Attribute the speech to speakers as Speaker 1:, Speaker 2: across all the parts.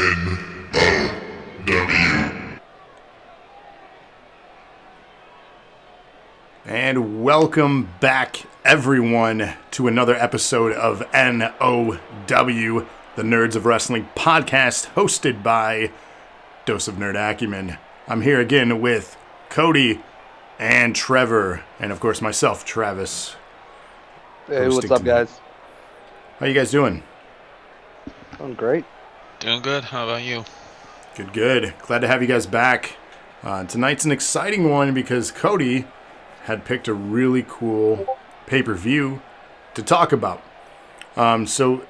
Speaker 1: nOw.
Speaker 2: And welcome back, everyone, to another episode of nOw, the Nerds of Wrestling podcast, hosted by Dose of Nerd Acumen. I'm here again with Cody and Trevor, and of course myself, Travis.
Speaker 3: Hey, what's up, guys?
Speaker 2: How you guys doing?
Speaker 3: Doing great.
Speaker 4: Doing good. How about you?
Speaker 2: Good. Glad to have you guys back. Tonight's an exciting one because Cody had picked a really cool pay-per-view to talk about. So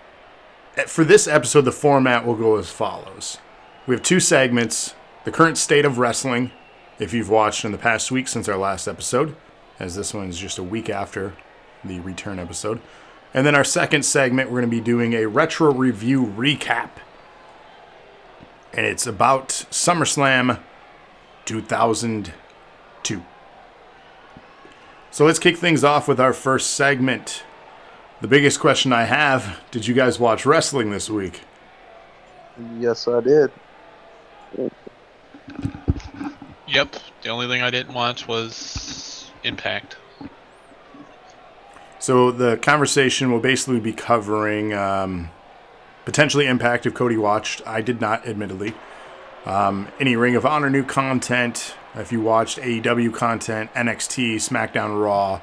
Speaker 2: for this episode, the format will go as follows. We have two segments: the current state of wrestling, if you've watched in the past week since our last episode, as this one is just a week after the return episode. And then our second segment, we're going to be doing a retro review recap. And it's about SummerSlam 2002. So let's kick things off with our first segment. The biggest question I have, did you guys watch wrestling this week?
Speaker 3: Yes, I did.
Speaker 4: Yep. The only thing I didn't watch was Impact.
Speaker 2: So the conversation will basically be covering potentially Impact if Cody watched. I did not, admittedly. Any Ring of Honor new content, if you watched AEW content, NXT, SmackDown, Raw,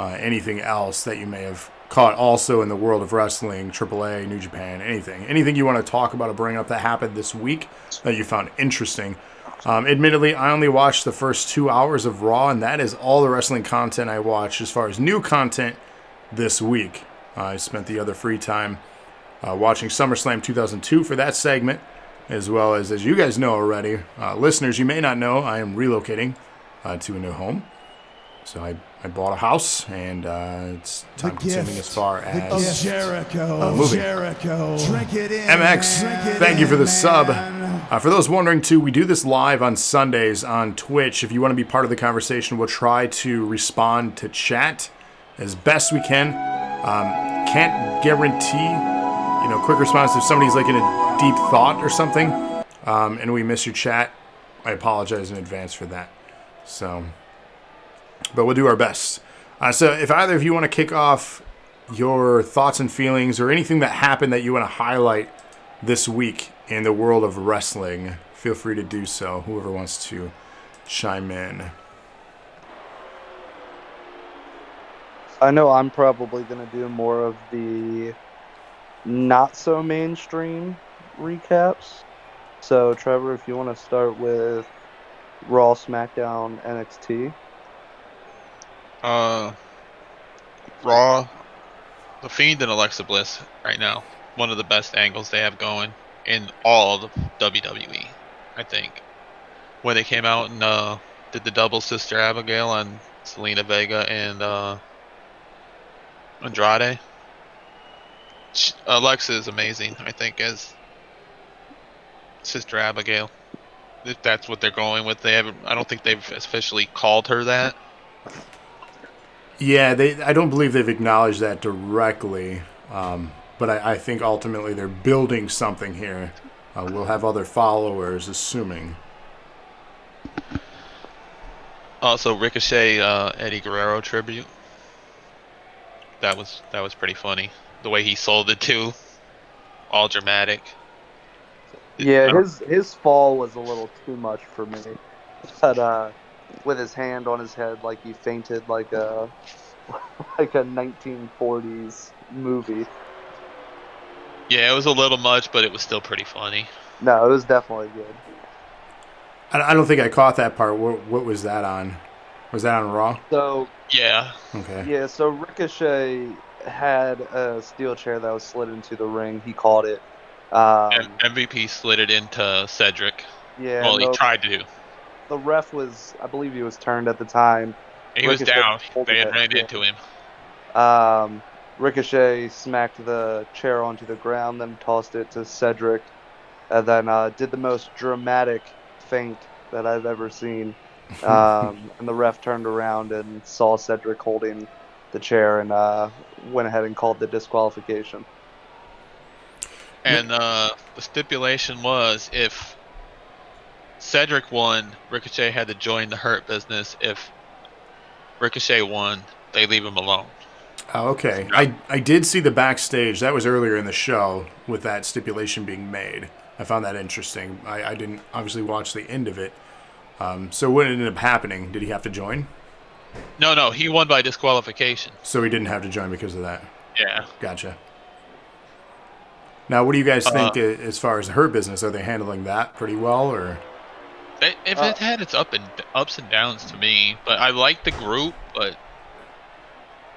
Speaker 2: anything else that you may have caught also in the world of wrestling, AAA, New Japan, anything you want to talk about or bring up that happened this week that you found interesting. Admittedly, I only watched the first 2 hours of Raw, and that is all the wrestling content I watched as far as new content this week. I spent the other free time watching SummerSlam 2002 for that segment, as well as you guys know already, listeners, you may not know, I am relocating to a new home. So I bought a house, and it's time consuming as far as moving.
Speaker 1: Drink it in.
Speaker 2: MX, thank you for the sub. For those wondering, too, we do this live on Sundays on Twitch. If you want to be part of the conversation, we'll try to respond to chat as best we can. Can't guarantee, quick response if somebody's like in a deep thought or something, and we miss your chat. I apologize in advance for that. But we'll do our best. So if either of you want to kick off your thoughts and feelings or anything that happened that you want to highlight this week in the world of wrestling, feel free to do so. Whoever wants to chime in.
Speaker 3: I know I'm probably going to do more of the not so mainstream recaps. So, Trevor, if you want to start with Raw, SmackDown, NXT.
Speaker 4: Raw, The Fiend and Alexa Bliss right now. One of the best angles they have going in all of WWE, I think. When they came out and did the double Sister Abigail on Selena Vega and Andrade. Alexa is amazing, I think, as Sister Abigail. If that's what they're going with. I don't think they've officially called her that.
Speaker 2: Yeah, I don't believe they've acknowledged that directly, but I think ultimately they're building something here. We'll have other followers, assuming.
Speaker 4: Also, Ricochet, Eddie Guerrero tribute. That was pretty funny. The way he sold it too, all dramatic.
Speaker 3: Yeah, his fall was a little too much for me. But with his hand on his head, like he fainted, like a 1940s movie.
Speaker 4: Yeah, it was a little much, but it was still pretty funny.
Speaker 3: No, it was definitely good.
Speaker 2: I don't think I caught that part. What was that on? Was that on Raw?
Speaker 3: So
Speaker 4: Yeah.
Speaker 2: Okay.
Speaker 3: yeah, so Ricochet had a steel chair that was slid into the ring. He caught it.
Speaker 4: MVP slid it into Cedric.
Speaker 3: Yeah.
Speaker 4: Well, he tried to.
Speaker 3: The ref was, I believe he was turned at the time.
Speaker 4: He was
Speaker 3: Ricochet
Speaker 4: down.
Speaker 3: holding
Speaker 4: They had
Speaker 3: it,
Speaker 4: ran
Speaker 3: yeah.
Speaker 4: into him.
Speaker 3: Ricochet smacked the chair onto the ground, then tossed it to Cedric, and then did the most dramatic feint that I've ever seen. And the ref turned around and saw Cedric holding the chair and went ahead and called the disqualification.
Speaker 4: And the stipulation was if Cedric won, Ricochet had to join the Hurt Business. If Ricochet won, they leave him alone.
Speaker 2: Oh, okay. I did see the backstage. That was earlier in the show with that stipulation being made. I found that interesting. I didn't obviously watch the end of it. So what ended up happening? Did he have to join?
Speaker 4: No, he won by disqualification.
Speaker 2: So he didn't have to join because of that.
Speaker 4: Yeah.
Speaker 2: Gotcha. Now, what do you guys think as far as her business? Are they handling that pretty well, or?
Speaker 4: It had its ups and downs to me, but I like the group, but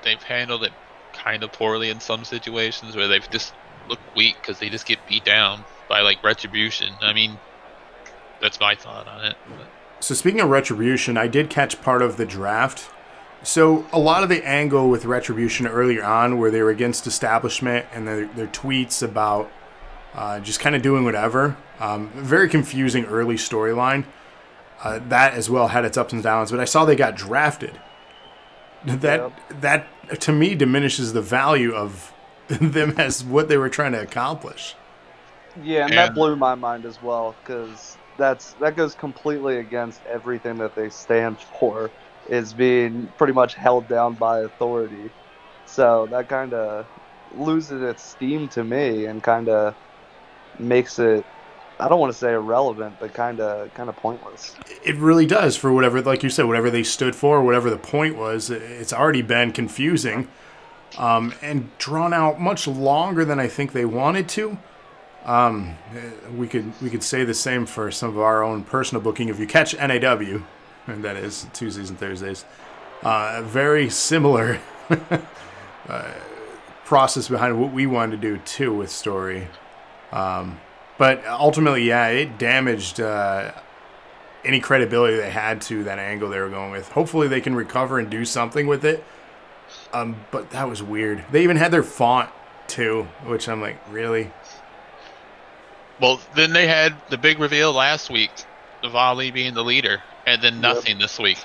Speaker 4: they've handled it kind of poorly in some situations where they've just looked weak because they just get beat down by like Retribution. I mean, that's my thought on it. But.
Speaker 2: So speaking of Retribution, I did catch part of the draft. So a lot of the angle with Retribution earlier on, where they were against establishment and their tweets about just kind of doing whatever, very confusing early storyline. That as well had its ups and downs, but I saw they got drafted. That to me diminishes the value of them as what they were trying to accomplish.
Speaker 3: Yeah, and that blew my mind as well, because that goes completely against everything that they stand for, is being pretty much held down by authority. So that kind of loses its steam to me and kind of makes it, I don't want to say irrelevant, but kind of pointless.
Speaker 2: It really does, for whatever, like you said, whatever they stood for, whatever the point was. It's already been confusing and drawn out much longer than I think they wanted to. We could say the same for some of our own personal booking. If you catch NAW, and that is Tuesdays and Thursdays, very similar process behind what we wanted to do too with story. But ultimately, yeah, it damaged any credibility they had to that angle they were going with. Hopefully they can recover and do something with it. But that was weird. They even had their font too, which I'm like, really?
Speaker 4: Well, then they had the big reveal last week of Ali being the leader, and then nothing this week.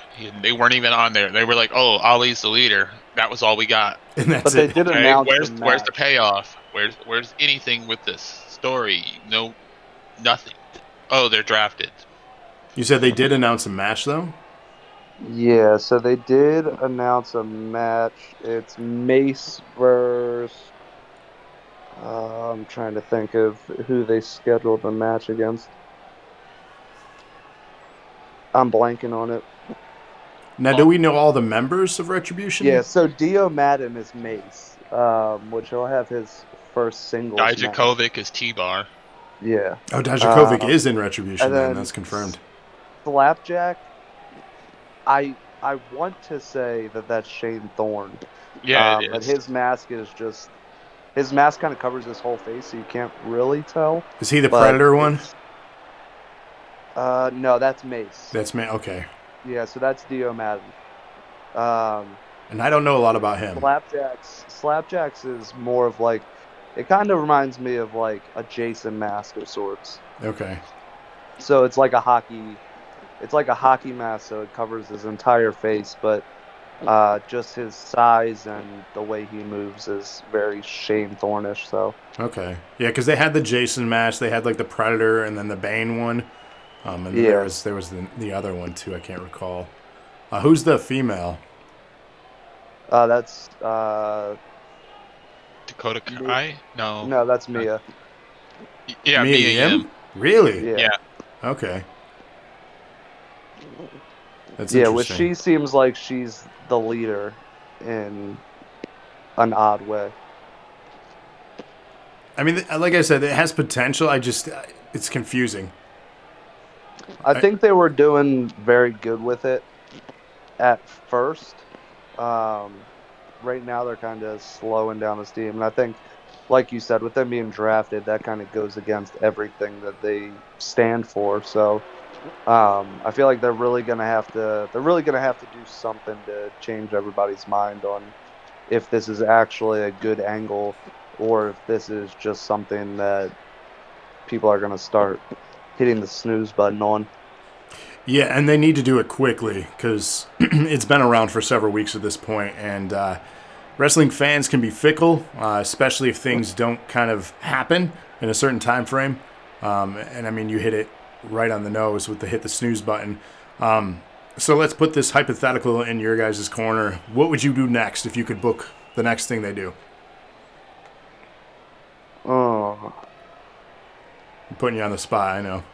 Speaker 4: They weren't even on there. They were like, "Oh, Ali's the leader." That was all we got.
Speaker 2: And that's
Speaker 3: but they did announce
Speaker 4: where's the payoff? Where's anything with this story? No, nothing. Oh, they're drafted.
Speaker 2: You said they did announce a match though?
Speaker 3: Yeah, so they did announce a match. It's Mace versus... I'm trying to think of who they scheduled the match against. I'm blanking on it.
Speaker 2: Now, do we know all the members of Retribution?
Speaker 3: Yeah, so Dio Madden is Mace, which he'll have his first singles match.
Speaker 4: Dijakovic is T-Bar.
Speaker 3: Yeah.
Speaker 2: Oh, Dijakovic is in Retribution, then. That's confirmed.
Speaker 3: Slapjack, I want to say that that's Shane Thorne.
Speaker 4: Yeah, it
Speaker 3: but
Speaker 4: is.
Speaker 3: his mask is just... His mask kind of covers his whole face, so you can't really tell.
Speaker 2: Is he the Predator one?
Speaker 3: No, that's Mace.
Speaker 2: That's me. Okay.
Speaker 3: Yeah, so that's Dio Madden.
Speaker 2: And I don't know a lot about him.
Speaker 3: Slapjack's is more of like, it kind of reminds me of like a Jason mask of sorts.
Speaker 2: Okay.
Speaker 3: So it's like a hockey mask, so it covers his entire face, but just his size and the way he moves is very Shane Thornish. So
Speaker 2: okay, yeah, because they had the Jason match, they had like the Predator, and then the Bane one, and then there was the other one too. I can't recall. Who's the female?
Speaker 3: That's
Speaker 4: Dakota Kai?
Speaker 3: No, that's Mia.
Speaker 4: Yeah, Mia Yim.
Speaker 2: Really?
Speaker 3: Yeah.
Speaker 2: Okay. That's
Speaker 3: which she seems like she's the leader in an odd way.
Speaker 2: I mean, like I said, it has potential. It's confusing.
Speaker 3: I think they were doing very good with it at first. Right now, they're kind of slowing down the steam. And I think, like you said, with them being drafted, that kind of goes against everything that they stand for. So I feel like they're really gonna have to do something to change everybody's mind on if this is actually a good angle or if this is just something that people are gonna start hitting the snooze button on.
Speaker 2: Yeah, and they need to do it quickly because it's been around for several weeks at this point, and wrestling fans can be fickle, especially if things don't kind of happen in a certain time frame. And I mean, you hit it right on the nose with the hit the snooze button. So let's put this hypothetical in your guys' corner. What would you do next if you could book the next thing they do?
Speaker 3: Oh,
Speaker 2: I'm putting you on the spot, I know.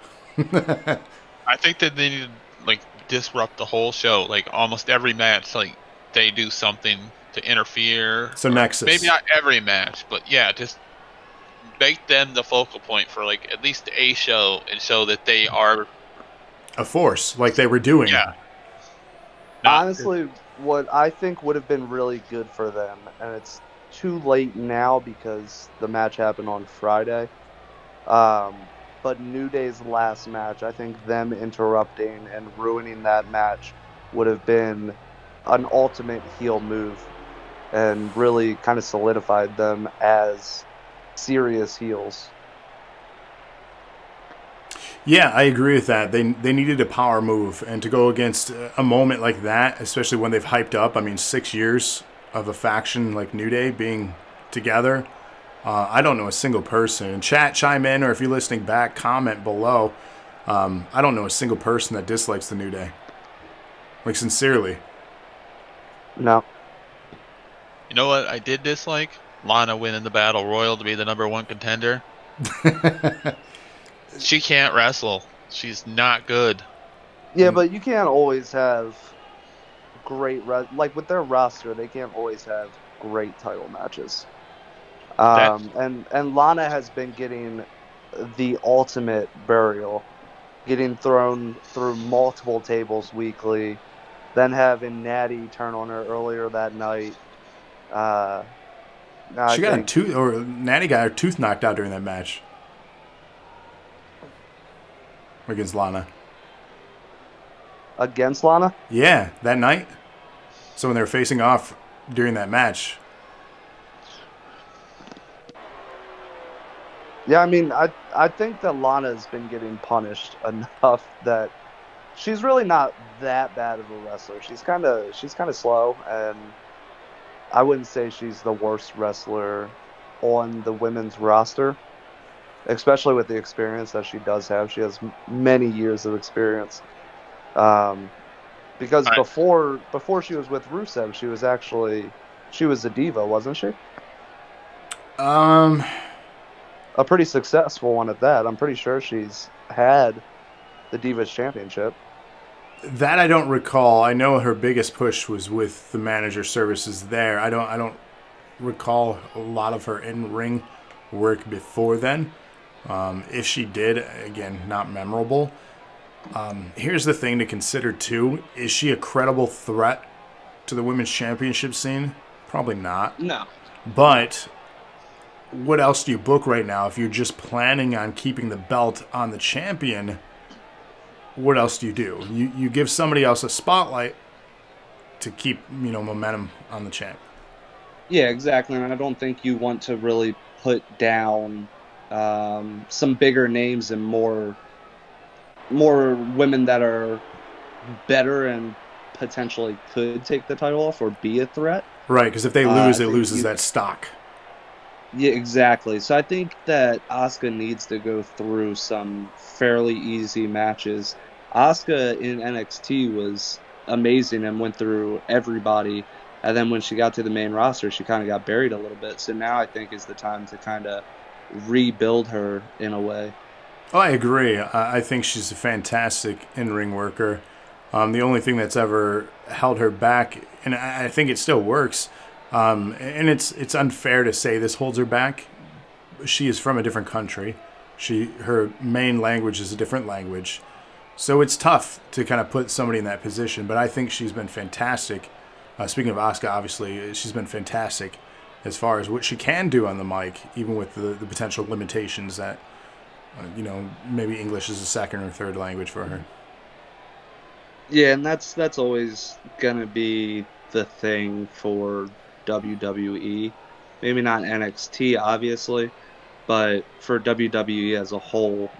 Speaker 4: I think that they need to like disrupt the whole show. Like almost every match, like they do something to interfere.
Speaker 2: So Nexus.
Speaker 4: Maybe not every match, but yeah, just make them the focal point for like at least a show and show that they are
Speaker 2: a force, like they were doing.
Speaker 4: Yeah.
Speaker 3: Honestly, what I think would have been really good for them, and it's too late now because the match happened on Friday. But New Day's last match, I think them interrupting and ruining that match would have been an ultimate heel move and really kind of solidified them as serious heels.
Speaker 2: Yeah, I agree with that. They needed a power move, and to go against a moment like that, especially when they've hyped up, I mean, 6 years of a faction like New Day being together, I don't know a single person. And chat, chime in, or if you're listening back, comment below. I don't know a single person that dislikes the New Day. Like, sincerely.
Speaker 3: No.
Speaker 4: You know what I did dislike? Lana winning the Battle Royal to be the #1 contender. She can't wrestle. She's not good.
Speaker 3: Yeah, but you can't always have great... like, with their roster, they can't always have great title matches. And Lana has been getting the ultimate burial, getting thrown through multiple tables weekly, then having Natty turn on her earlier that night.
Speaker 2: Natty got her tooth knocked out during that match against Lana.
Speaker 3: Against Lana?
Speaker 2: Yeah, that night. So when they were facing off during that match.
Speaker 3: Yeah, I mean, I think that Lana's been getting punished enough that she's really not that bad of a wrestler. She's kind of slow, and I wouldn't say she's the worst wrestler on the women's roster, especially with the experience that she does have. She has many years of experience. Because before she was with Rusev, she was a diva, wasn't she? A pretty successful one at that. I'm pretty sure she's had the Divas Championship.
Speaker 2: That I don't recall. I know her biggest push was with the manager services there. I don't recall a lot of her in-ring work before then. If she did, again, not memorable. Here's the thing to consider too. Is she a credible threat to the women's championship scene? Probably not.
Speaker 3: No.
Speaker 2: But what else do you book right now? If you're just planning on keeping the belt on the champion, what else do? You give somebody else a spotlight to keep, momentum on the champ.
Speaker 5: Yeah, exactly. And I don't think you want to really put down some bigger names and more women that are better and potentially could take the title off or be a threat.
Speaker 2: Right, because if they lose, it loses that stock.
Speaker 5: Yeah, exactly. So I think that Asuka needs to go through some fairly easy matches. Asuka in NXT was amazing and went through everybody. And then when she got to the main roster, she kind of got buried a little bit. So now I think is the time to kind of rebuild her in a way.
Speaker 2: Oh, I agree. I think she's a fantastic in-ring worker. The only thing that's ever held her back, and I think it still works, and it's unfair to say this holds her back. She is from a different country. Her main language is a different language. So it's tough to kind of put somebody in that position, but I think she's been fantastic. Speaking of Asuka, obviously, she's been fantastic as far as what she can do on the mic, even with the potential limitations that, maybe English is a second or third language for her.
Speaker 5: Yeah, and that's always going to be the thing for WWE. Maybe not NXT, obviously, but for WWE as a whole,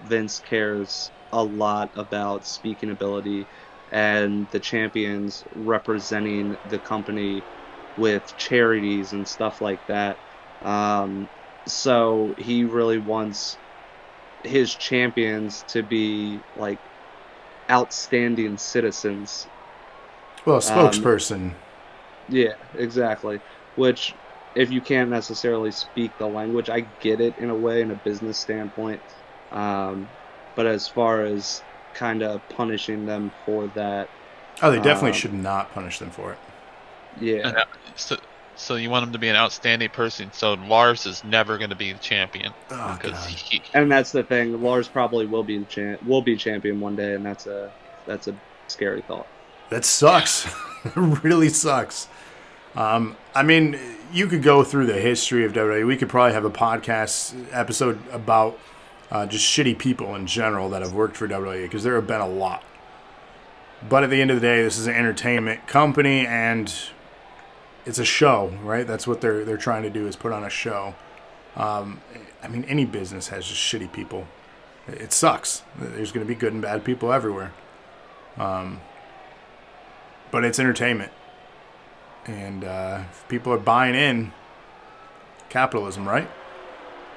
Speaker 5: Vince cares a lot about speaking ability and the champions representing the company with charities and stuff like that. So he really wants his champions to be like outstanding citizens.
Speaker 2: Well, a spokesperson.
Speaker 5: Yeah, exactly. Which, if you can't necessarily speak the language, I get it in a way, in a business standpoint. But as far as kind of punishing them for that,
Speaker 2: Oh, they definitely should not punish them for it.
Speaker 5: yeah.
Speaker 4: And so you want him to be an outstanding person. So Lars is never going to be the champion
Speaker 2: Oh,
Speaker 4: because
Speaker 2: God.
Speaker 5: And that's the thing. Lars probably will be champion one day, and that's a scary thought.
Speaker 2: That sucks. It really sucks. I mean, you could go through the history of WWE. We could probably have a podcast episode about just shitty people in general that have worked for WWE, because there have been a lot. But at the end of the day, this is an entertainment company, and it's a show, right? That's what they're trying to do, is put on a show. I mean, any business has just shitty people. It sucks. There's going to be good and bad people everywhere. But it's entertainment. And if people are buying in, capitalism, right?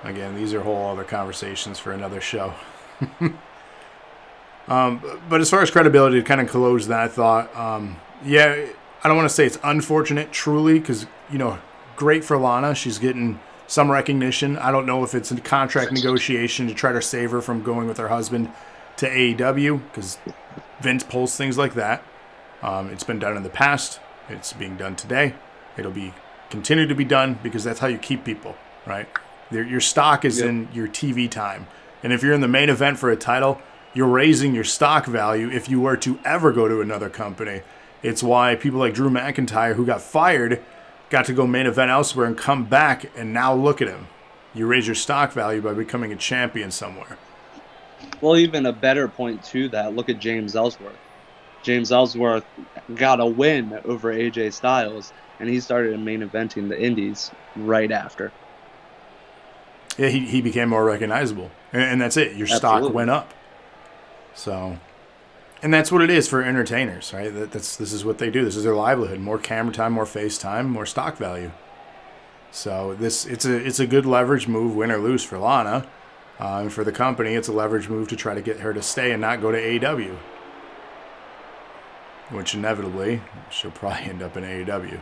Speaker 2: Again, these are whole other conversations for another show. But as far as credibility, to kind of close that thought, yeah, I don't want to say it's unfortunate, truly, because, great for Lana. She's getting some recognition. I don't know if it's a contract negotiation to try to save her from going with her husband to AEW, because Vince pulls things like that. It's been done in the past. It's being done today. It'll be continue to be done, because that's how you keep people, right? Your stock is in your TV time. And if you're in the main event for a title, you're raising your stock value if you were to ever go to another company. It's why people like Drew McIntyre, who got fired, got to go main event elsewhere and come back, and now look at him. You raise your stock value by becoming a champion somewhere.
Speaker 5: Well, even a better point to that, look at James Ellsworth. James Ellsworth got a win over AJ Styles, and he started main eventing the Indies right after.
Speaker 2: Yeah, he became more recognizable. And that's it. Your stock went up. So, and that's what it is for entertainers, right? This is what they do. This is their livelihood. More camera time, more face time, more stock value. So it's a good leverage move, win or lose, for Lana. And for the company, it's a leverage move to try to get her to stay and not go to AEW. Which inevitably, she'll probably end up in AEW.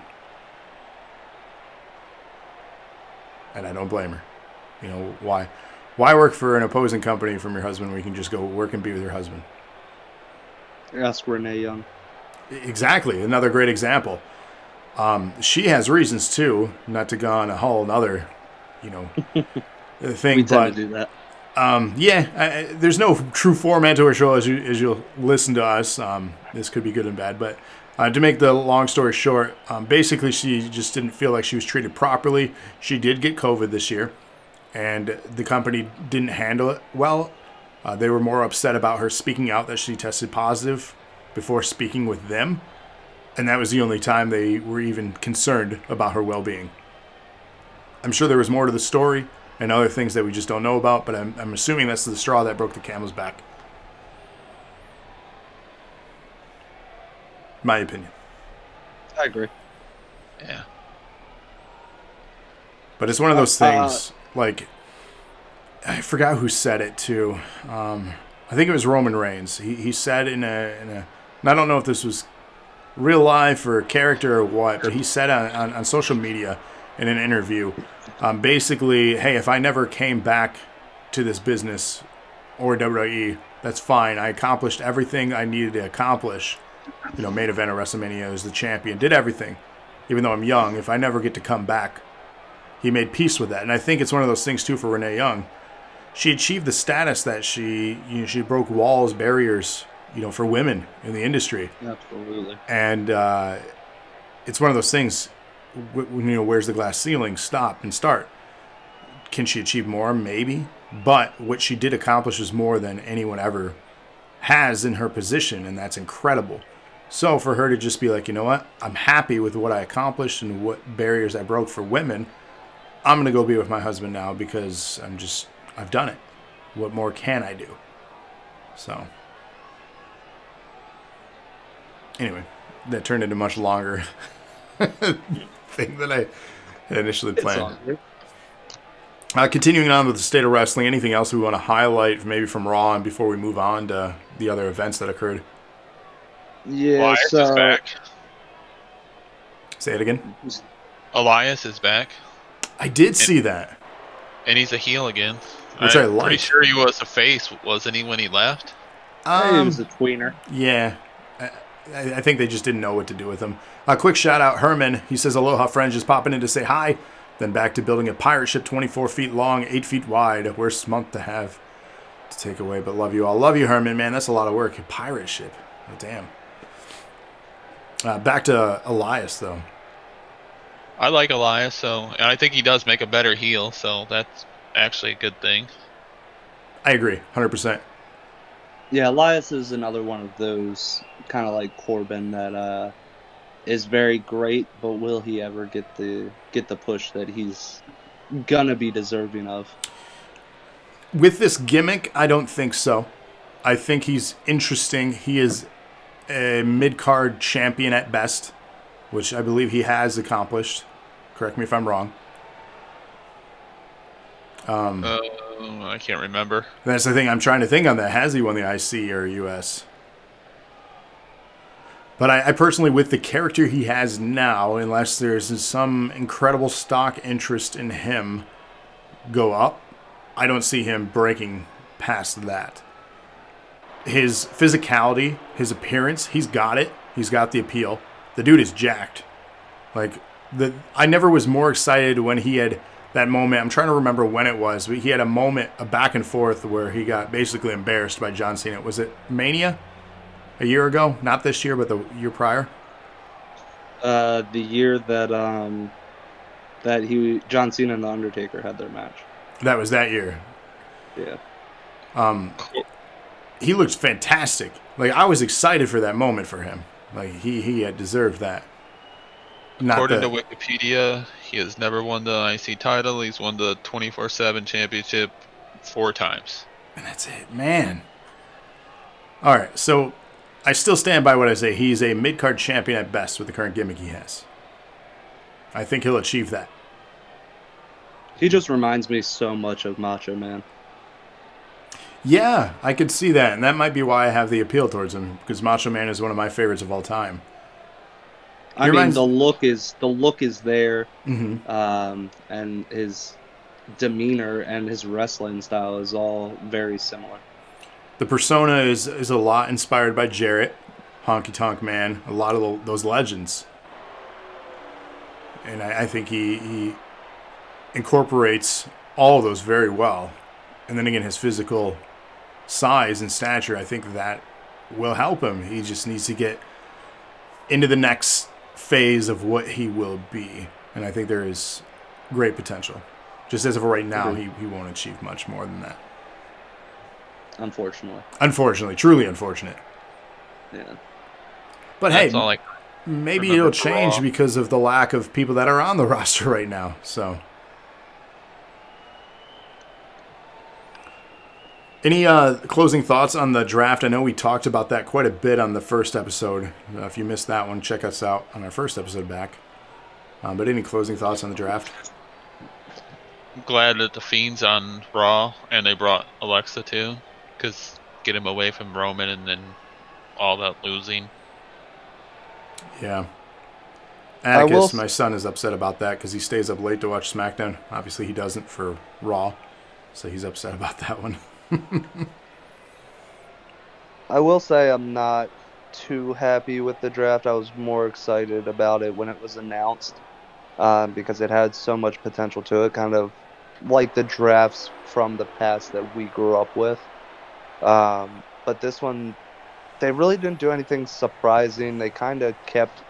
Speaker 2: And I don't blame her. Why work for an opposing company from your husband when you can just go work and be with your husband?
Speaker 5: Ask Renee Young.
Speaker 2: Exactly. Another great example. She has reasons, too, not to go on a whole other, thing.
Speaker 5: We tend to do that.
Speaker 2: There's no true format to her show as you'll listen to us. This could be good and bad, but to make the long story short, basically she just didn't feel like she was treated properly. She did get COVID this year, and the company didn't handle it well. They were more upset about her speaking out that she tested positive before speaking with them, and that was the only time they were even concerned about her well-being. I'm sure there was more to the story and other things that we just don't know about, but I'm assuming that's the straw that broke the camel's back. My opinion.
Speaker 5: I agree.
Speaker 4: Yeah. But
Speaker 2: it's one of those things, like, I forgot who said it too. I think it was Roman Reigns. He said in a, and I don't know if this was real life or character or what, but he said on social media in an interview, basically, hey, if I never came back to this business or WWE, that's fine. I accomplished everything I needed to accomplish. Main event of WrestleMania, as the champion, did everything. Even though I'm young, if I never get to come back, he made peace with that. And I think it's one of those things too for Renee Young. She achieved the status that she broke walls, barriers, for women in the industry.
Speaker 5: Absolutely.
Speaker 2: And it's one of those things. Where's the glass ceiling? Stop and start. Can she achieve more? Maybe. But what she did accomplish is more than anyone ever has in her position, and that's incredible. So for her to just be like, you know what? I'm happy with what I accomplished and what barriers I broke for women. I'm going to go be with my husband now because I've done it. What more can I do? So anyway, that turned into much longer thing that I had initially
Speaker 5: It's
Speaker 2: planned.
Speaker 5: all good.
Speaker 2: Continuing on with the state of wrestling, anything else we want to highlight maybe from Raw and before we move on to the other events that occurred?
Speaker 5: Yeah,
Speaker 4: Elias is
Speaker 5: so
Speaker 4: back.
Speaker 2: Say it again.
Speaker 4: Elias is back,
Speaker 2: I did see that,
Speaker 4: and he's a heel again.
Speaker 2: which I
Speaker 4: I'm pretty
Speaker 2: like.
Speaker 4: sure he was a face, wasn't he, when he left?
Speaker 5: he was a tweener.
Speaker 2: Yeah. I think they just didn't know what to do with him. A quick shout out, Herman. He says, Aloha, friends, just popping in to say hi. Then back to building a pirate ship 24 feet long, 8 feet wide. Worst month to have to take away, but love you all. Love you, Herman, man. That's a lot of work. A pirate ship. Oh, damn. Back to Elias, though.
Speaker 4: I like Elias, and I think he does make a better heel, so that's actually a good thing.
Speaker 2: I agree, 100%.
Speaker 5: Yeah, Elias is another one of those kind of like Corbin that is very great, but will he ever get the push that he's gonna be deserving of?
Speaker 2: With this gimmick, I don't think so. I think he's interesting. He is a mid-card champion at best, which I believe he has accomplished. Correct me if I'm wrong.
Speaker 4: I can't remember.
Speaker 2: That's the thing I'm trying to think on that. Has he won the IC or US? But I personally, with the character he has now, unless there's some incredible stock interest in him go up, I don't see him breaking past that. His physicality, his appearance, he's got it. He's got the appeal. The dude is jacked. I never was more excited when he had that moment. I'm trying to remember when it was, but he had a moment, a back and forth, where he got basically embarrassed by John Cena. Was it Mania? A year ago? Not this year, but the year prior?
Speaker 5: The year that John Cena and The Undertaker had their match.
Speaker 2: That was that year.
Speaker 5: Yeah.
Speaker 2: He looked fantastic. I was excited for that moment for him. He had deserved that.
Speaker 4: According to Wikipedia, he has never won the IC title. He's won the 24/7 championship 4 times.
Speaker 2: And that's it, man. All right, so I still stand by what I say. He's a mid-card champion at best with the current gimmick he has. I think he'll achieve that.
Speaker 5: He just reminds me so much of Macho Man.
Speaker 2: Yeah, I could see that, and that might be why I have the appeal towards him, because Macho Man is one of my favorites of all time.
Speaker 5: I mean, the look is there,
Speaker 2: Mm-hmm.
Speaker 5: and his demeanor and his wrestling style is all very similar.
Speaker 2: The persona is a lot inspired by Jarrett, Honky Tonk Man, a lot of those legends. And I think he incorporates all of those very well. And then again, his physical size and stature, I think that will help him. He just needs to get into the next phase of what he will be. And I think there is great potential. Just as of right now, he won't achieve much more than that. Unfortunately, truly unfortunate.
Speaker 5: Yeah.
Speaker 2: But
Speaker 4: That's
Speaker 2: hey, maybe it'll change because of the lack of people that are on the roster right now. So, any closing thoughts on the draft? I know we talked about that quite a bit on the first episode. If you missed that one, check us out on our first episode back. But any closing thoughts on the draft?
Speaker 4: I'm glad that the Fiend's on Raw and they brought Alexa too, because get him away from Roman and then all that losing.
Speaker 2: Yeah. Atticus, my son, is upset about that because he stays up late to watch SmackDown. Obviously, he doesn't for Raw, so he's upset about that one.
Speaker 3: I will say I'm not too happy with the draft. I was more excited about it when it was announced because it had so much potential to it, kind of like the drafts from the past that we grew up with. But this one, they really didn't do anything surprising. They kind of kept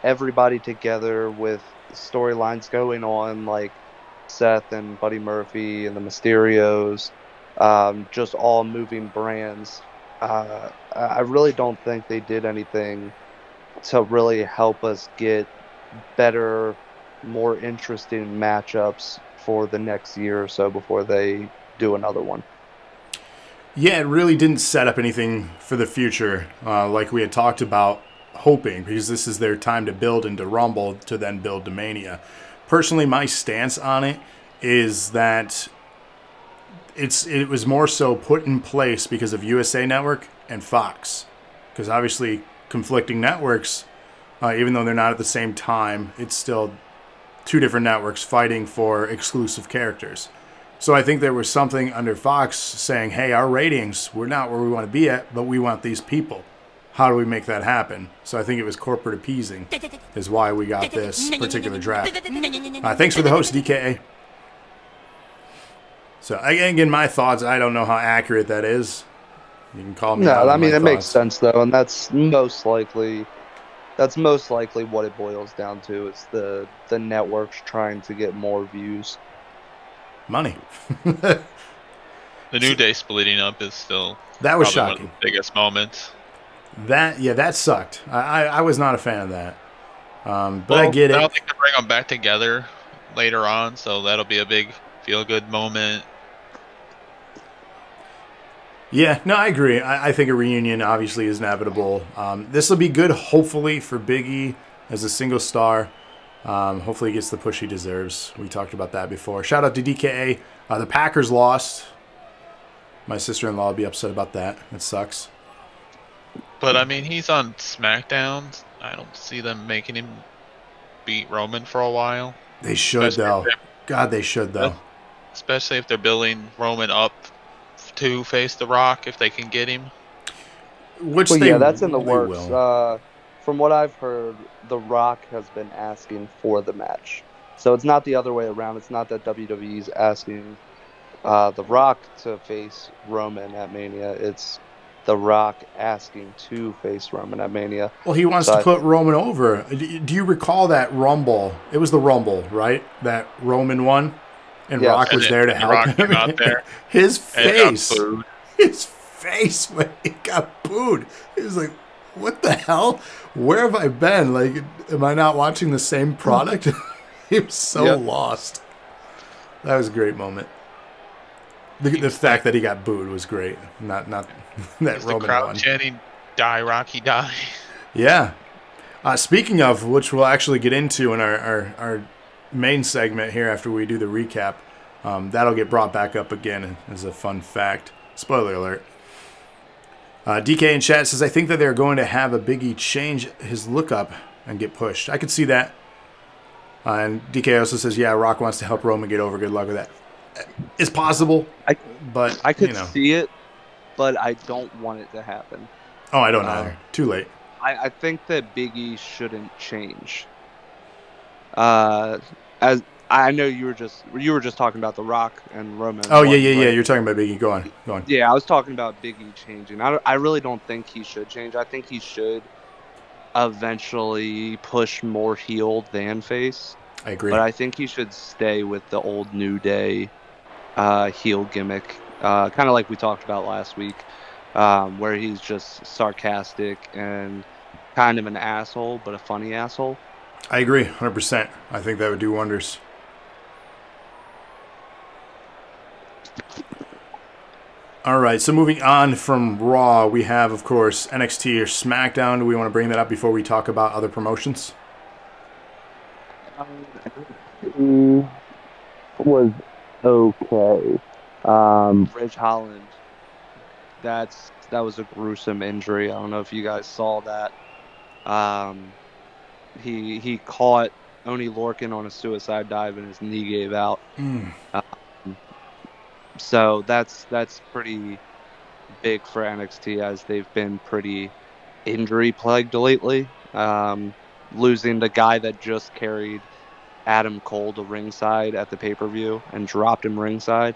Speaker 3: everybody together with storylines going on, like Seth and Buddy Murphy and the Mysterios, just all moving brands. I really don't think they did anything to really help us get better, more interesting matchups for the next year or so before they do another one.
Speaker 2: Yeah, it really didn't set up anything for the future. Like we had talked about hoping, because this is their time to build into Rumble to then build to Mania. Personally, my stance on it is that it was more so put in place because of USA Network and Fox, because obviously conflicting networks, even though they're not at the same time, it's still two different networks fighting for exclusive characters. So I think there was something under Fox saying, hey, our ratings, we're not where we want to be at, but we want these people. How do we make that happen? So I think it was corporate appeasing is why we got this particular draft. Thanks for the host, DKA. So again, my thoughts, I don't know how accurate that is. You can call me out
Speaker 3: No, I
Speaker 2: on
Speaker 3: mean
Speaker 2: my
Speaker 3: it makes
Speaker 2: thoughts.
Speaker 3: sense though, and that's most likely what it boils down to. It's the networks trying to get more views.
Speaker 2: Money.
Speaker 4: The New Day splitting up is still
Speaker 2: That was
Speaker 4: probably
Speaker 2: shocking.
Speaker 4: one of the biggest moments.
Speaker 2: That sucked. I was not a fan of that. But I get
Speaker 4: I
Speaker 2: it.
Speaker 4: don't think they bring them back together later on, so that'll be a big feel-good moment.
Speaker 2: Yeah, no, I agree. I think a reunion obviously is inevitable. This will be good, hopefully, for Big E as a single star. Hopefully he gets the push he deserves. We talked about that before. Shout out to DKA. The Packers lost. My sister-in-law will be upset about that. It sucks.
Speaker 4: But, I mean, he's on SmackDown. I don't see them making him beat Roman for a while.
Speaker 2: They should, though. God, they should, though.
Speaker 4: Especially if they're building Roman up to face The Rock, if they can get him.
Speaker 2: Which
Speaker 3: Well,
Speaker 2: they,
Speaker 3: yeah, that's in the
Speaker 2: they
Speaker 3: works.
Speaker 2: will.
Speaker 3: From what I've heard, The Rock has been asking for the match. So it's not the other way around. It's not that WWE's asking The Rock to face Roman at Mania. It's The Rock asking to face Roman at Mania.
Speaker 2: Well, he wants to put Roman over. Do you recall that Rumble? It was the Rumble, right? That Roman won? And
Speaker 3: Yes.
Speaker 2: Rock was there to help
Speaker 4: Rock
Speaker 2: him.
Speaker 4: came out there
Speaker 2: His
Speaker 4: and
Speaker 2: face.
Speaker 4: got booed.
Speaker 2: His face when he got booed. He was like, what the hell? Where have I been? Like, am I not watching the same product? He was so lost. That was a great moment. The fact that he got booed was great. Not that
Speaker 4: Roman
Speaker 2: Roman
Speaker 4: the crowd
Speaker 2: won.
Speaker 4: chanting, "Die, Rocky, die."
Speaker 2: Yeah. Speaking of, which we'll actually get into in our main segment here after we do the recap, that'll get brought back up again as a fun fact. Spoiler alert. DK in chat says, I think that they're going to have a Big E change his look up and get pushed. I could see that. And DK also says, yeah, Rock wants to help Roman get over. Good luck with that. It's possible, but
Speaker 3: I could see it, but I don't want it to happen.
Speaker 2: Oh, I don't either. Too late.
Speaker 3: I think that Big E shouldn't change. As I know you were just talking about The Rock and Roman.
Speaker 2: Oh yeah. You're talking about Big E. Go on.
Speaker 3: Yeah, I was talking about Big E changing. I really don't think he should change. I think he should eventually push more heel than face.
Speaker 2: I agree.
Speaker 3: But I think he should stay with the old New Day heel gimmick, kind of like we talked about last week, where he's just sarcastic and kind of an asshole, but a funny asshole.
Speaker 2: I agree, 100%. I think that would do wonders. All right, so moving on from Raw, we have, of course, NXT or SmackDown. Do we want to bring that up before we talk about other promotions?
Speaker 3: Was okay. Ridge Holland. That was a gruesome injury. I don't know if you guys saw that. He caught Oney Lorcan on a suicide dive and his knee gave out. So that's pretty big for NXT, as they've been pretty injury plagued lately. Losing the guy that just carried Adam Cole to ringside at the pay-per-view and dropped him ringside.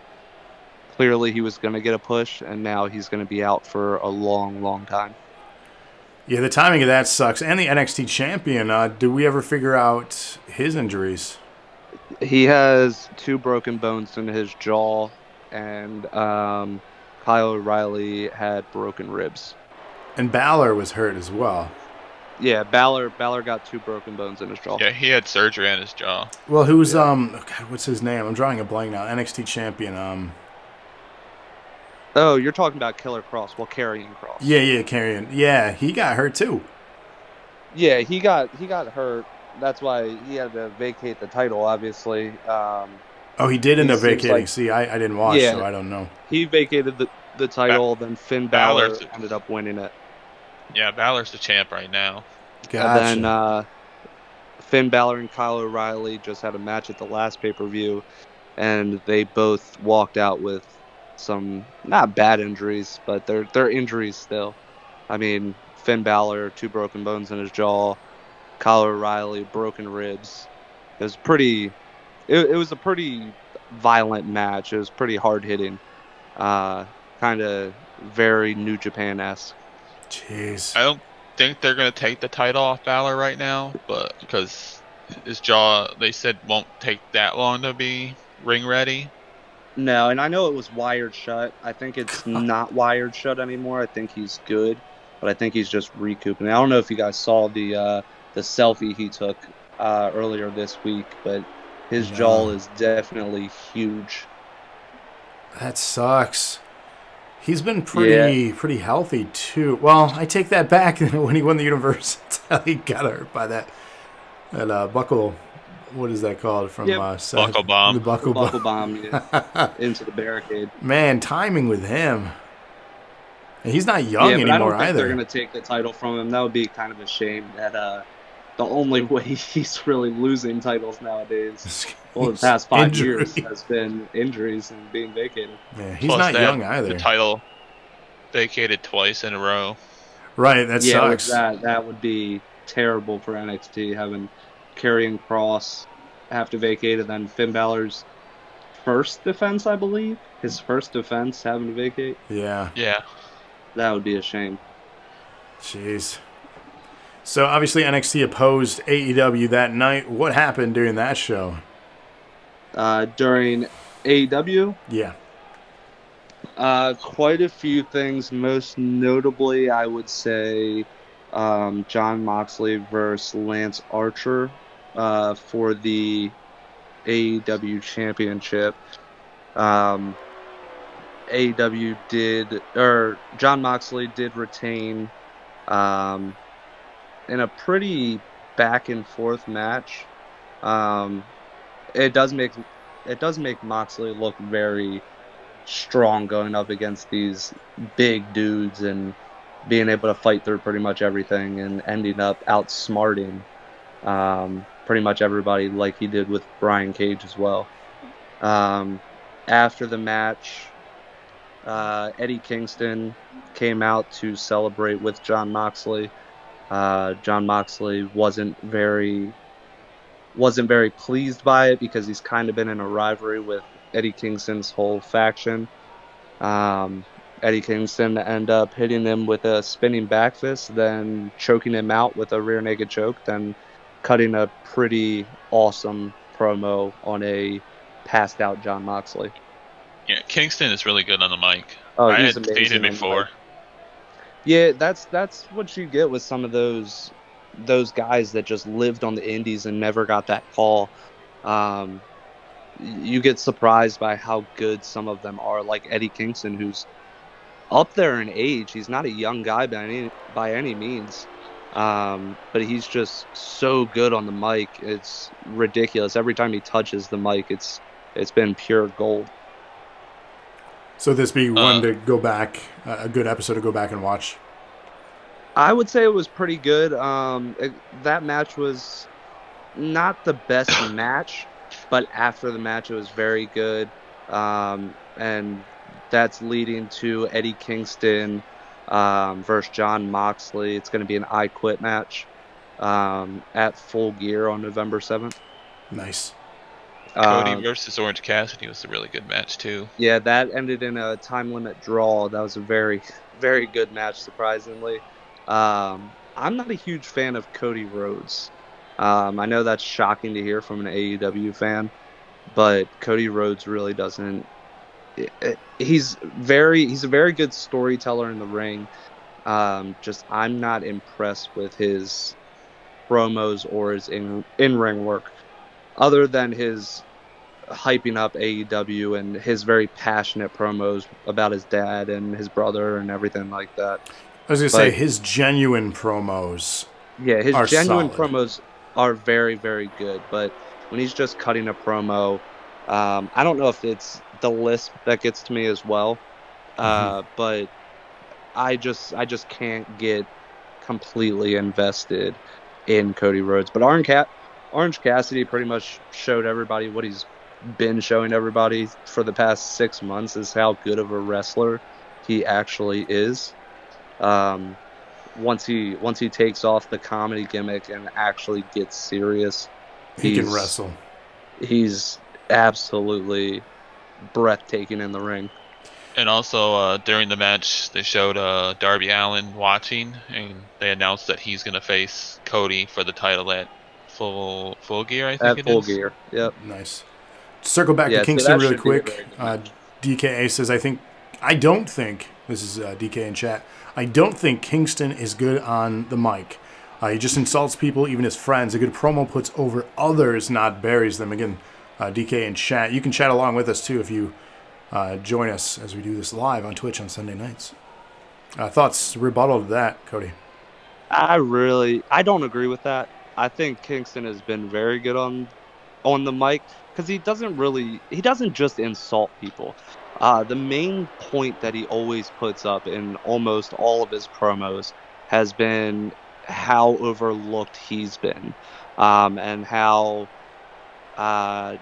Speaker 3: Clearly he was going to get a push, and now he's going to be out for a long, long time.
Speaker 2: Yeah, the timing of that sucks. And the NXT champion, did we ever figure out his injuries?
Speaker 3: He has 2 broken bones in his jaw, and Kyle O'Reilly had broken ribs.
Speaker 2: And Balor was hurt as well.
Speaker 3: Yeah, Balor got 2 broken bones in his jaw.
Speaker 4: Yeah, he had surgery on his jaw.
Speaker 2: Well, who's God, what's his name? I'm drawing a blank now. NXT champion.
Speaker 3: Oh, you're talking about Killer Cross. Well, Karrion Kross.
Speaker 2: Yeah, Karrion. Yeah, he got hurt too.
Speaker 3: Yeah, he got hurt. That's why he had to vacate the title. Obviously,
Speaker 2: Oh, he did end
Speaker 3: he
Speaker 2: up
Speaker 3: seems
Speaker 2: vacating.
Speaker 3: like
Speaker 2: See, I didn't watch, so
Speaker 3: yeah,
Speaker 2: I don't know.
Speaker 3: he vacated the
Speaker 4: Ba-
Speaker 3: title. Then Finn
Speaker 4: Balor's
Speaker 3: Balor
Speaker 4: the,
Speaker 3: ended up winning it,
Speaker 4: yeah, Balor's the champ right now.
Speaker 3: and then
Speaker 2: Gotcha.
Speaker 3: Finn Balor and Kyle O'Reilly just had a match at the last pay-per-view, and they both walked out with some not bad injuries, but they're injuries still. I mean, Finn Balor, 2 broken bones in his jaw. Kyle O'Reilly, broken ribs. It was pretty. It was a pretty violent match. It was pretty hard hitting. Uh, kind of very New Japan esque.
Speaker 2: Jeez.
Speaker 4: I don't think they're gonna take the title off Balor right now, but because his jaw, they said, won't take that long to be ring ready.
Speaker 3: No, and I know it was wired shut. I think it's not wired shut anymore. I think he's good, but I think he's just recouping. I don't know if you guys saw the selfie he took earlier this week, but his jaw
Speaker 2: No.
Speaker 3: is definitely huge.
Speaker 2: That sucks. He's been
Speaker 3: Yeah,
Speaker 2: pretty healthy too. Well, I take that back. When he won the Universal, he got hurt by that buckle. What is that called from
Speaker 3: yeah,
Speaker 2: Seth?
Speaker 4: Buckle
Speaker 2: The
Speaker 4: bomb.
Speaker 3: the
Speaker 2: buckle
Speaker 3: buckle
Speaker 2: bomb.
Speaker 3: bomb yeah, into the barricade.
Speaker 2: Man, timing with him. And he's not young
Speaker 3: Yeah, but I
Speaker 2: anymore
Speaker 3: don't think they're
Speaker 2: either.
Speaker 3: gonna take the title from him. That would be kind of a shame. That the only way he's really losing titles nowadays, well, the past 5 years,
Speaker 2: Injury.
Speaker 3: has been injuries and being vacated.
Speaker 2: Yeah, he's
Speaker 4: Plus,
Speaker 2: not
Speaker 4: they had
Speaker 2: young
Speaker 4: the
Speaker 2: either.
Speaker 4: title vacated twice in a row.
Speaker 2: Right, that
Speaker 3: Yeah, which
Speaker 2: sucks.
Speaker 3: that would be terrible for NXT having Karrion Cross have to vacate, and then Finn Balor's first defense, I believe, his first defense having to vacate.
Speaker 2: Yeah,
Speaker 4: Yeah.
Speaker 3: That would be a shame.
Speaker 2: jeez. So obviously NXT opposed AEW that night. What happened during that show?
Speaker 3: During AEW,
Speaker 2: Yeah.
Speaker 3: quite a few things. Most notably, I would say John Moxley versus Lance Archer for the AEW Championship. Um, AEW did, or John Moxley did retain um, in a pretty back and forth match. Um, it does make Moxley look very strong going up against these big dudes and being able to fight through pretty much everything and ending up outsmarting pretty much everybody like he did with Brian Cage as well. After the match, Eddie Kingston came out to celebrate with John Moxley. John Moxley wasn't very pleased by it because he's kind of been in a rivalry with Eddie Kingston's whole faction. Eddie Kingston ended up hitting him with a spinning back fist, then choking him out with a rear naked choke, then cutting a pretty awesome promo on a passed out John Moxley.
Speaker 4: Yeah, Kingston is really good on the mic.
Speaker 3: Oh,
Speaker 4: I
Speaker 3: he's
Speaker 4: had seen him
Speaker 3: amazing on the
Speaker 4: before.
Speaker 3: mic. Yeah, that's what you get with some of those guys that just lived on the indies and never got that call. Um, you get surprised by how good some of them are, like Eddie Kingston, who's up there in age. He's not a young guy by any means, but he's just so good on the mic. It's ridiculous. Every time he touches the mic, it's been pure gold.
Speaker 2: So this be one to go back, a good episode to go back and watch.
Speaker 3: I would say it was pretty good. That match was not the best match, but after the match, it was very good. And that's leading to Eddie Kingston versus John Moxley. It's going to be an I Quit match at Full Gear on November 7th.
Speaker 2: Nice.
Speaker 4: Cody versus Orange Cassidy was a really good match too.
Speaker 3: Yeah, that ended in a time limit draw. That was a very, very good match, surprisingly. I'm not a huge fan of Cody Rhodes. I know that's shocking to hear from an AEW fan, but Cody Rhodes really doesn't. He's a very good storyteller in the ring. Just I'm not impressed with his promos or his in-ring work, other than his hyping up AEW and his very passionate promos about his dad and his brother and everything like that.
Speaker 2: I was going to say, his genuine promos
Speaker 5: Yeah, his
Speaker 2: are
Speaker 5: genuine
Speaker 2: solid.
Speaker 5: promos are very, very good. But when he's just cutting a promo, I don't know if it's the lisp that gets to me as well. But I just can't get completely invested in Cody Rhodes. But Orange Cassidy pretty much showed everybody what he's been showing everybody for the past 6 months is how good of a wrestler he actually is. Um, once he takes off the comedy gimmick and actually gets serious,
Speaker 2: He can
Speaker 5: he's
Speaker 2: wrestle.
Speaker 5: he's absolutely breathtaking in the ring.
Speaker 4: And also during the match, they showed Darby Allin watching, and they announced that he's going to face Cody for the title at Full Gear, I think
Speaker 5: At
Speaker 4: it
Speaker 5: Full
Speaker 4: is.
Speaker 5: Gear. Yep.
Speaker 2: Nice. Circle back to
Speaker 5: Yeah, so
Speaker 2: Kingston
Speaker 5: that
Speaker 2: really
Speaker 5: should be a
Speaker 2: quick.
Speaker 5: very good match.
Speaker 2: DKA says, I don't think, this is DK in chat, I don't think Kingston is good on the mic. He just insults people, even his friends. A good promo puts over others, not buries them. Again, DK in chat. You can chat along with us, too, if you join us as we do this live on Twitch on Sunday nights. Thoughts, rebuttal to that, Cody?
Speaker 5: I don't agree with that. I think Kingston has been very good on the mic because he doesn't just insult people. The main point that he always puts up in almost all of his promos has been how overlooked he's been, and how, uh,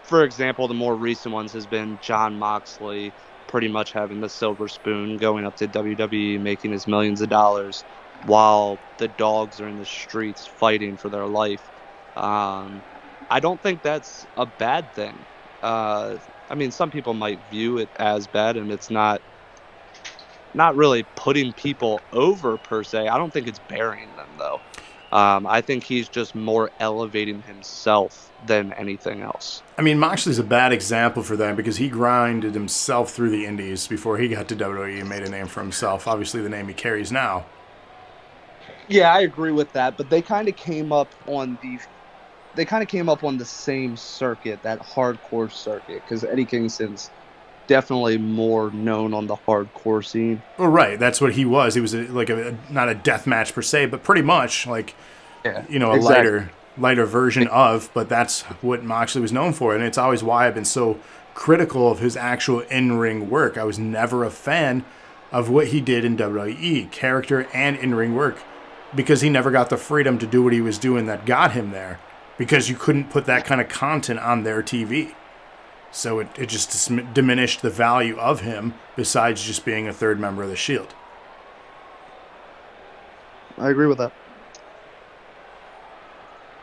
Speaker 5: for example, the more recent ones has been John Moxley pretty much having the silver spoon, going up to WWE, making his millions of dollars, while the dogs are in the streets fighting for their life. Um, I don't think that's a bad thing. Uh, I mean, some people might view it as bad, and it's not really putting people over per se. I don't think it's burying them though. I think he's just more elevating himself than anything else.
Speaker 2: I mean, Moxley's a bad example for that because he grinded himself through the indies before he got to WWE and made a name for himself. Obviously, the name he carries now.
Speaker 5: Yeah, I agree with that, but they kind of came up on the same circuit, that hardcore circuit, because Eddie Kingston's definitely more known on the hardcore scene.
Speaker 2: Well, right. That's what he was. He was not a death match per se, but pretty much like,
Speaker 5: Yeah,
Speaker 2: a
Speaker 5: exactly.
Speaker 2: lighter version of. But that's what Moxley was known for, and it's always why I've been so critical of his actual in-ring work. I was never a fan of what he did in WWE, character and in-ring work, because he never got the freedom to do what he was doing that got him there, because you couldn't put that kind of content on their TV. So it just diminished the value of him besides just being a third member of the Shield.
Speaker 5: I agree with that.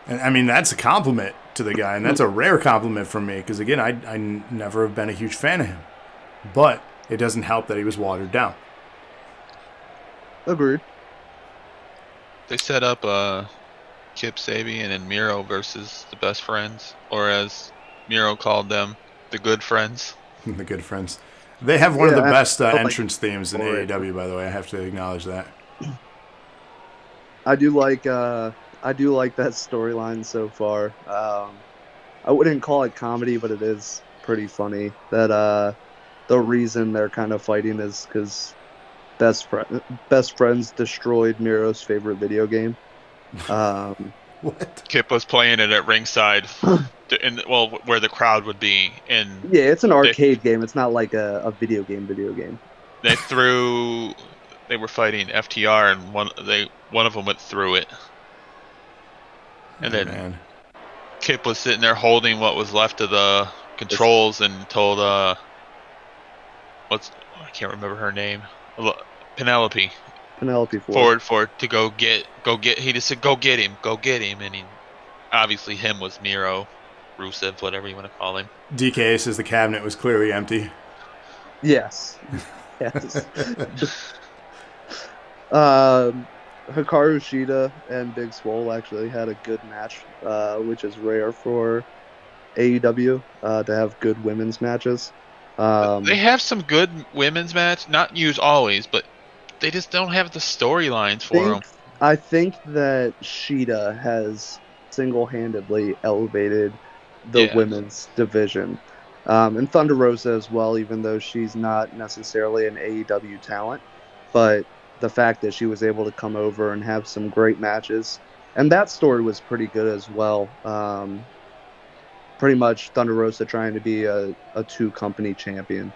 Speaker 2: And I mean, that's a compliment to the guy, and that's a rare compliment from me because, again, I never have been a huge fan of him. But it doesn't help that he was watered down.
Speaker 5: Agreed.
Speaker 4: They set up Kip Sabian and Miro versus the Best Friends, or as Miro called them, the Good Friends.
Speaker 2: The Good Friends. They have one of the best
Speaker 5: I like
Speaker 2: entrance themes in
Speaker 5: it.
Speaker 2: AEW, by the way. I have to acknowledge that.
Speaker 5: I do like that storyline so far. I wouldn't call it comedy, but it is pretty funny that the reason they're kind of fighting is because Best Friends destroyed Miro's favorite video game.
Speaker 2: What?
Speaker 4: Kip was playing it at ringside, where the crowd would be, and
Speaker 5: Yeah, it's an arcade game. It's not like a video game.
Speaker 4: They were fighting FTR, and one of them went through it, and then Kip was sitting there holding what was left of the controls and told I can't remember her name, Penelope Ford to go get. He just said go get him, and obviously him was Miro, Rusev, whatever you want to call him.
Speaker 2: DK says the cabinet was clearly empty.
Speaker 5: Yes. Hikaru Shida and Big Swole actually had a good match, which is rare for AEW to have good women's matches.
Speaker 4: They have some good women's match, not used always, but they just don't have the storylines for them.
Speaker 5: I think that Shida has single-handedly elevated the women's division. And Thunder Rosa as well, even though she's not necessarily an AEW talent. But
Speaker 3: the fact that she was able to come over and have some great matches. And that story was pretty good as well. Pretty much Thunder Rosa trying to be a two-company champion.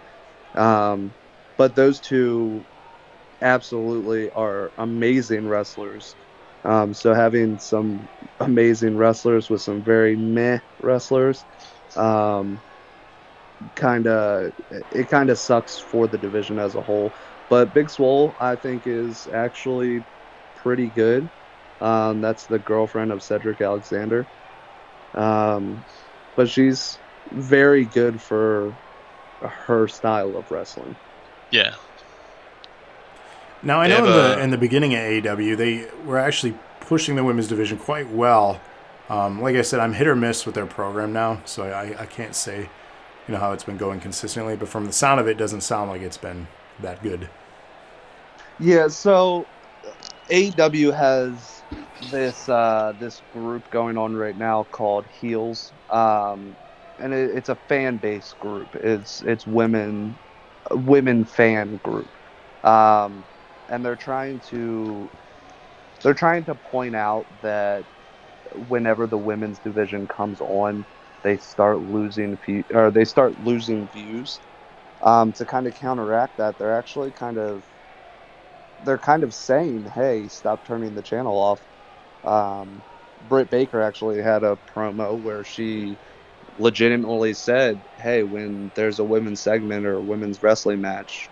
Speaker 3: But those two absolutely are amazing wrestlers. So having some amazing wrestlers with some very meh wrestlers, um, it kind of sucks for the division as a whole. But Big Swole, I think, is actually pretty good. That's the girlfriend of Cedric Alexander. But she's very good for her style of wrestling.
Speaker 4: Yeah.
Speaker 2: Now I
Speaker 4: They
Speaker 2: know
Speaker 4: have
Speaker 2: in the beginning of AEW they were actually pushing the women's division quite well. Like I said, I'm hit or miss with their program now, so I can't say how it's been going consistently. But from the sound of it, doesn't sound like it's been that good.
Speaker 3: Yeah, so AEW has this group going on right now called Heels, and it's a fan base group. It's women fan group, and they're trying to point out that whenever the women's division comes on, they start losing views. To kind of counteract that, they're kind of saying, "Hey, stop turning the channel off." Britt Baker actually had a promo where she legitimately said, "Hey, when there's a women's segment or a women's wrestling match,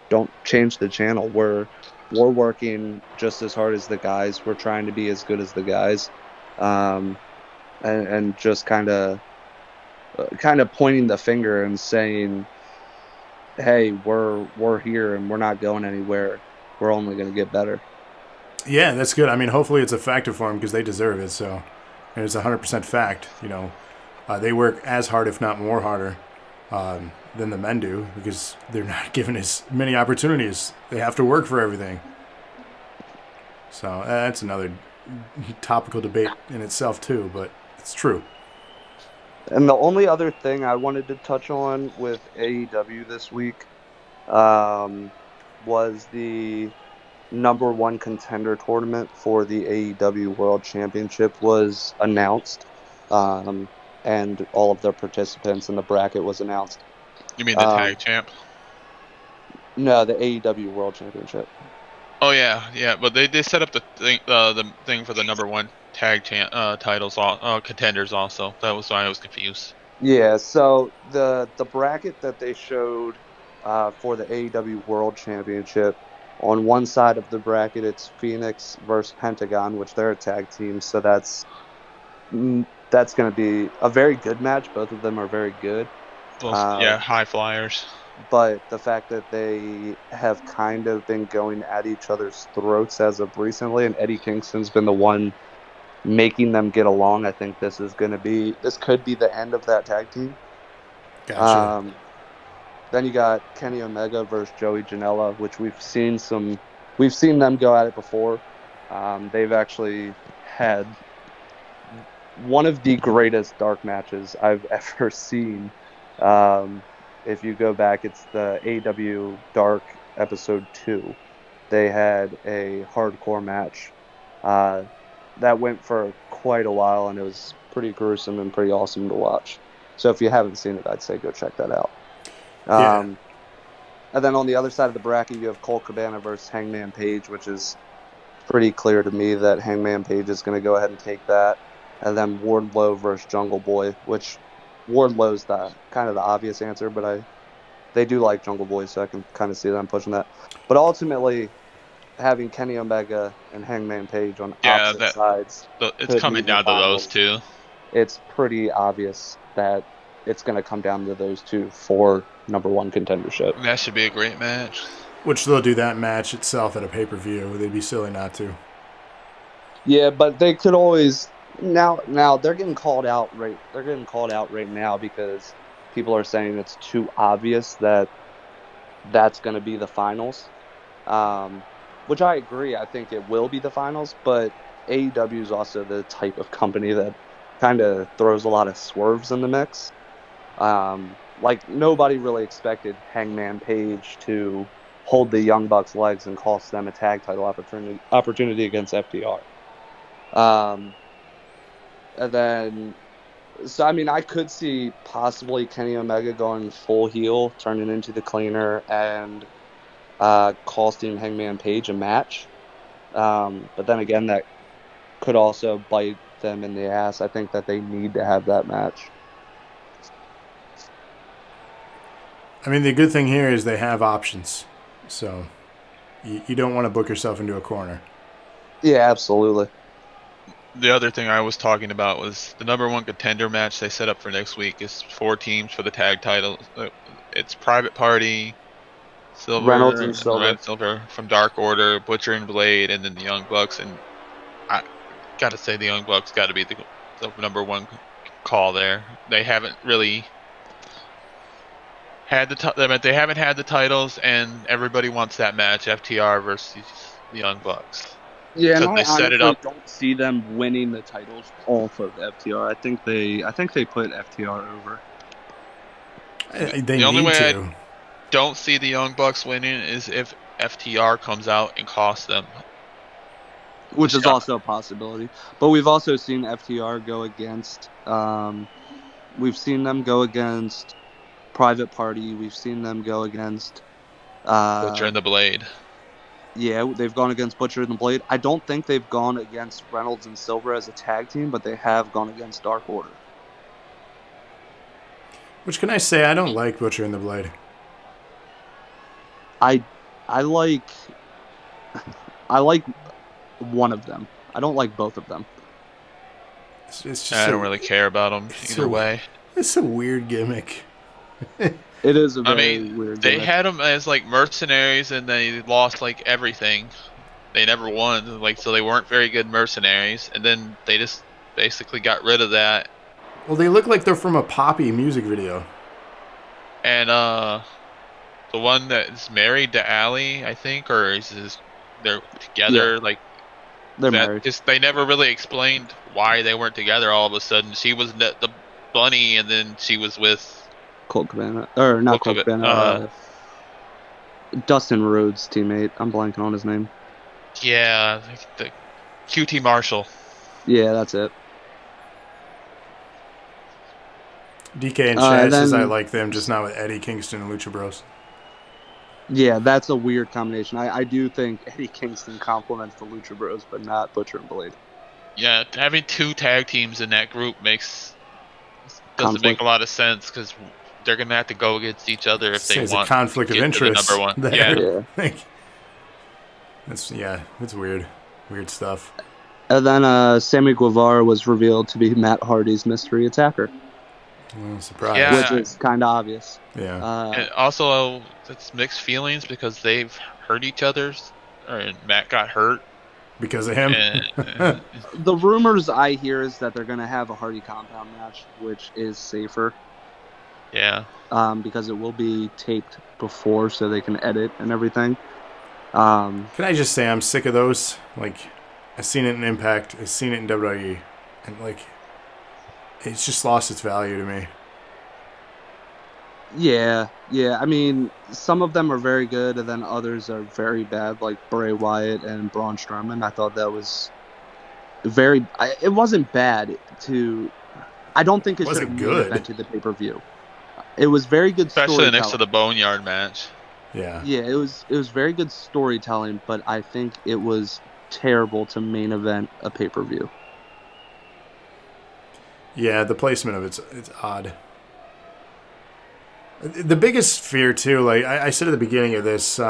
Speaker 3: don't change the channel. We're working just as hard as the guys. We're trying to be as good as the guys." Um, and just kind of pointing the finger and saying, "Hey, we're here and we're not going anywhere. We're only going to get better."
Speaker 2: Yeah, that's good. I mean, hopefully it's effective for them because they deserve it. So, and it's 100% fact. They work as hard, if not more harder, than the men do because they're not given as many opportunities. They have to work for everything. So that's another topical debate in itself too, but it's true.
Speaker 3: And the only other thing I wanted to touch on with AEW this week was the number one contender tournament for the AEW World Championship was announced, and all of the participants in the bracket was announced.
Speaker 4: You mean the tag champ?
Speaker 3: No, the AEW World Championship.
Speaker 4: Oh yeah. But they set up the thing for the number one tag titles, contenders also. That was why I was confused.
Speaker 3: Yeah, so the bracket that they showed for the AEW World Championship, on one side of the bracket it's Phoenix versus Pentagon, which they're a tag team, so that's going to be a very good match. Both of them are very good.
Speaker 4: High flyers.
Speaker 3: But the fact that they have kind of been going at each other's throats as of recently, and Eddie Kingston's been the one making them get along, I think this could be the end of that tag team.
Speaker 2: Gotcha.
Speaker 3: Then you got Kenny Omega versus Joey Janela, which we've seen them go at it before. They've actually had one of the greatest dark matches I've ever seen. If you go back, it's the AEW Dark episode 2. They had a hardcore match that went for quite a while, and it was pretty gruesome and pretty awesome to watch. So if you haven't seen it, I'd say go check that out.
Speaker 2: Yeah.
Speaker 3: And then on the other side of the bracket, you have Colt Cabana versus Hangman Page, which is pretty clear to me that Hangman Page is going to go ahead and take that. And then Wardlow versus Jungle Boy, which Wardlow's the kind of the obvious answer, but they do like Jungle Boy, so I can kind of see them pushing that. But ultimately, having Kenny Omega and Hangman Page on opposite sides,
Speaker 4: it's coming down to those two.
Speaker 3: It's pretty obvious that it's going to come down to those two for number one contendership.
Speaker 4: That should be a great match.
Speaker 2: Which they'll do that match itself at a pay-per-view. They'd be silly not to.
Speaker 3: Yeah, but they could always now they're getting called out right. They're getting called out right now because people are saying it's too obvious that that's going to be the finals. Which I agree. I think it will be the finals, but AEW is also the type of company that kind of throws a lot of swerves in the mix. Like nobody really expected Hangman Page to
Speaker 5: hold the Young Bucks' legs and cost them a tag title opportunity against FTR. And then, so I mean, I could see possibly Kenny Omega going full heel, turning into the cleaner, and costing Hangman Page a match. But then again, that could also bite them in the ass. I think that they need to have that match.
Speaker 2: I mean, the good thing here is they have options. So you don't want to book yourself into a corner.
Speaker 5: Yeah, absolutely.
Speaker 4: The other thing I was talking about was the number 1 contender match they set up for next week is 4 teams for the tag title. It's Private Party, Silver,
Speaker 5: Reynolds and Silver.
Speaker 4: Red Silver from Dark Order, Butcher and Blade, and then the Young Bucks. And I gotta say, the Young Bucks got to be the number 1 call there. They haven't really had they haven't had the titles, and everybody wants that match: FTR versus the Young Bucks.
Speaker 5: Yeah, and
Speaker 4: They set it up.
Speaker 5: don't see them winning the titles off of FTR. I think they put FTR over.
Speaker 2: The only way I
Speaker 4: don't see the Young Bucks winning is if FTR comes out and costs them,
Speaker 5: which is also a possibility. But we've also seen FTR go against. We've seen them go against Private Party. We've seen them go against
Speaker 4: Butcher and the Blade.
Speaker 5: Yeah, they've gone against Butcher and the Blade. I don't think they've gone against Reynolds and Silver as a tag team, but they have gone against Dark Order.
Speaker 2: Which can I say? I don't like Butcher and the Blade.
Speaker 5: I like one of them. I don't like both of them.
Speaker 2: It's just
Speaker 4: I don't really care about them either way.
Speaker 2: It's a weird gimmick.
Speaker 5: It is a very weird
Speaker 4: They
Speaker 5: gimmick.
Speaker 4: had them as like mercenaries, and they lost like everything. They never won, so they weren't very good mercenaries. And then they just basically got rid of that.
Speaker 2: Well, they look like they're from a Poppy music video.
Speaker 4: And the one that's married to Allie, I think, or they're together?
Speaker 5: Yeah.
Speaker 4: Like
Speaker 5: they're married.
Speaker 4: They never really explained why they weren't together. All of a sudden, she was the bunny, and then she was with
Speaker 5: Colt Cabana, or not Colt Cabana. Dustin Rhodes' teammate. I'm blanking on his name.
Speaker 4: Yeah, the QT Marshall.
Speaker 5: Yeah, that's it.
Speaker 2: DK and Chad says I like them, just not with Eddie Kingston and Lucha Bros.
Speaker 5: Yeah, that's a weird combination. I do think Eddie Kingston complements the Lucha Bros, but not Butcher and Blade.
Speaker 4: Yeah, having 2 tag teams in that group doesn't make a lot of sense, because they're gonna have to go against each other if they want
Speaker 2: a conflict of interest.
Speaker 4: Number 1.
Speaker 2: There. Yeah. It's weird stuff.
Speaker 5: And then Sammy Guevara was revealed to be Matt Hardy's mystery attacker.
Speaker 2: Surprise.
Speaker 4: Yeah.
Speaker 5: Which is kind of obvious.
Speaker 2: Yeah.
Speaker 4: And also, it's mixed feelings because they've hurt each other, and Matt got hurt
Speaker 2: because of him.
Speaker 5: The rumors I hear is that they're going to have a Hardy compound match, which is safer.
Speaker 4: Yeah.
Speaker 5: Because it will be taped before, so they can edit and everything.
Speaker 2: Can I just say I'm sick of those? Like, I've seen it in Impact, I've seen it in WWE, and like, it's just lost its value to me.
Speaker 5: Yeah. I mean, some of them are very good, and then others are very bad, like Bray Wyatt and Braun Strowman. I thought that was it wasn't bad I don't think it should have main evented the pay-per-view. It was very good storytelling.
Speaker 4: Especially next to the Boneyard match.
Speaker 2: Yeah.
Speaker 5: Yeah, it was very good storytelling, but I think it was terrible to main event a pay-per-view.
Speaker 2: Yeah, the placement of it's odd. The biggest fear too, like I said at the beginning of this,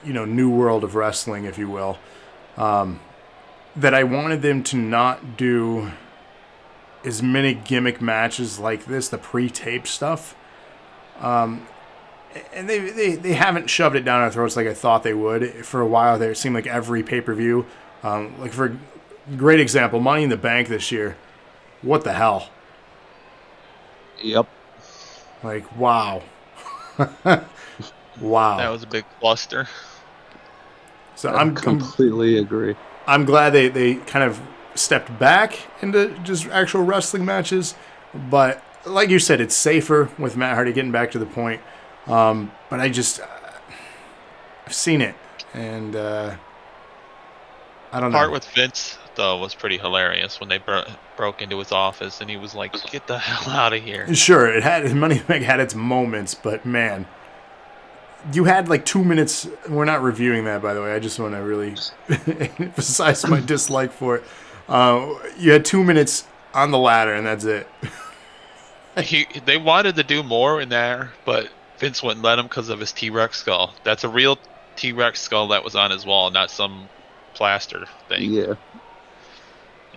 Speaker 2: new world of wrestling, if you will, that I wanted them to not do as many gimmick matches like this, the pre-tape stuff. And they haven't shoved it down our throats like I thought they would. For a while there, it seemed like every pay-per-view, like for a great example, Money in the Bank this year. What the hell?
Speaker 5: Yep.
Speaker 2: Like, wow. Wow.
Speaker 4: That was a big cluster.
Speaker 2: So
Speaker 5: I completely agree.
Speaker 2: I'm glad they kind of stepped back into just actual wrestling matches. But like you said, it's safer with Matt Hardy getting back to the point. But I've seen it, and I don't
Speaker 4: Part
Speaker 2: know.
Speaker 4: with Vince though was pretty hilarious when they broke into his office and he was like, "Get the hell out of here!"
Speaker 2: Sure, it had Money Bank had its moments, but man, you had like 2 minutes. We're not reviewing that, by the way. I just want to really emphasize my dislike for it. You had 2 minutes on the ladder, and that's it.
Speaker 4: They wanted to do more in there, but Vince wouldn't let him because of his T-Rex skull. That's a real T-Rex skull that was on his wall, not some plaster thing.
Speaker 5: Yeah.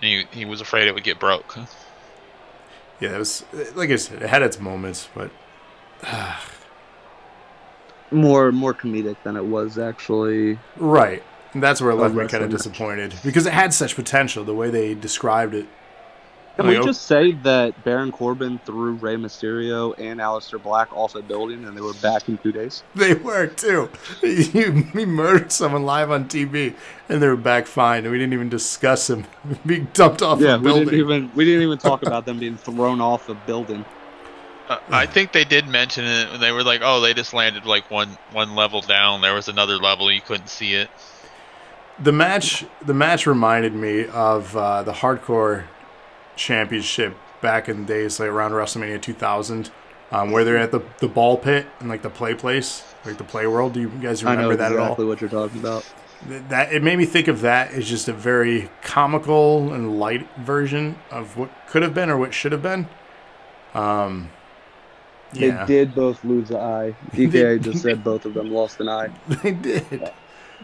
Speaker 4: And he was afraid it would get broke.
Speaker 2: Yeah, it was like I said, it had its moments, but
Speaker 5: More comedic than it was actually.
Speaker 2: right. And that's where it left me kind
Speaker 5: wrestling
Speaker 2: of
Speaker 5: match.
Speaker 2: disappointed because it had such potential. The way they described it.
Speaker 5: Can
Speaker 2: Like,
Speaker 5: we just say that Baron Corbin threw Rey Mysterio and Aleister Black off a building and they were back in 2 days?
Speaker 2: They were too. He murdered someone live on TV, and they were back fine, and we didn't even discuss him being dumped off a building.
Speaker 5: We didn't even talk about them being thrown off a building.
Speaker 4: I think they did mention it when they were like, "Oh, they just landed like one level down. There was another level, you couldn't see it."
Speaker 2: The match reminded me of the Hardcore Championship back in the days, like around WrestleMania 2000, where they're at the ball pit and like the play place, like the play world. Do you guys
Speaker 5: I know
Speaker 2: remember that at all?
Speaker 5: exactly what you're talking about.
Speaker 2: That it made me think of that as just a very comical and light version of what could have been or what should have been.
Speaker 5: They
Speaker 2: Yeah,
Speaker 5: did both lose an eye. DKA just said both of them lost an eye.
Speaker 2: they did.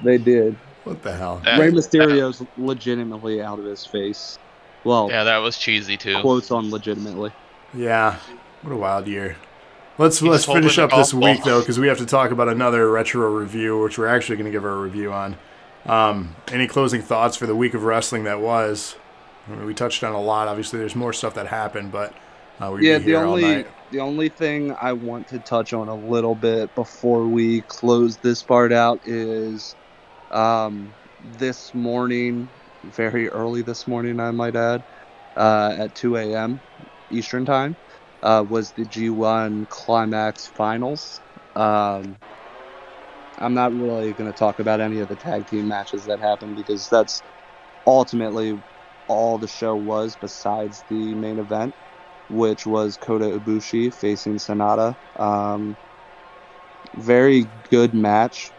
Speaker 5: They did.
Speaker 2: What the hell?
Speaker 5: Rey Mysterio's legitimately out of his face. Well,
Speaker 4: Yeah, that was cheesy too.
Speaker 5: quotes on legitimately.
Speaker 2: Yeah, what a wild year. Let's
Speaker 4: He's
Speaker 2: finish
Speaker 4: holding
Speaker 2: up
Speaker 4: a
Speaker 2: this
Speaker 4: golf
Speaker 2: week
Speaker 4: ball.
Speaker 2: though, because we have to talk about another retro review, which we're actually going to give our review on. Any closing thoughts for the week of wrestling that was? I mean, we touched on a lot. Obviously, there's more stuff that happened, but we'd be here all night.
Speaker 5: The only thing I want to touch on a little bit before we close this part out is this morning, very early this morning, I might add, at 2 a.m. Eastern Time, was the G1 Climax Finals. I'm not really going to talk about any of the tag team matches that happened because that's ultimately all the show was besides the main event, which was Kota Ibushi facing Sonata. Very good match.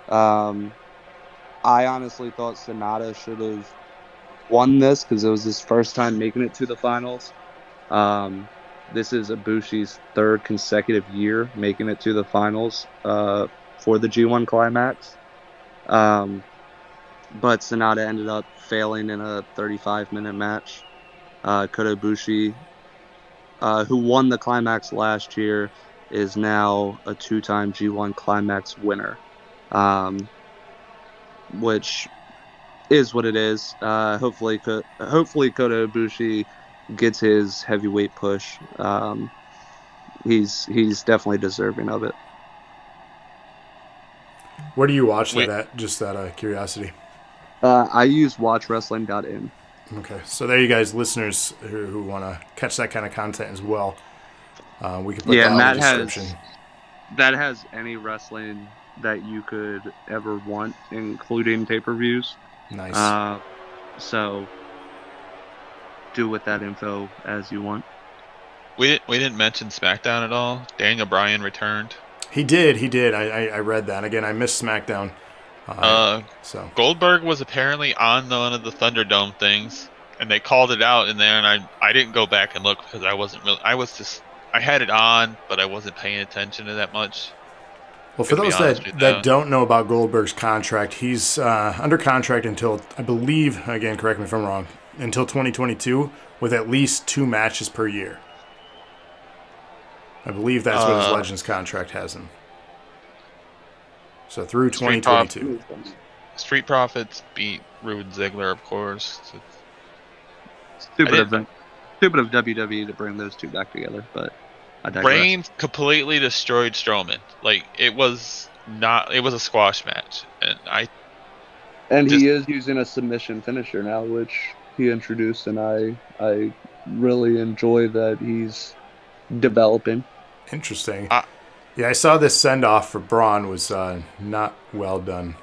Speaker 5: I honestly thought Sonata should have won this because it was his first time making it to the finals. This is Ibushi's third consecutive year making it to the finals for the G1 Climax. But Sonata ended up failing in a 35-minute match. Kota Ibushi, who won the Climax last year, is now a 2-time G1 Climax winner, which is what it is. Hopefully Kota Ibushi gets his heavyweight push. He's definitely deserving of it.
Speaker 2: Where do you watch that at? Just out of curiosity.
Speaker 5: I use watchwrestling.in.
Speaker 2: Okay, so there you guys, listeners who want to catch that kind of content as well. We can put that in the description.
Speaker 5: That has any wrestling that you could ever want, including pay-per-views.
Speaker 2: Nice.
Speaker 5: So do with that info as you want.
Speaker 4: We didn't mention SmackDown at all. Daniel Bryan returned.
Speaker 2: He did. I read that. Again, I missed SmackDown. So
Speaker 4: Goldberg was apparently on one of the Thunderdome things, and they called it out in there, and I didn't go back and look because I had it on, but I wasn't paying attention to that much.
Speaker 2: Well, for those that don't know about Goldberg's contract, he's under contract until, I believe, again, correct me if I'm wrong, until 2022 with at least 2 matches per year. I believe that's what his Legends contract has him. So through 2022.
Speaker 4: Street Profits beat Rude Ziggler, of course.
Speaker 5: Stupid of WWE to bring those two back together, but I digress.
Speaker 4: Reigns completely destroyed Strowman. Like, it was a squash match, and
Speaker 5: he is using a submission finisher now, which he introduced, and I really enjoy that he's developing.
Speaker 2: Interesting. Yeah, I saw this send off for Braun was not well done.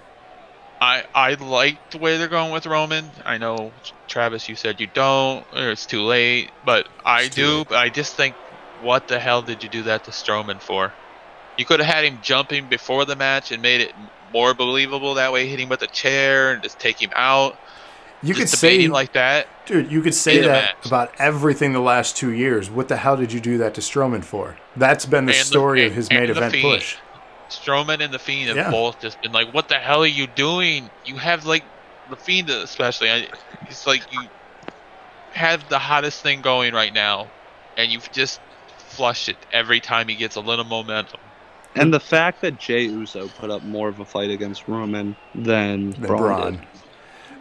Speaker 4: I like the way they're going with Roman. I know, Travis, you said you don't, or it's too late, but I
Speaker 2: It's too
Speaker 4: do.
Speaker 2: late.
Speaker 4: But I just think, what the hell did you do that to Strowman for? You could have had him jumping before the match and made it more believable that way, hit him with a chair and just take him out.
Speaker 2: You could
Speaker 4: Just debating
Speaker 2: say,
Speaker 4: like that
Speaker 2: dude, you could say
Speaker 4: in a
Speaker 2: that
Speaker 4: match.
Speaker 2: about everything the last 2 years. What the hell did you do that to Strowman for? That's been the story of his main
Speaker 4: And the
Speaker 2: event
Speaker 4: Fiend.
Speaker 2: push.
Speaker 4: Strowman and the Fiend have
Speaker 2: Yeah.
Speaker 4: both just been like, "What the hell are you doing? You have like the Fiend, especially. It's like you have the hottest thing going right now, and you've just flushed it every time he gets a little momentum."
Speaker 5: And the fact that Jey Uso put up more of a fight against Roman than Braun did.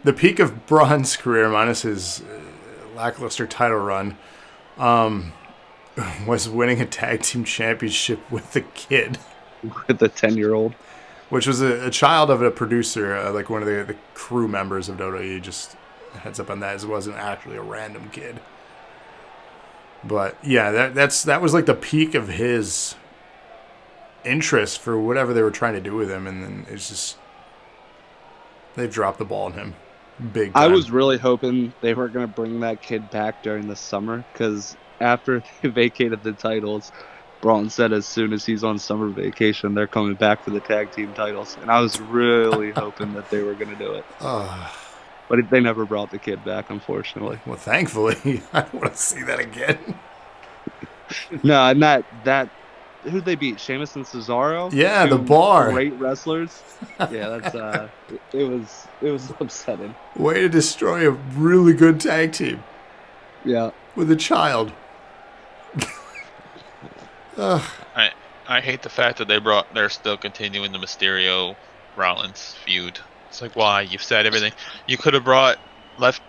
Speaker 2: The peak of Braun's career, minus his lackluster title run, was winning a tag team championship with the Kid,
Speaker 5: With the 10-year-old.
Speaker 2: which was a child of a producer, like one of the crew members of WWE. Just heads up on that, as it wasn't actually a random kid. But yeah, that was like the peak of his interest for whatever they were trying to do with him, and then it's just they've dropped the ball on him big time.
Speaker 5: I was really hoping they weren't going to bring that kid back during the summer, because after they vacated the titles, Braun said as soon as he's on summer vacation, they're coming back for the tag team titles. And I was really hoping that they were going to do it. But they never brought the kid back, unfortunately.
Speaker 2: Well, thankfully, I don't want to see that again.
Speaker 5: No, and that who'd they beat? Sheamus and Cesaro?
Speaker 2: Yeah, the
Speaker 5: Two
Speaker 2: Bar.
Speaker 5: Great wrestlers. Yeah, that's it was upsetting.
Speaker 2: Way to destroy a really good tag team
Speaker 5: Yeah.
Speaker 2: with a child.
Speaker 4: I hate the fact that they're still continuing the Mysterio Rollins feud. It's like, why? You've said everything. You could have left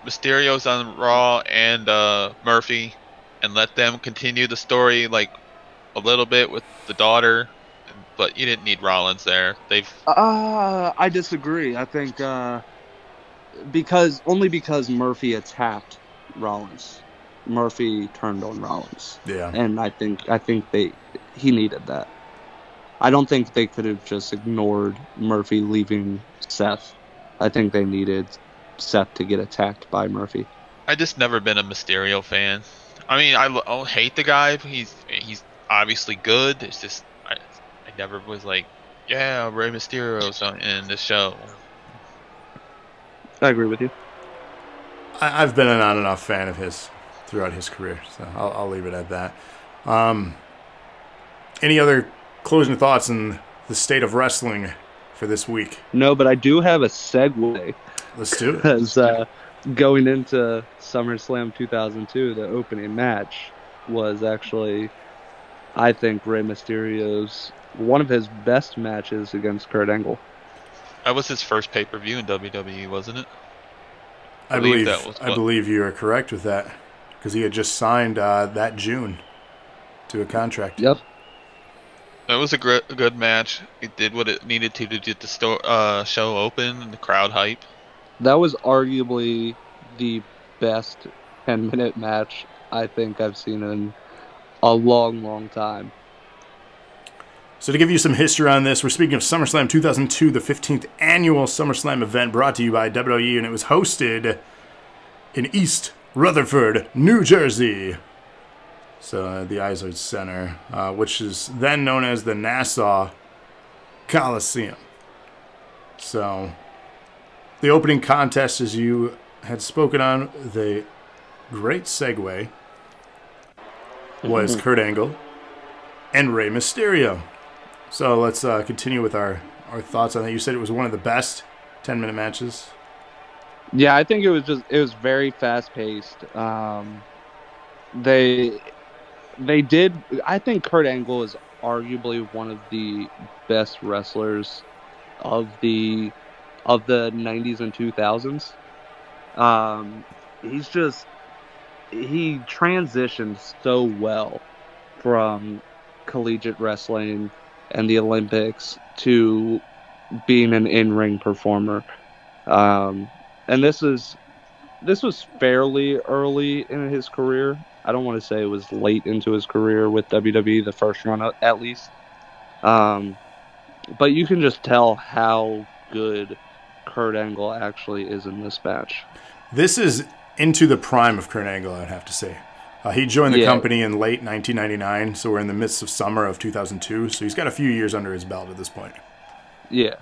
Speaker 4: Mysterio's on Raw and Murphy, and let them continue the story like a little bit with the daughter, but you didn't need Rollins there.
Speaker 5: I disagree. I think because Murphy attacked Rollins. Murphy turned on Rollins.
Speaker 2: Yeah.
Speaker 5: And I think he needed that. I don't think they could have just ignored Murphy leaving Seth. I think they needed Seth to get attacked by Murphy.
Speaker 4: I just never been a Mysterio fan. I mean, I don't hate the guy. He's obviously good. It's just I never was like, yeah, Rey Mysterio's in the show.
Speaker 5: I agree with you.
Speaker 2: I've been an on and off fan of his throughout his career, so I'll leave it at that. Any other closing thoughts on the state of wrestling for this week?
Speaker 5: No, but I do have a segue.
Speaker 2: Let's do it.
Speaker 5: Because going into SummerSlam 2002, the opening match was actually, I think, Rey Mysterio's one of his best matches against Kurt Angle.
Speaker 4: That was his first pay-per-view in WWE, wasn't it?
Speaker 2: I believe you are correct with that, because he had just signed that June to a contract.
Speaker 5: Yep.
Speaker 4: It was a good match. It did what it needed to get the show open and the crowd hype.
Speaker 5: That was arguably the best 10-minute match I think I've seen in a long, long time.
Speaker 2: So to give you some history on this, we're speaking of SummerSlam 2002, the 15th annual SummerSlam event brought to you by WWE, and it was hosted in East Rutherford, New Jersey. So the Izod Center, which is then known as the Nassau Coliseum. So the opening contest, as you had spoken on, the great segue was Kurt Angle and Rey Mysterio. So let's continue with our thoughts on that. You said it was one of the best 10-minute matches.
Speaker 5: Yeah, I think it was very fast paced. They did. I think Kurt Angle is arguably one of the best wrestlers of the 90s and 2000s. He transitioned so well from collegiate wrestling and the Olympics to being an in-ring performer. And this was fairly early in his career. I don't want to say it was late into his career with WWE, the first run at least. Um, but you can just tell how good Kurt Angle actually is in this match.
Speaker 2: This is into the prime of Kurt Angle, I'd have to say. He joined the
Speaker 5: Yeah.
Speaker 2: company in late 1999, so we're in the midst of summer of 2002. So he's got a few years under his belt at this point.
Speaker 5: Yeah.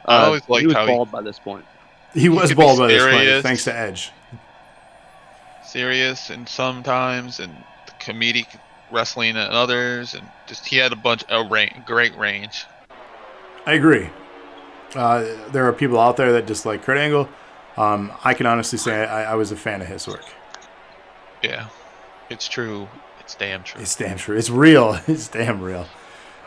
Speaker 4: I always
Speaker 5: he
Speaker 4: liked
Speaker 5: was
Speaker 4: how
Speaker 5: bald by this point.
Speaker 2: He was
Speaker 4: could be
Speaker 2: bald by this point,
Speaker 4: serious.
Speaker 2: thanks to Edge.
Speaker 4: serious and sometimes, and comedic wrestling and others, and just he had a bunch of great range.
Speaker 2: I agree. There are people out there that dislike Kurt Angle. I can honestly say I was a fan of his work.
Speaker 4: Yeah, it's true. It's damn true.
Speaker 2: It's damn true. It's real. It's damn real.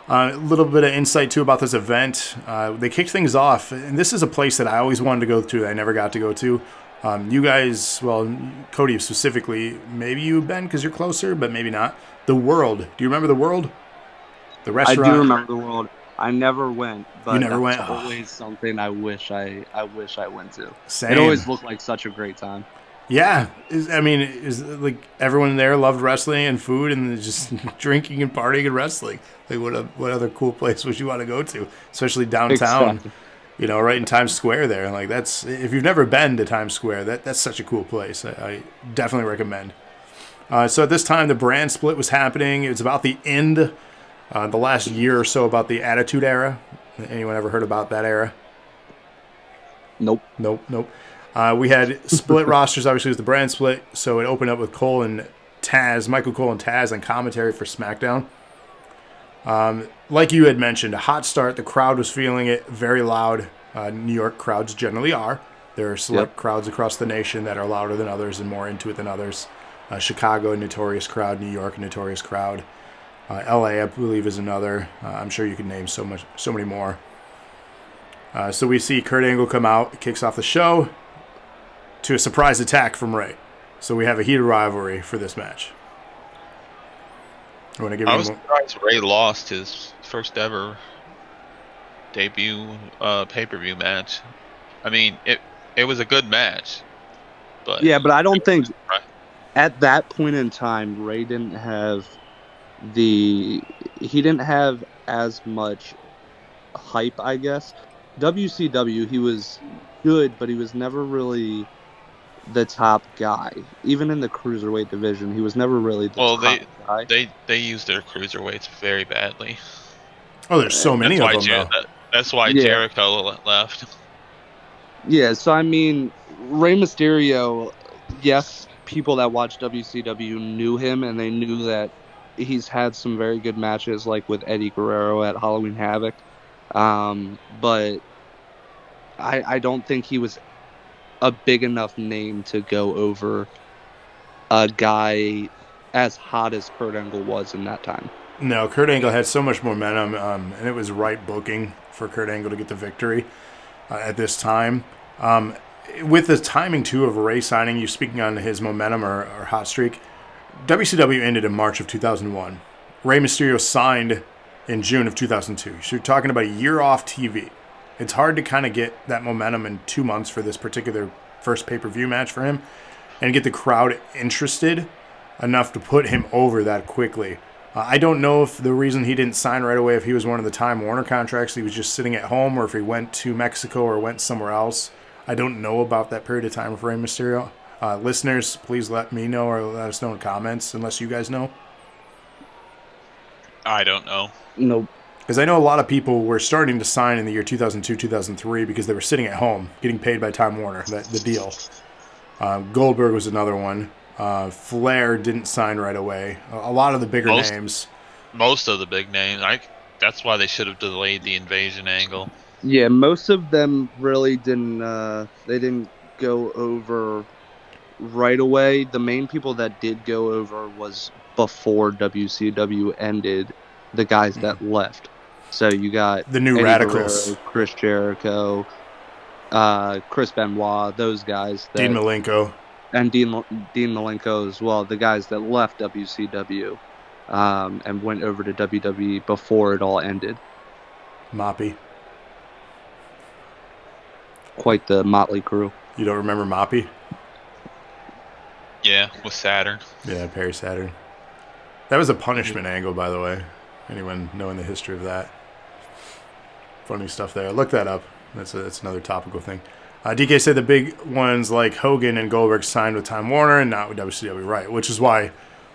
Speaker 2: A little bit of insight, too, about this event. They kicked things off, and this is a place that I always wanted to go to that I never got to go to. You guys, well, Cody specifically, maybe you've been because you're closer, but maybe not. The World. Do you remember The World? The restaurant?
Speaker 5: I do remember the World. I never went, but
Speaker 2: You never
Speaker 5: that's
Speaker 2: went?
Speaker 5: always something I wish I went to.
Speaker 2: Same.
Speaker 5: It always looked like such a great time.
Speaker 2: Yeah, is like everyone there loved wrestling and food and just drinking and partying and wrestling. Like what other cool place would you want to go to, especially downtown?
Speaker 5: Exactly.
Speaker 2: You know, right in Times Square there. Like that's if you've never been to Times Square, that's such a cool place. I definitely recommend. So at this time, the brand split was happening. It was about the end, the last year or so, about the Attitude Era. Anyone ever heard about that era?
Speaker 5: Nope.
Speaker 2: Nope. We had split rosters, obviously, it was the brand split, so it opened up with Cole and Taz, Michael Cole and Taz on commentary for SmackDown. Like you had mentioned, a hot start. The crowd was feeling it, very loud. New York crowds generally are. There are select crowds across the nation that are louder than others and more into it than others. Chicago, a notorious crowd. New York, a notorious crowd. LA, I believe, is another. I'm sure you could name so many more. So we see Kurt Angle come out, kicks off the show to a surprise attack from Ray. So we have a heated rivalry for this match. I
Speaker 4: was surprised Ray lost his first ever debut pay-per-view match. I mean, it was a good match, but
Speaker 5: but I don't think at that point in time Ray didn't have as much hype, I guess. WCW, he was good, but he was never really the top guy. Even in the cruiserweight division, he was never really the top guy.
Speaker 4: They used their cruiserweights very badly.
Speaker 2: Oh, there's so many of them, though.
Speaker 4: That's why Jericho left.
Speaker 5: Yeah, so I mean, Rey Mysterio, yes, people that watch WCW knew him, and they knew that he's had some very good matches, like with Eddie Guerrero at Halloween Havoc. But I don't think he was a big enough name to go over a guy as hot as Kurt Angle was in that time.
Speaker 2: No, Kurt Angle had so much momentum, and it was right booking for Kurt Angle to get the victory at this time. With the timing, too, of Ray signing, you speaking on his momentum or hot streak, WCW ended in March of 2001. Rey Mysterio signed in June of 2002. So you're talking about a year off TV. It's hard to kind of get that momentum in 2 months for this particular first pay-per-view match for him and get the crowd interested enough to put him over that quickly. I don't know if the reason he didn't sign right away, if he was one of the Time Warner contracts, he was just sitting at home, or if he went to Mexico or went somewhere else. I don't know about that period of time for Rey Mysterio. Listeners, please let me know or let us know in comments, unless you guys know.
Speaker 4: I don't know.
Speaker 5: Nope.
Speaker 2: Because I know a lot of people were starting to sign in the year 2002, 2003 because they were sitting at home getting paid by Time Warner, the deal. Goldberg was another one. Flair didn't sign right away. A lot of the bigger names.
Speaker 4: Most of the big names. That's why they should have delayed the invasion angle.
Speaker 5: Yeah, most of them really didn't. They didn't go over right away. The main people that did go over was before WCW ended. The guys that left. So you got
Speaker 2: the New
Speaker 5: Eddie
Speaker 2: Radicals,
Speaker 5: Guerrero, Chris Jericho, Chris Benoit, those guys.
Speaker 2: Dean Malenko.
Speaker 5: And Dean Malenko as well, the guys that left WCW and went over to WWE before it all ended.
Speaker 2: Moppy.
Speaker 5: Quite the motley crew.
Speaker 2: You don't remember Moppy?
Speaker 4: Yeah, with Saturn.
Speaker 2: Yeah, Perry Saturn. That was a punishment angle, by the way. Anyone knowing the history of that? Funny stuff there. Look that up. That's another topical thing. DK said the big ones like Hogan and Goldberg signed with Time Warner and not with WCW, right? Which is why,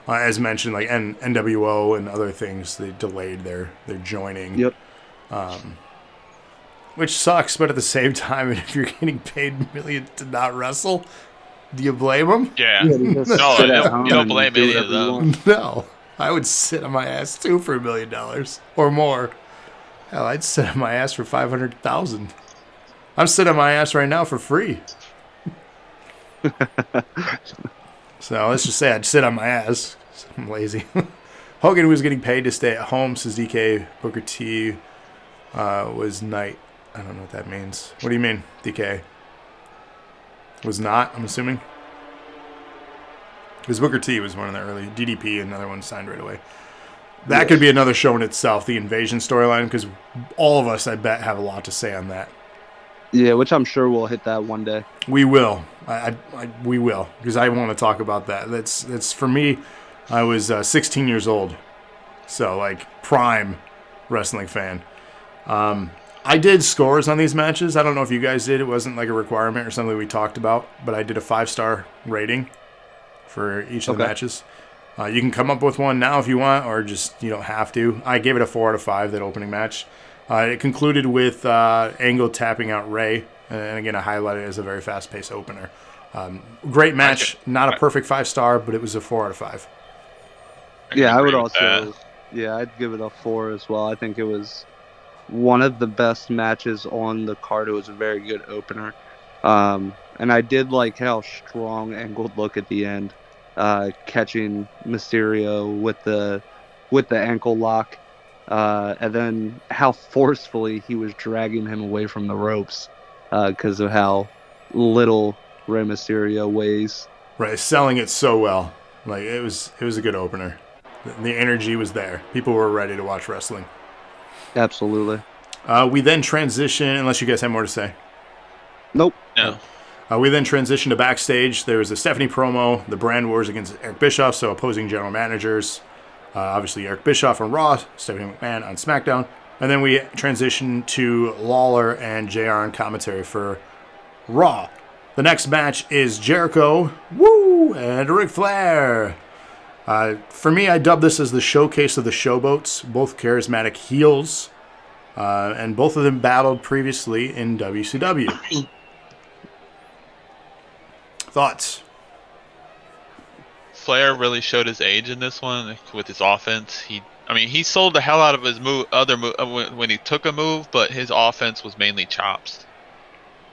Speaker 2: as mentioned, like NWO and other things, they delayed their joining.
Speaker 5: Yep.
Speaker 2: Which sucks, but at the same time, if you're getting paid millions to not wrestle, do you blame them?
Speaker 4: Yeah.
Speaker 5: No,
Speaker 4: No, you don't blame any of them.
Speaker 2: No. I would sit on my ass too for $1 million or more. Hell, I'd sit on my ass for $500,000. I'm sitting on my ass right now for free. So let's just say I'd sit on my ass. I'm lazy. Hogan was getting paid to stay at home, says DK. Booker T was night. I don't know what that means. What do you mean, DK? Was not, I'm assuming? Because Booker T was one of the early. DDP, another one signed right away. That could be another show in itself, the invasion storyline, because all of us, I bet, have a lot to say on that.
Speaker 5: Yeah, which I'm sure we'll hit that one day.
Speaker 2: We will. We will, because I want to talk about that. That's for me. I was 16 years old, so like prime wrestling fan. I did scores on these matches. I don't know if you guys did. It wasn't like a requirement or something we talked about, but I did a 5-star rating for each of the matches. You can come up with one now if you want, or just you don't have to. I gave it a 4 out of 5, that opening match. It concluded with Angle tapping out Ray, and again, I highlighted it as a very fast-paced opener. Great match, not a perfect 5-star, but it was a 4 out of 5.
Speaker 5: Yeah, I would also. Yeah, I'd give it a 4 as well. I think it was one of the best matches on the card. It was a very good opener. And I did like how strong Angle looked at the end, catching Mysterio with the ankle lock, and then how forcefully he was dragging him away from the ropes because of how little Rey Mysterio weighs.
Speaker 2: Right, selling it so well. Like it was a good opener. The energy was there. People were ready to watch wrestling.
Speaker 5: Absolutely.
Speaker 2: We then transition, unless you guys have more to say.
Speaker 5: Nope.
Speaker 4: No.
Speaker 2: We then transitioned to backstage. There was a Stephanie promo, the brand wars against Eric Bischoff, so opposing general managers. Obviously, Eric Bischoff on Raw, Stephanie McMahon on SmackDown. And then we transitioned to Lawler and JR on commentary for Raw. The next match is Jericho, and Ric Flair. For me, I dubbed this as the showcase of the showboats, both charismatic heels, and both of them battled previously in WCW. Thoughts?
Speaker 4: Flair really showed his age in this one with his offense. He sold the hell out of his other move when he took a move, but his offense was mainly chops.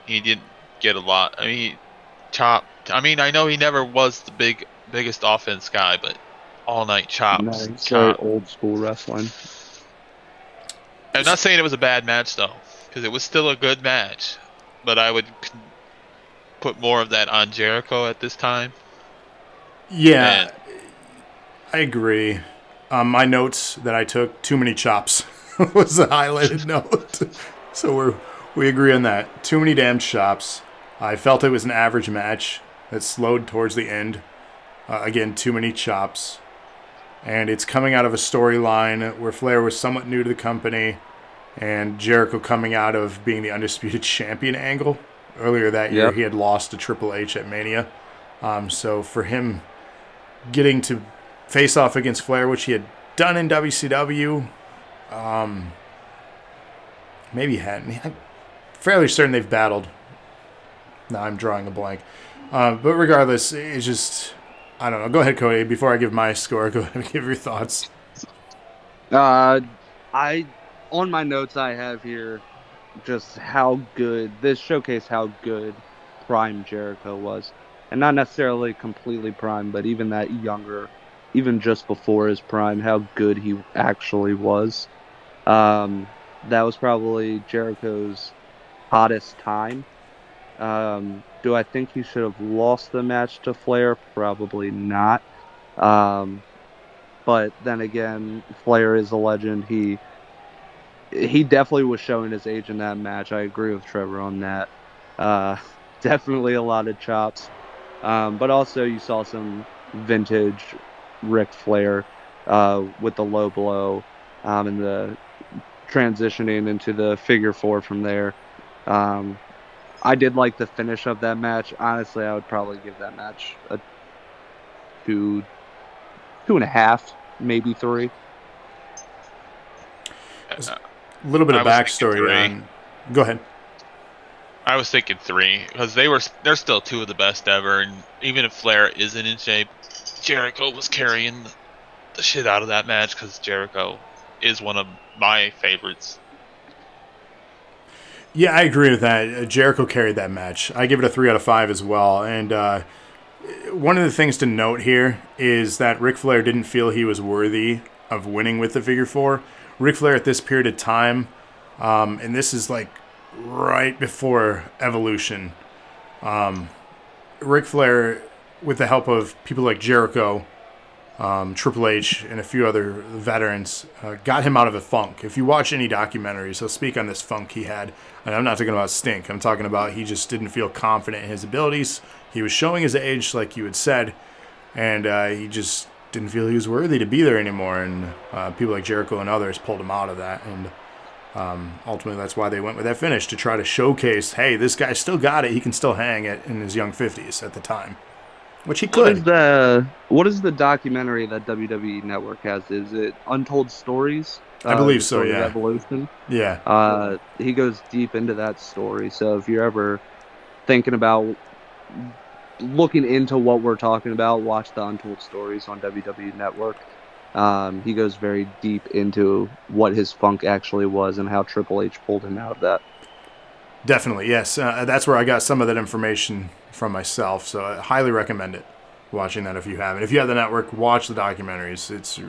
Speaker 4: He didn't get a lot. I know he never was the biggest offense guy, but all night chops.
Speaker 5: No, it's very old school wrestling.
Speaker 4: I'm not saying it was a bad match though, because it was still a good match, but I would put more of that on Jericho at this time.
Speaker 2: Yeah, I agree. My notes that I took, too many chops was a highlighted note. So we agree on that. Too many damn chops. I felt it was an average match that slowed towards the end. Again, too many chops. And it's coming out of a storyline where Flair was somewhat new to the company and Jericho coming out of being the undisputed champion angle. Earlier that year, he had lost to Triple H at Mania. So for him getting to face off against Flair, which he had done in WCW, maybe he hadn't. I'm fairly certain they've battled. Now I'm drawing a blank. But regardless, it's just, I don't know. Go ahead, Cody. Before I give my score, go ahead and give your thoughts.
Speaker 5: On my notes I have here just how good this showcased how good prime Jericho was, and not necessarily completely prime, but even that younger, even just before his prime, how good he actually was. That was probably Jericho's hottest time. Do I think he should have lost the match to Flair? Probably not. But then again, Flair is a legend. He definitely was showing his age in that match. I agree with Trevor on that. Definitely a lot of chops. But also you saw some vintage Ric Flair with the low blow and the transitioning into the figure four from there. I did like the finish of that match. Honestly, I would probably give that match a 2.5, maybe 3.
Speaker 2: A little bit of
Speaker 4: I was thinking
Speaker 2: backstory
Speaker 4: 3.
Speaker 2: on. Go ahead.
Speaker 4: I was thinking 3 because they're still 2 of the best ever, and even if Flair isn't in shape, Jericho was carrying the shit out of that match because Jericho is one of my favorites.
Speaker 2: Yeah, I agree with that. Jericho carried that match. I give it a 3 out of 5 as well. And one of the things to note here is that Ric Flair didn't feel he was worthy of winning with the figure four. Ric Flair at this period of time, and this is like right before Evolution, Ric Flair, with the help of people like Jericho, Triple H, and a few other veterans, got him out of a funk. If you watch any documentaries, he'll speak on this funk he had. And I'm not talking about stink. I'm talking about he just didn't feel confident in his abilities. He was showing his age, like you had said, and he just didn't feel he was worthy to be there anymore. And people like Jericho and others pulled him out of that. And ultimately, that's why they went with that finish, to try to showcase, hey, this guy still got it. He can still hang it in his young 50s at the time, which he could.
Speaker 5: What is the documentary that WWE Network has? Is it Untold Stories?
Speaker 2: I believe
Speaker 5: The
Speaker 2: so,
Speaker 5: story of
Speaker 2: yeah.
Speaker 5: Evolution.
Speaker 2: Yeah.
Speaker 5: He goes deep into that story. So if you're ever thinking about looking into what we're talking about, watch the Untold Stories on WWE Network. He goes very deep into what his funk actually was and how Triple H pulled him out of that.
Speaker 2: Definitely, yes. That's where I got some of that information from myself, so I highly recommend it. Watching that if you haven't. If you have the network, watch the documentaries. It's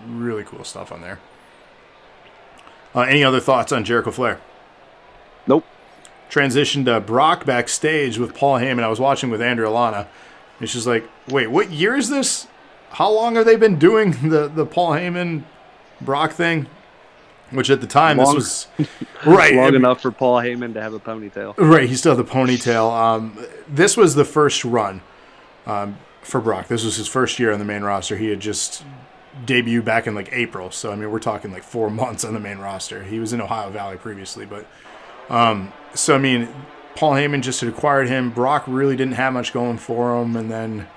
Speaker 2: really cool stuff on there. Any other thoughts on Jericho Flair?
Speaker 5: Nope.
Speaker 2: Transitioned to Brock backstage with Paul Heyman. I was watching with Andrew Alana. And she's like, wait, what year is this? How long have they been doing the Paul Heyman Brock thing? Which at the time, this was right
Speaker 5: long enough for Paul Heyman to have a ponytail.
Speaker 2: Right, he still had the ponytail. This was the first run for Brock. This was his first year on the main roster. He had just debuted back in like April, so I mean we're talking like 4 months on the main roster. He was in Ohio Valley previously, but so I mean Paul Heyman just had acquired him. Brock really didn't have much going for him, and then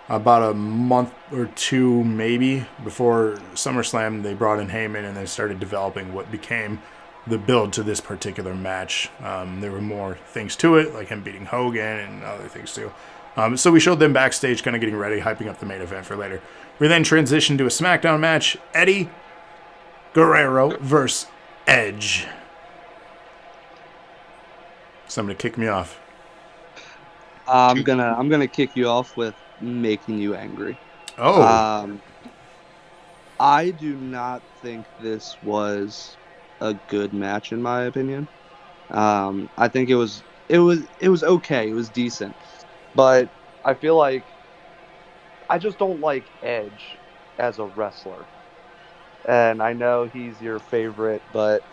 Speaker 2: about a month or two maybe before SummerSlam, they brought in Heyman and they started developing what became the build to this particular match. There were more things to it, like him beating Hogan and other things too. So we showed them backstage kind of getting ready, hyping up the main event for later. We then transitioned to a SmackDown match, Eddie Guerrero versus Edge. Somebody kick me off.
Speaker 5: I'm gonna kick you off with making you angry.
Speaker 2: Oh.
Speaker 5: I do not think this was a good match in my opinion. I think it was okay. It was decent, but I feel like I just don't like Edge as a wrestler. And I know he's your favorite, but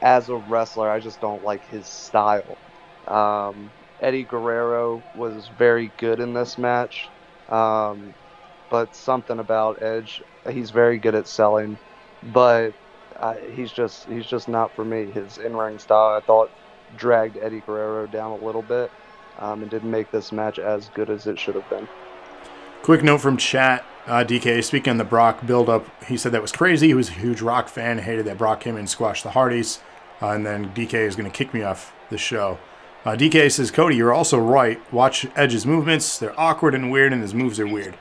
Speaker 5: as a wrestler, I just don't like his style. Eddie Guerrero was very good in this match, but something about Edge, he's very good at selling, but he's just not for me. His in-ring style, I thought, dragged Eddie Guerrero down a little bit, and didn't make this match as good as it should have been.
Speaker 2: Quick note from chat. DK, speaking on the Brock build-up, he said that was crazy. He was a huge Rock fan, hated that Brock came in and squashed the Hardys. And then DK is going to kick me off the show. DK says, Cody, you're also right. Watch Edge's movements. They're awkward and weird, and his moves are weird.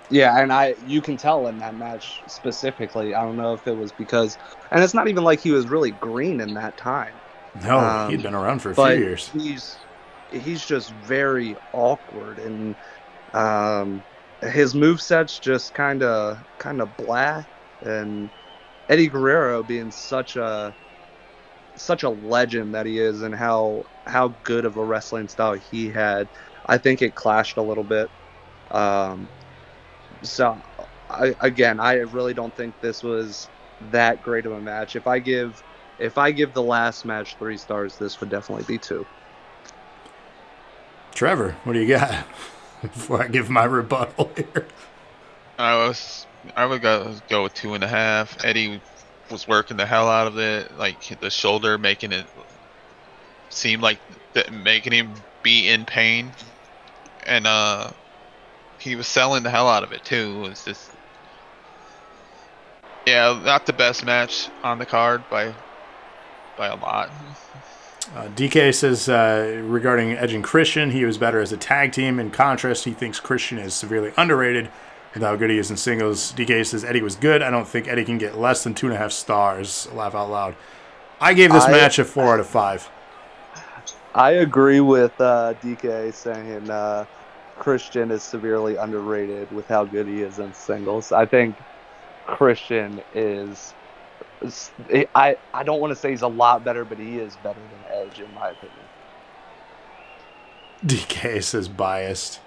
Speaker 5: Yeah, and you can tell in that match specifically. I don't know if it was because... And it's not even like he was really green in that time.
Speaker 2: No, he'd been around for a few years.
Speaker 5: He's just very awkward, and his moveset's just kind of blah. And Eddie Guerrero being such a legend that he is, and how good of a wrestling style he had, I think it clashed a little bit. So I really don't think this was that great of a match. If I give the last match 3 stars, this would definitely be 2.
Speaker 2: Trevor, what do you got before I give my rebuttal here?
Speaker 4: I would go with 2.5. Eddie was working the hell out of it. Like the shoulder making it seem like making him be in pain, and he was selling the hell out of it too. It was just, yeah, not the best match on the card by a lot.
Speaker 2: DK says regarding Edge and Christian, he was better as a tag team. In contrast, he thinks Christian is severely underrated with how good he is in singles. DK says Eddie was good. I don't think Eddie can get less than 2.5 stars. Laugh out loud. I gave this match a 4 out of 5.
Speaker 3: I agree with DK saying Christian is severely underrated with how good he is in singles. I think Christian is... I don't want to say he's a lot better, but he is better than Edge, in my opinion.
Speaker 2: DK says biased.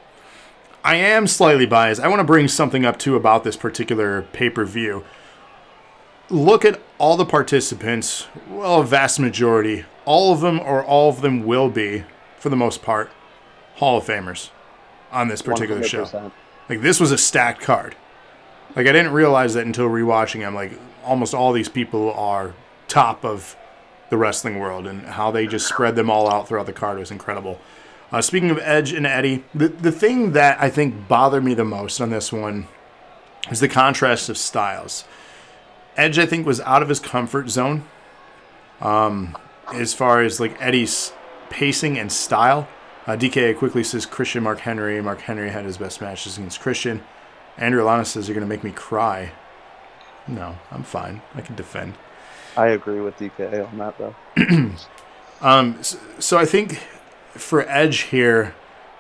Speaker 2: I am slightly biased. I want to bring something up, too, about this particular pay-per-view. Look at all the participants. Well, a vast majority. All of them, or all of them will be, for the most part, Hall of Famers on this particular
Speaker 3: 100%.
Speaker 2: show. Like, this was a stacked card. Like, I didn't realize that until rewatching. I'm like, almost all these people are top of the wrestling world, and how they just spread them all out throughout the card was incredible. Speaking of Edge and Eddie, the thing that I think bothered me the most on this one is the contrast of styles. Edge, I think, was out of his comfort zone as far as like Eddie's pacing and style. DK quickly says Christian, Mark Henry. Mark Henry had his best matches against Christian. Andrew Alana says you're going to make me cry. No, I'm fine. I can defend.
Speaker 3: I agree with DK on that, though.
Speaker 2: So I think for Edge here,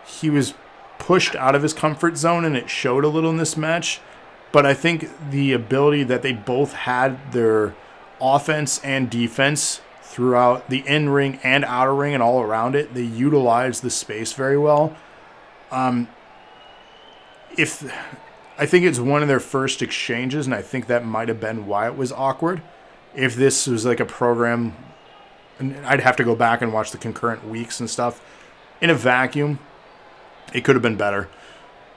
Speaker 2: he was pushed out of his comfort zone, and it showed a little in this match. But I think the ability that they both had their offense and defense throughout the in-ring and outer ring and all around it, they utilized the space very well. I think it's one of their first exchanges, and I think that might have been why it was awkward. If this was like a program, and I'd have to go back and watch the concurrent weeks and stuff, in a vacuum, it could have been better.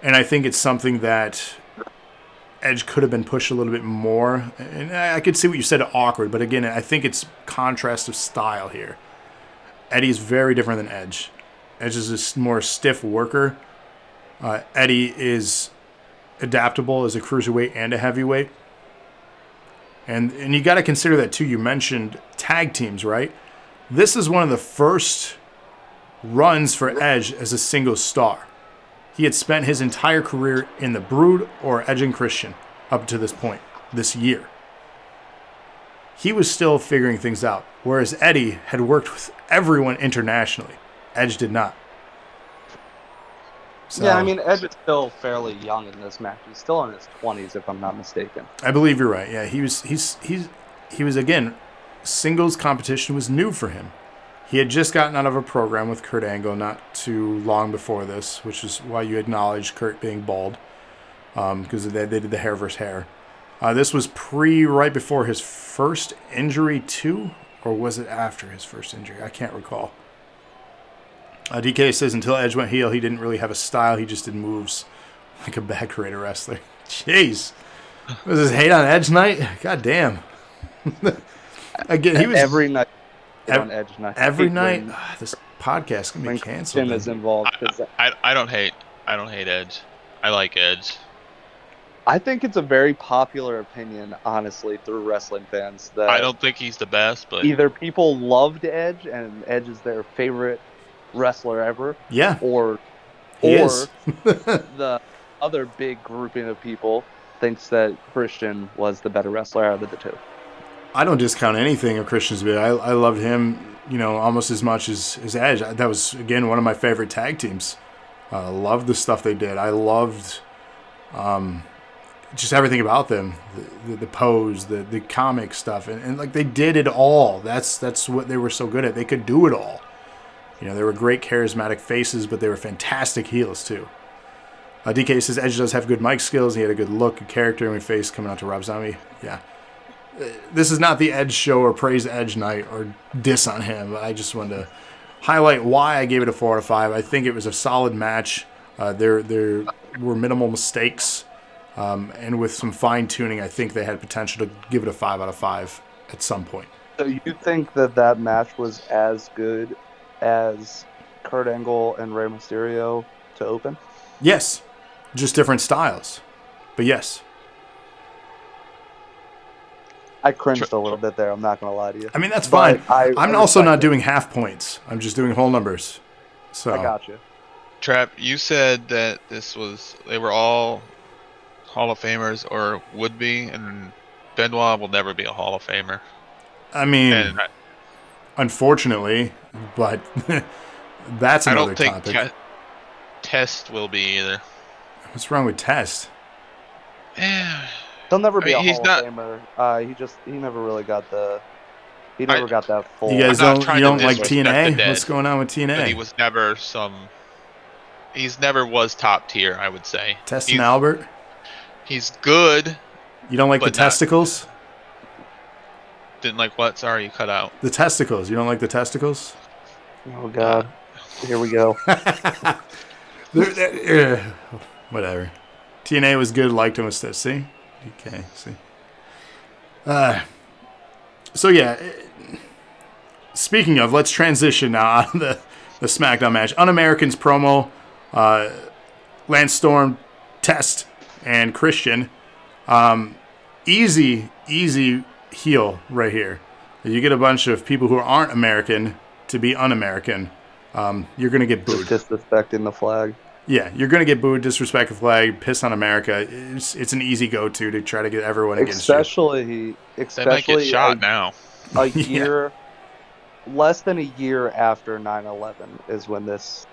Speaker 2: And I think it's something that Edge could have been pushed a little bit more. And I could see what you said, awkward, but again, I think it's contrast of style here. Eddie's very different than Edge. Edge is a more stiff worker. Eddie is adaptable as a cruiserweight and a heavyweight. And you got to consider that too. You mentioned tag teams, right? This is one of the first runs for Edge as a single star. He had spent his entire career in the Brood or Edge and Christian up to this point, this year. He was still figuring things out, whereas Eddie had worked with everyone internationally. Edge did not. So,
Speaker 3: yeah, I mean, Edge is still fairly young in this match. He's still in his 20s, if I'm not mistaken.
Speaker 2: I believe you're right. Yeah, he was again, singles competition was new for him. He had just gotten out of a program with Kurt Angle not too long before this, which is why you acknowledge Kurt being bald, because they did the hair versus hair. This was right before his first injury too, or was it after his first injury? I can't recall. DK says until Edge went heel, he didn't really have a style. He just did moves like a bad creator wrestler. Jeez. Was this hate on Edge night? God damn. Again, he was
Speaker 3: every night on Edge night.
Speaker 2: Every night. This podcast can be canceled.
Speaker 3: Jim is involved.
Speaker 4: I don't hate Edge. I like Edge.
Speaker 3: I think it's a very popular opinion, honestly, through wrestling fans. That
Speaker 4: I don't think he's the best, but
Speaker 3: either people loved Edge and Edge is their favorite wrestler ever.
Speaker 2: Yeah.
Speaker 3: Or
Speaker 2: is.
Speaker 3: the other big grouping of people thinks that Christian was the better wrestler out of the two.
Speaker 2: I don't discount anything of Christian's bit. I loved him, almost as much as Edge. That was, again, one of my favorite tag teams. Loved the stuff they did. I loved just everything about them. The pose, the comic stuff. And like, they did it all. That's what they were so good at. They could do it all. They were great charismatic faces, but they were fantastic heels, too. DK says Edge does have good mic skills. He had a good look, good character, and we faced coming out to Rob Zombie. Yeah. This is not the Edge show or praise Edge night or diss on him. I just wanted to highlight why I gave it a 4 out of 5. I think it was a solid match. There were minimal mistakes. And with some fine tuning, I think they had potential to give it a 5 out of 5 at some point.
Speaker 3: So you think that match was as good as Kurt Angle and Rey Mysterio to open?
Speaker 2: Yes, just different styles, but yes.
Speaker 3: I cringed a little bit there. I'm not gonna lie to you.
Speaker 2: I mean, that's fine.
Speaker 3: I
Speaker 2: I'm also not
Speaker 3: respect it.
Speaker 2: doing half points. I'm just doing whole numbers. So
Speaker 3: I got you.
Speaker 4: Trap, you said that they were all Hall of Famers or would be, and Benoit will never be a Hall of Famer.
Speaker 2: I mean,
Speaker 4: And
Speaker 2: unfortunately, but that's
Speaker 4: I
Speaker 2: another
Speaker 4: don't think
Speaker 2: topic.
Speaker 4: Test will be either.
Speaker 2: What's wrong with Test?
Speaker 3: He'll never be a
Speaker 4: he's
Speaker 3: Hall
Speaker 4: not.
Speaker 3: of Famer. He never really got that full.
Speaker 2: You guys
Speaker 4: I'm not
Speaker 2: don't
Speaker 4: trying
Speaker 2: you
Speaker 4: to
Speaker 2: don't like
Speaker 4: disrespect the
Speaker 2: TNA?
Speaker 4: dead,
Speaker 2: What's going on with
Speaker 4: But he
Speaker 2: TNA?
Speaker 4: was never He's never was top tier, I would say.
Speaker 2: Test and Albert?
Speaker 4: He's good.
Speaker 2: You don't like the
Speaker 4: but not-
Speaker 2: testicles?
Speaker 4: Didn't like what? Sorry, you cut out.
Speaker 2: The testicles. You don't like the testicles?
Speaker 3: Oh God, here we go.
Speaker 2: Whatever. TNA was good, liked him instead. See? Okay, see. So yeah, speaking of, let's transition now out of the SmackDown match. Un-Americans promo, Lance Storm, Test, and Christian. Easy heel right here. You get a bunch of people who aren't American to be un-American. You're going to get booed.
Speaker 3: Just disrespecting the flag.
Speaker 2: Yeah, you're going to get booed, disrespect the flag, piss on America. It's an easy go-to to try to get everyone against you.
Speaker 3: Especially
Speaker 4: They might get shot now.
Speaker 3: A year, less than a year after 9/11 is when this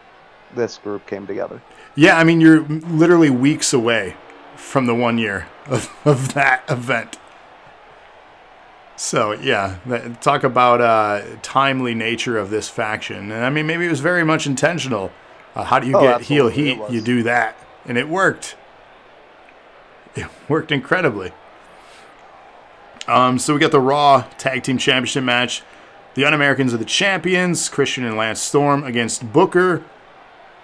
Speaker 3: group came together.
Speaker 2: Yeah, I mean, you're literally weeks away from the 1 year of that event. So, yeah, talk about timely nature of this faction. And, I mean, maybe it was very much intentional. How do you get heel
Speaker 3: absolutely,
Speaker 2: heat? You do that. And it worked. It worked incredibly. So we got the Raw Tag Team Championship match. The Un-Americans are the champions. Christian and Lance Storm against Booker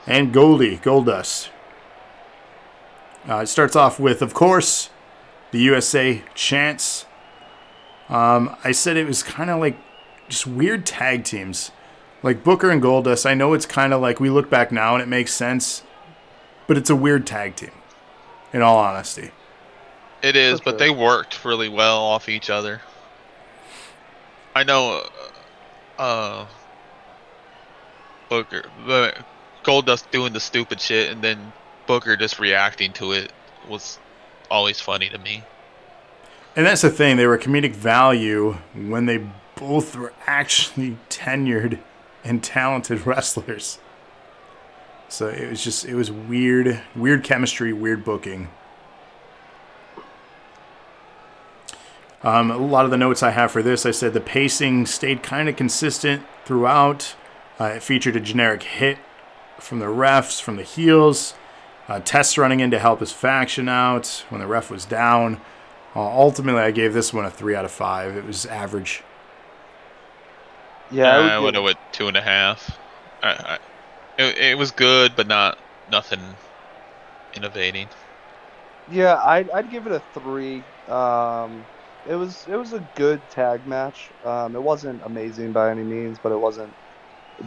Speaker 2: and Goldust. It starts off with, of course, the USA chants. I said it was kind of like just weird tag teams. Like Booker and Goldust, I know it's kind of like we look back now and it makes sense, but it's a weird tag team, in all honesty.
Speaker 4: It is, but they worked really well off each other. I know Booker, Goldust doing the stupid shit, and then Booker just reacting to it was always funny to me.
Speaker 2: And that's the thing, they were comedic value when they both were actually tenured and talented wrestlers. So it was weird chemistry, weird booking. A lot of the notes I have for this, I said the pacing stayed kind of consistent throughout. It featured a generic hit from the refs, from the heels. Test running in to help his faction out when the ref was down. Ultimately, I gave this one a 3 out of 5. It was average.
Speaker 3: Yeah,
Speaker 4: I would have went 2.5. It was good, but nothing innovating.
Speaker 3: Yeah, I'd give it a 3. It was a good tag match. It wasn't amazing by any means, but it wasn't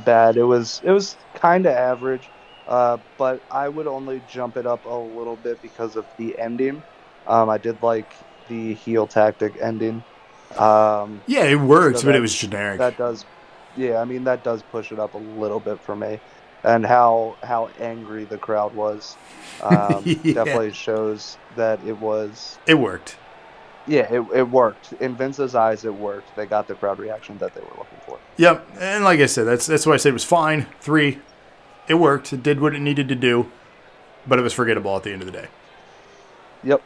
Speaker 3: bad. It was kind of average. But I would only jump it up a little bit because of the ending. I did like the heel tactic ending.
Speaker 2: Yeah, it worked,
Speaker 3: so
Speaker 2: but it was generic.
Speaker 3: That does push it up a little bit for me. And how angry the crowd was definitely shows that it
Speaker 2: worked.
Speaker 3: Yeah, it worked. In Vince's eyes, it worked. They got the crowd reaction that they were looking for.
Speaker 2: Yep, and like I said, that's why I said it was fine. 3, it worked. It did what it needed to do, but it was forgettable at the end of the day.
Speaker 3: Yep.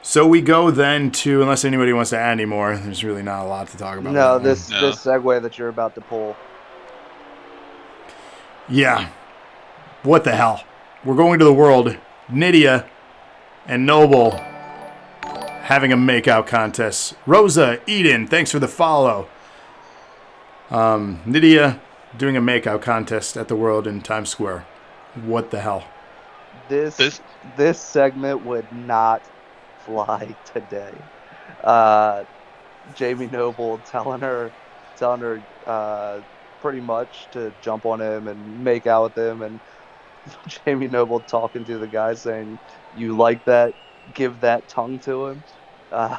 Speaker 2: So we go then to, unless anybody wants to add any more, there's really not a lot to talk about.
Speaker 3: No, this segue that you're about to pull.
Speaker 2: Yeah. What the hell? We're going to the world. Nydia and Noble having a makeout contest. Rosa, Eden, thanks for the follow. Nydia doing a makeout contest at the World in Times Square. What the hell?
Speaker 3: this segment would not fly today. Jamie Noble telling her pretty much to jump on him and make out with him, and Jamie Noble talking to the guy saying, "You like that? Give that tongue to him." Uh,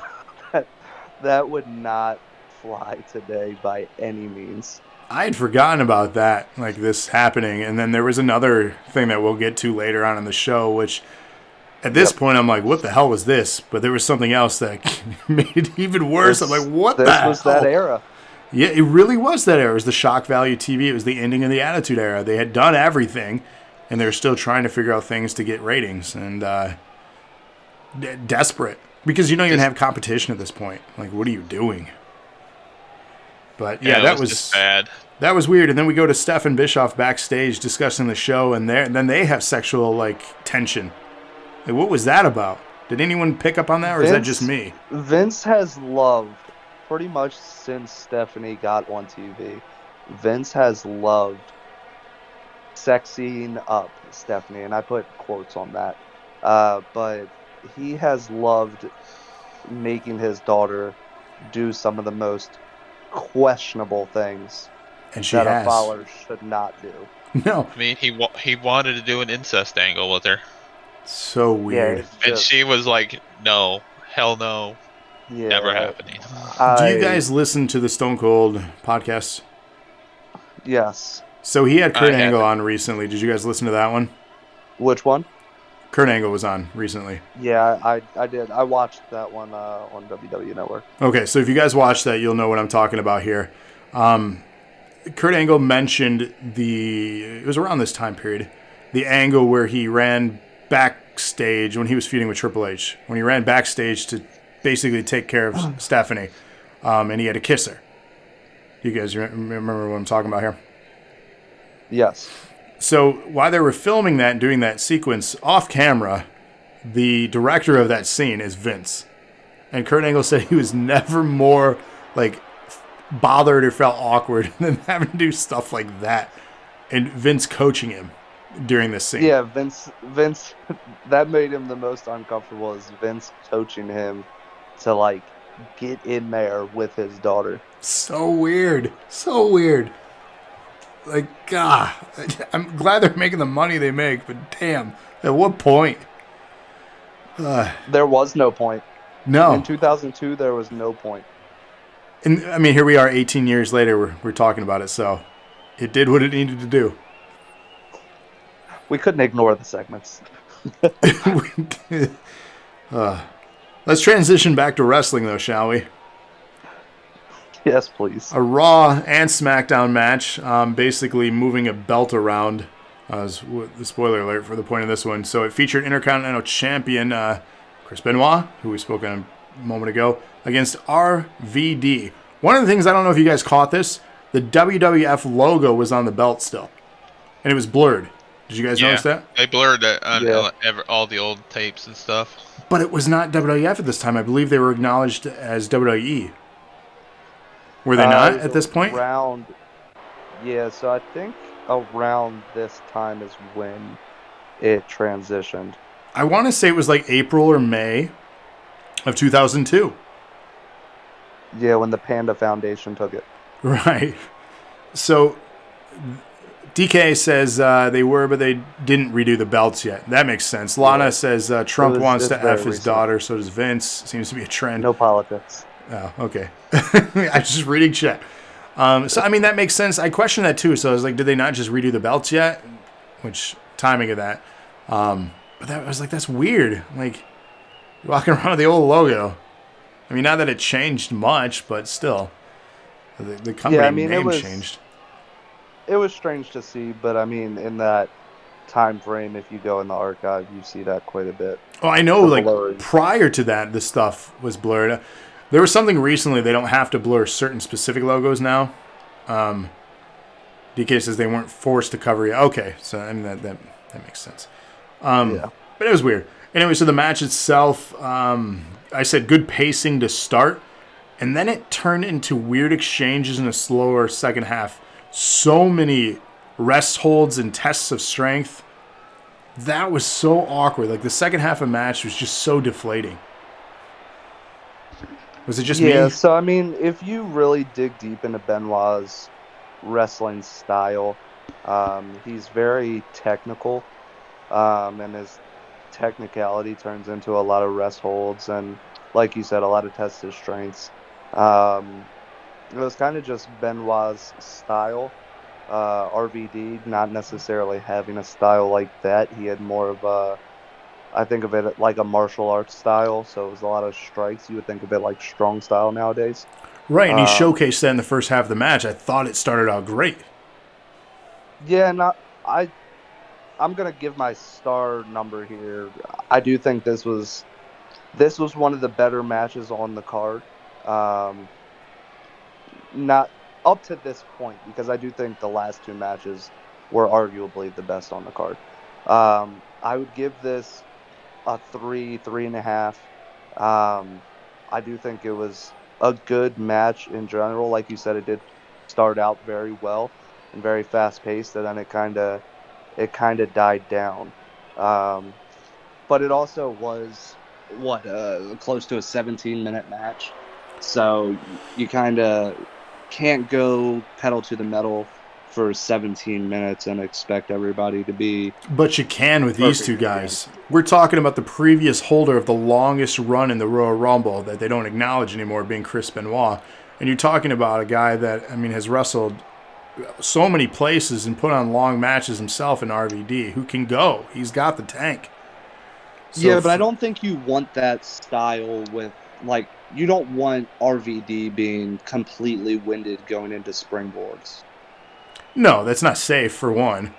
Speaker 3: that would not fly today by any means.
Speaker 2: I had forgotten about that, like this happening, and then there was another thing that we'll get to later on in the show, which at this point I'm like, what the hell was this? But there was something else that made it even worse. I'm like, what the hell?
Speaker 3: This was that era.
Speaker 2: Yeah, it really was that era. It was the shock value TV. It was the ending of the Attitude Era. They had done everything, and they were still trying to figure out things to get ratings, and desperate. Because you don't even have competition at this point. Like, what are you doing? But yeah, that was
Speaker 4: just bad.
Speaker 2: That was weird. And then we go to Steph and Bischoff backstage discussing the show, and then they have sexual tension. Like, what was that about? Did anyone pick up on that, or is that just me?
Speaker 3: Vince has loved, pretty much since Stephanie got on TV, Vince has loved sexing up Stephanie, and I put quotes on that. But he has loved making his daughter do some of the most questionable things
Speaker 2: and she
Speaker 3: that
Speaker 2: has.
Speaker 3: A father should not do.
Speaker 2: No.
Speaker 4: I mean, he wanted to do an incest angle with her.
Speaker 2: So weird.
Speaker 4: And she was like, no, hell no, never happening.
Speaker 2: Do you guys listen to the Stone Cold podcast?
Speaker 3: Yes.
Speaker 2: So he had Kurt Angle on recently. Did you guys listen to that one?
Speaker 3: Which one? Kurt
Speaker 2: Angle was on recently.
Speaker 3: Yeah, I did. I watched that one on WWE Network.
Speaker 2: Okay, so if you guys watch that, you'll know what I'm talking about here. Kurt Angle mentioned it was around this time period, the angle where he ran backstage when he was feuding with Triple H, when he ran backstage to basically take care of Stephanie, and he had to kiss her. You guys remember what I'm talking about here?
Speaker 3: Yes.
Speaker 2: So while they were filming that and doing that sequence off camera, the director of that scene is Vince. And Kurt Angle said he was never more bothered or felt awkward than having to do stuff like that. And Vince coaching him during this scene.
Speaker 3: Yeah, Vince, that made him the most uncomfortable, is Vince coaching him to get in there with his daughter.
Speaker 2: So weird. So weird. God, I'm glad they're making the money they make, but damn, at what point?
Speaker 3: There was no point.
Speaker 2: No.
Speaker 3: In 2002, there was no point.
Speaker 2: And I mean, here we are 18 years later, we're talking about it, so it did what it needed to do.
Speaker 3: We couldn't ignore the segments.
Speaker 2: Let's transition back to wrestling, though, shall we?
Speaker 3: Yes, please.
Speaker 2: A Raw and SmackDown match, basically moving a belt around. The spoiler alert for the point of this one. So it featured Intercontinental Champion Chris Benoit, who we spoke on a moment ago, against RVD. One of the things, I don't know if you guys caught this, the WWF logo was on the belt still, and it was blurred. Did you guys notice that?
Speaker 4: They blurred it on all the old tapes and stuff.
Speaker 2: But it was not WWF at this time. I believe they were acknowledged as WWE. Were they not at this point?
Speaker 3: So I think around this time is when it transitioned.
Speaker 2: I want to say it was April or May of 2002.
Speaker 3: Yeah, when the Panda Foundation took it.
Speaker 2: Right. So DK says they were, but they didn't redo the belts yet. That makes sense. Lana says Trump wants to F his daughter, so does Vince. Seems to be a trend.
Speaker 3: No politics.
Speaker 2: Oh, okay. I was just reading chat. So, I mean, that makes sense. I questioned that, too. So I was like, did they not just redo the belts yet? Which, timing of that. But I was like, that's weird. Walking around with the old logo. I mean, not that it changed much, but still. The company name changed.
Speaker 3: It was strange to see, but I mean, in that time frame, if you go in the archive, you see that quite a bit.
Speaker 2: Oh, I know, prior to that, the stuff was blurred. There was something recently, they don't have to blur certain specific logos now. DK says they weren't forced to cover it. Okay, so I mean, that makes sense. But it was weird. Anyway, so the match itself, I said good pacing to start, and then it turned into weird exchanges in a slower second half. So many rest holds and tests of strength. That was so awkward. Like, the second half of the match was just so deflating. Was it just
Speaker 3: Yeah,
Speaker 2: me?
Speaker 3: so I mean, if you really dig deep into Benoit's wrestling style, he's very technical, and his technicality turns into a lot of rest holds and, like you said, a lot of tested strengths. Um, it was kind of just Benoit's style. RVD not necessarily having a style like that. He had more of a, I think of it like a martial arts style, so it was a lot of strikes. You would think of it like strong style nowadays.
Speaker 2: Right, and he
Speaker 3: Um,
Speaker 2: showcased that in the first half of the match. I thought it started out great.
Speaker 3: yeah, not I. I'm gonna give my star number here. I do think this was one of the better matches on the card. Um, not up to this point because I do think the last two matches were arguably the best on the card. I would give this a 3.5. I do think it was a good match in general. Like you said, it did start out very well and very fast paced, and then it kind of died down. Um, but it also was
Speaker 5: close to a 17-minute match. So you kind of can't go pedal to the metal for 17 minutes and expect everybody to be
Speaker 2: But you can with these two
Speaker 5: perfect again.
Speaker 2: guys. We're talking about the previous holder of the longest run in the Royal Rumble that they don't acknowledge anymore, being Chris Benoit. And you're talking about a guy that, I mean, has wrestled so many places and put on long matches himself in RVD. Who can go? He's got the tank. So
Speaker 5: Yeah, but I don't think you want that style with, like, you don't want RVD being completely winded going into springboards.
Speaker 2: No, that's not safe, for one.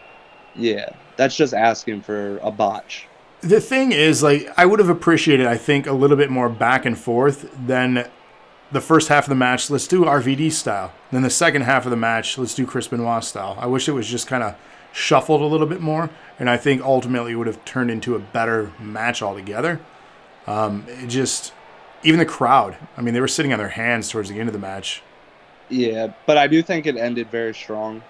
Speaker 5: Yeah, that's just asking for a botch.
Speaker 2: The thing is, like, I would have appreciated, I think, a little bit more back and forth than the first half of the match. Let's do RVD style. Then the second half of the match, let's do Chris Benoit style. I wish it was just kind of shuffled a little bit more, and I think ultimately it would have turned into a better match altogether. It just, even the crowd, I mean, they were sitting on their hands towards the end of the match.
Speaker 5: Yeah, but I do think it ended very strong.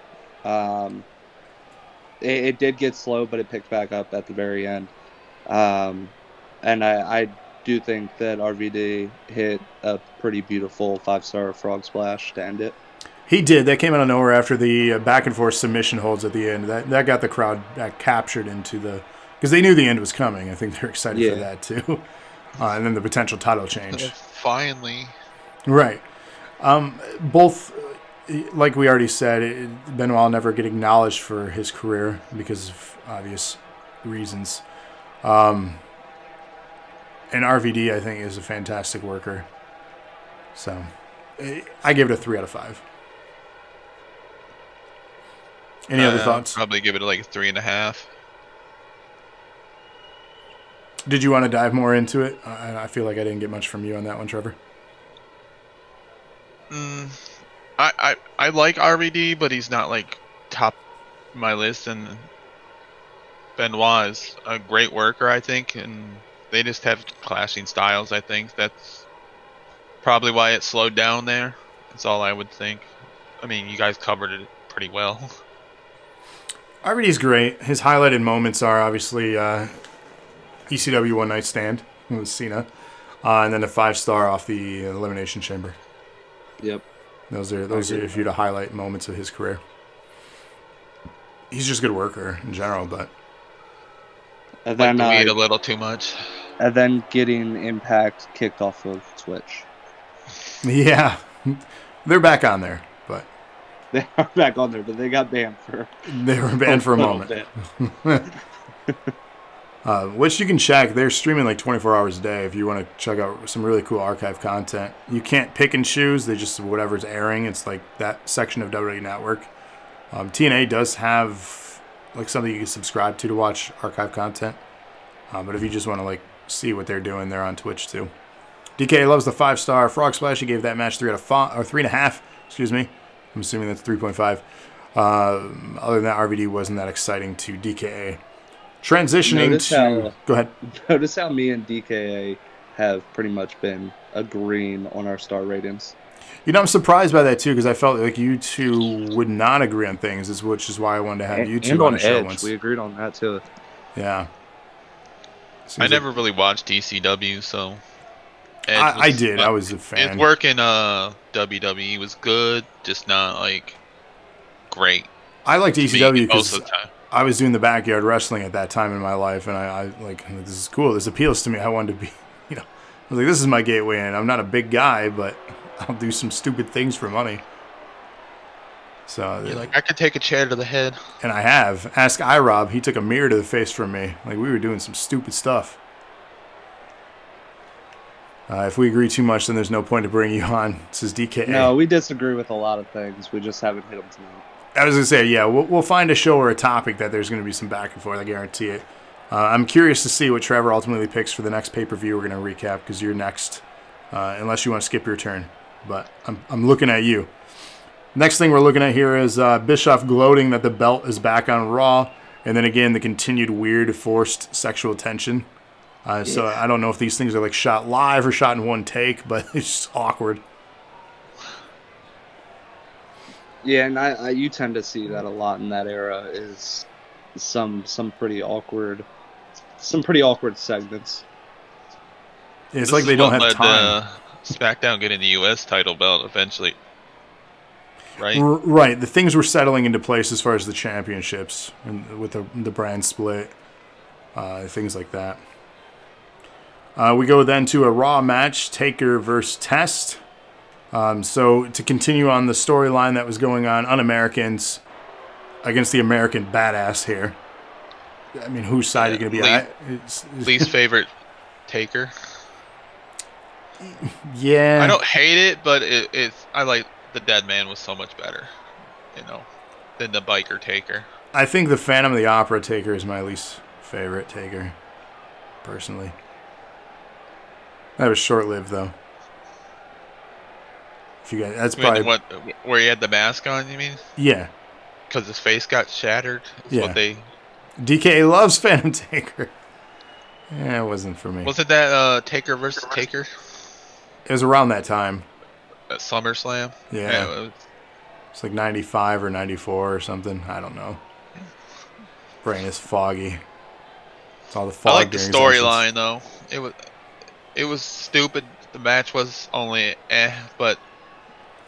Speaker 5: It did get slow, but it picked back up at the very end. And I do think that RVD hit a pretty beautiful 5-star frog splash to end it.
Speaker 2: He did. That came out of nowhere after the back and forth submission holds at the end. That got the crowd captured into the, because they knew the end was coming. I think they're excited for that too. And then the potential title change.
Speaker 4: Finally.
Speaker 2: Right. Both, like we already said, Benoit will never get acknowledged for his career because of obvious reasons. And RVD, I think, is a fantastic worker. So I give it a 3 out of 5. Any other thoughts?
Speaker 4: Probably give it like a 3.5.
Speaker 2: Did you want to dive more into it? I feel like I didn't get much from you on that one, Trevor.
Speaker 4: I like RVD, but he's not like top of my list. And Benoit is a great worker, I think, and they just have clashing styles. I think that's probably why it slowed down there. That's all I would think. I mean, you guys covered it pretty well.
Speaker 2: RVD's great. His highlighted moments are obviously ECW One Night Stand with Cena, and then a 5-star off the Elimination Chamber.
Speaker 5: Yep.
Speaker 2: Those are a few to highlight moments of his career. He's just a good worker in general, but
Speaker 5: And then,
Speaker 4: like to eat a little too much.
Speaker 5: and then getting Impact kicked off of Twitch.
Speaker 2: yeah, they're back on there, but
Speaker 5: They are back on there, but they got banned for
Speaker 2: they were banned for a moment.
Speaker 5: bit.
Speaker 2: Which you can check. They're streaming like 24 hours a day if you want to check out some really cool archive content. You can't pick and choose. They just, whatever's airing, it's like that section of WWE Network. TNA does have like something you can subscribe to watch archive content. But if you just want to like see what they're doing, they're on Twitch too. DK loves the 5-star frog splash. He gave that match 3 out of 5, or 3.5. Excuse me. I'm assuming that's 3.5. Other than that, RVD wasn't that exciting to DKA. Transitioning go ahead.
Speaker 5: Notice how me and DKA have pretty much been agreeing on our star ratings.
Speaker 2: You know, I'm surprised by that too, because I felt like you two would not agree on things, which is why I wanted to have you two
Speaker 3: and
Speaker 2: on
Speaker 3: on
Speaker 2: the show
Speaker 3: Edge,
Speaker 2: once.
Speaker 3: we agreed on that too.
Speaker 2: Yeah.
Speaker 4: I never really watched ECW, so
Speaker 2: I did. I was a fan.
Speaker 4: His work in WWE was good, just not like great.
Speaker 2: I liked ECW
Speaker 4: most
Speaker 2: because
Speaker 4: of the time.
Speaker 2: I was doing the backyard wrestling at that time in my life, and I like, this is cool. This appeals to me. I wanted to be, I was like, this is my gateway in. I'm not a big guy, but I'll do some stupid things for money. So
Speaker 4: you're like, I could take a chair to the head.
Speaker 2: And I have. Ask iRob. He took a mirror to the face from me. Like, we were doing some stupid stuff. If we agree too much, then there's no point to bring you on. This is DKA.
Speaker 5: No, we disagree with a lot of things. We just haven't hit them tonight.
Speaker 2: I was going to say, yeah, we'll find a show or a topic that there's going to be some back and forth. I guarantee it. I'm curious to see what Trevor ultimately picks for the next pay-per-view we're going to recap, because you're next, unless you want to skip your turn. But I'm looking at you. Next thing we're looking at here is Bischoff gloating that the belt is back on Raw, and then again the continued weird forced sexual tension. So I don't know if these things are like shot live or shot in one take, but it's just awkward.
Speaker 5: Yeah, and you tend to see that a lot in that era. Is some pretty awkward segments.
Speaker 2: It's like they don't have time.
Speaker 4: SmackDown getting the U.S. title belt eventually. Right.
Speaker 2: Right. The things were settling into place as far as the championships and with the brand split, things like that. We go then to a Raw match, Taker versus Test. So to continue on the storyline that was going on, Un-Americans against the American Badass here. I mean, whose side are you going to be at?
Speaker 4: Least favorite Taker.
Speaker 2: Yeah.
Speaker 4: I don't hate it, but I like the Dead Man was so much better, than the Biker Taker.
Speaker 2: I think the Phantom of the Opera Taker is my least favorite Taker, personally. That was short-lived, though. If you guys, that's probably
Speaker 4: where he had the mask on. You mean?
Speaker 2: Yeah.
Speaker 4: Because his face got shattered.
Speaker 2: Yeah. DK loves Phantom Taker. Yeah, it wasn't for me.
Speaker 4: Wasn't that Taker versus Taker?
Speaker 2: It was around that time.
Speaker 4: At SummerSlam?
Speaker 2: Yeah. It's like 95 or 94 or something. I don't know. Brain is foggy. It's all the fog.
Speaker 4: I like the storyline, though. It was stupid. The match was only but...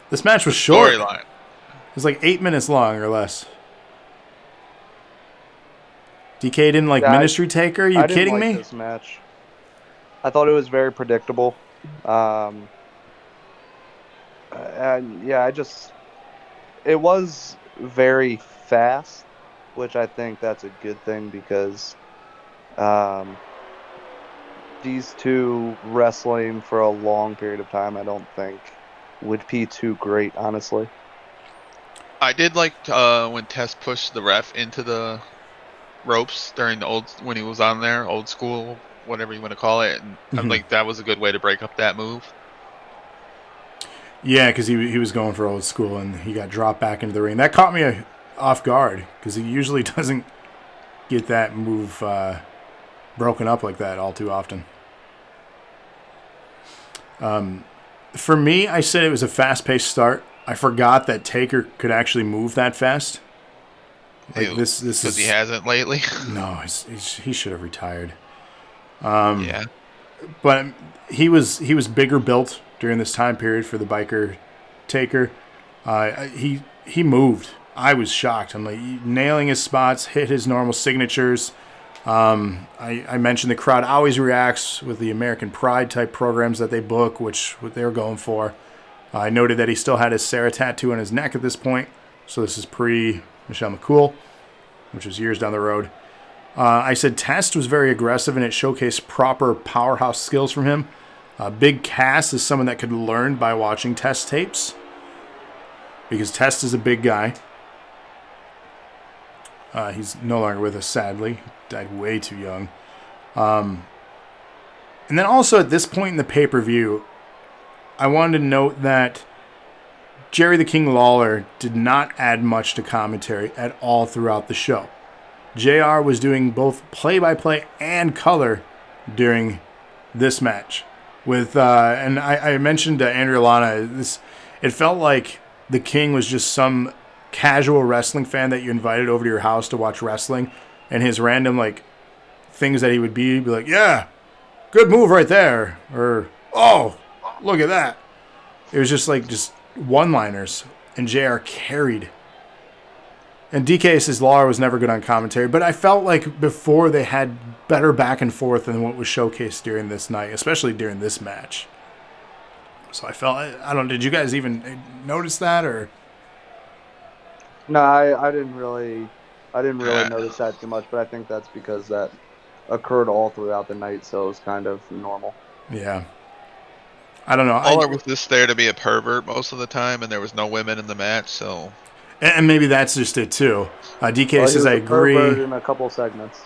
Speaker 2: This match was short.
Speaker 4: Storyline.
Speaker 2: It was like 8 minutes long or less. DK didn't like Ministry Taker? Are you kidding me?
Speaker 3: This match. I thought it was very predictable. And yeah, it was very fast, which I think that's a good thing because these two wrestling for a long period of time, I don't think would be too great, honestly.
Speaker 4: I did like when Test pushed the ref into the ropes during when he was on there, old school, whatever you want to call it. And I'm like, that was a good way to break up that move.
Speaker 2: Yeah, because he was going for old school and he got dropped back into the ring. That caught me off guard because he usually doesn't get that move broken up like that all too often. For me, I said it was a fast-paced start. I forgot that Taker could actually move that fast. Like this is
Speaker 4: because he hasn't lately.
Speaker 2: No, he should have retired.
Speaker 4: Yeah,
Speaker 2: but he was bigger built during this time period for the Biker Taker. He moved. I was shocked. I'm like nailing his spots, hit his normal signatures. I mentioned the crowd always reacts with the American Pride type programs that they book, which what they were going for. I noted that he still had his Sarah tattoo on his neck at this point, so this is pre-Michelle McCool, which was years down the road. I said Test was very aggressive and it showcased proper powerhouse skills from him. Big Cass is someone that could learn by watching Test tapes because Test is a big guy. He's no longer with us, sadly. He died way too young. And then also at this point in the pay-per-view, I wanted to note that Jerry the King Lawler did not add much to commentary at all throughout the show. JR was doing both play-by-play and color during this match. And I mentioned to Andrea Lana, it felt like the King was just some casual wrestling fan that you invited over to your house to watch wrestling, and his random things that he would be like, yeah, good move right there, or oh, look at that. It was just one-liners, and JR carried. And DK says Lawler was never good on commentary, but I felt like before they had better back and forth than what was showcased during this night, especially during this match. So I felt, I don't know, did you guys even notice that, or?
Speaker 3: No, I didn't really notice that too much, but I think that's because that occurred all throughout the night, so it was kind of normal.
Speaker 2: Yeah. I don't know.
Speaker 4: Lawler was just there to be a pervert most of the time, and there was no women in the match, so.
Speaker 2: And maybe that's just it too. DK says I agree.
Speaker 3: In a couple segments.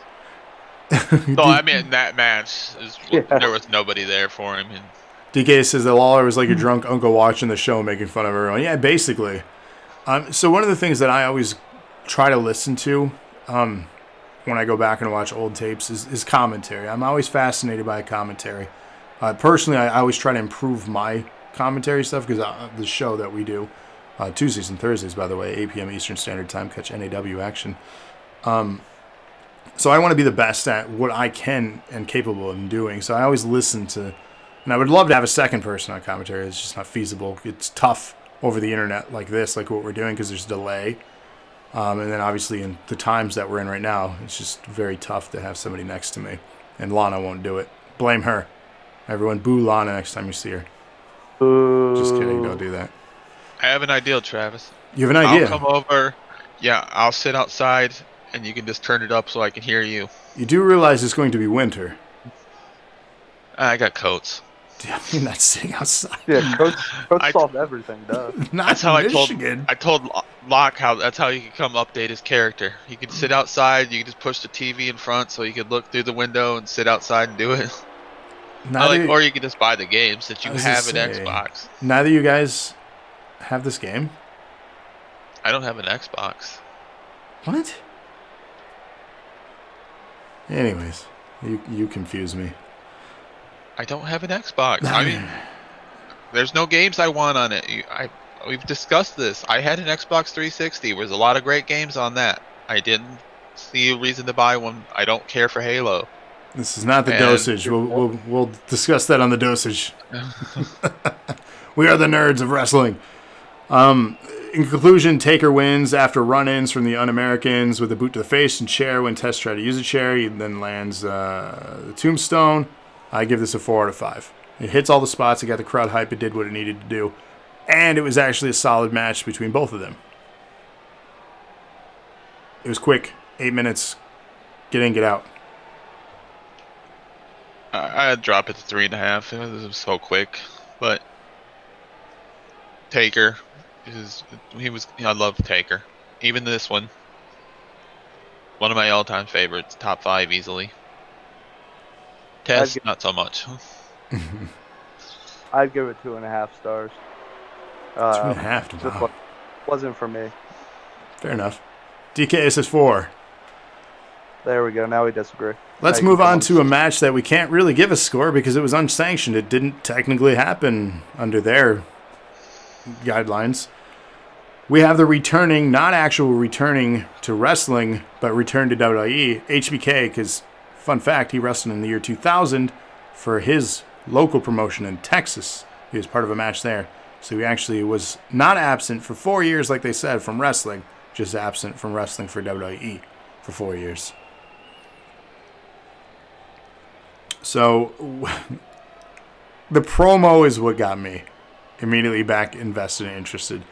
Speaker 4: No, I mean that match there was nobody there for him. And
Speaker 2: DK says that Lawler was like a drunk uncle watching the show, making fun of everyone. Yeah, basically. So one of the things that I always try to listen to when I go back and watch old tapes is commentary. I'm always fascinated by commentary. Personally, I always try to improve my commentary stuff because the show that we do, Tuesdays and Thursdays, by the way, 8 p.m. Eastern Standard Time, catch NAW action. So I want to be the best at what I can and capable of doing. So I always listen to, and I would love to have a second person on commentary. It's just not feasible. It's tough over the internet like this, like what we're doing, because there's delay. And then obviously in the times that we're in right now, it's just very tough to have somebody next to me. And Lana won't do it. Blame her. Everyone boo Lana next time you see her.
Speaker 3: Boo.
Speaker 2: Just kidding, don't do that.
Speaker 4: I have an idea, Travis.
Speaker 2: You have an idea?
Speaker 4: I'll come over. Yeah, I'll sit outside, and you can just turn it up so I can hear you.
Speaker 2: You do realize it's going to be winter.
Speaker 4: I got coats.
Speaker 2: You're not sitting outside.
Speaker 3: Yeah, Coach solved everything, duh.
Speaker 4: That's how
Speaker 2: Michigan.
Speaker 4: I told Locke how that's how he could come update his character. He could sit outside. You could just push the TV in front so he could look through the window and sit outside and do it. Or you could just buy the games that you have at Xbox.
Speaker 2: Neither of you guys have this game?
Speaker 4: I don't have an Xbox.
Speaker 2: What? Anyways, you confuse me.
Speaker 4: I don't have an Xbox. I mean, there's no games I want on it. We've discussed this. I had an Xbox 360. There's a lot of great games on that. I didn't see a reason to buy one. I don't care for Halo.
Speaker 2: This is not the dosage. We'll discuss that on the dosage. We are the nerds of wrestling. In conclusion, Taker wins after run-ins from the Un-Americans with a boot to the face and chair. When Test tried to use a chair, he then lands the tombstone. I give this a 4 out of 5. It hits all the spots. It got the crowd hype. It did what it needed to do. And it was actually a solid match between both of them. It was quick. 8 minutes. Get in, get out.
Speaker 4: I'd drop it to 3.5. It was so quick. But Taker, I love Taker. Even this one. One of my all-time favorites. Top 5 easily. Test, not so much.
Speaker 3: I'd give it 2.5 stars.
Speaker 2: 2.5? Wow.
Speaker 3: Wasn't for me.
Speaker 2: Fair enough. DK says 4.
Speaker 3: There we go. Now we disagree.
Speaker 2: Let's move on to a match that we can't really give a score because it was unsanctioned. It didn't technically happen under their guidelines. We have the returning, not actual returning to wrestling, but return to WWE, HBK, because, fun fact, he wrestled in the year 2000 for his local promotion in Texas. He was part of a match there. So he actually was not absent for 4 years, like they said, from wrestling, just absent from wrestling for WWE for 4 years. So the promo is what got me immediately back invested and interested.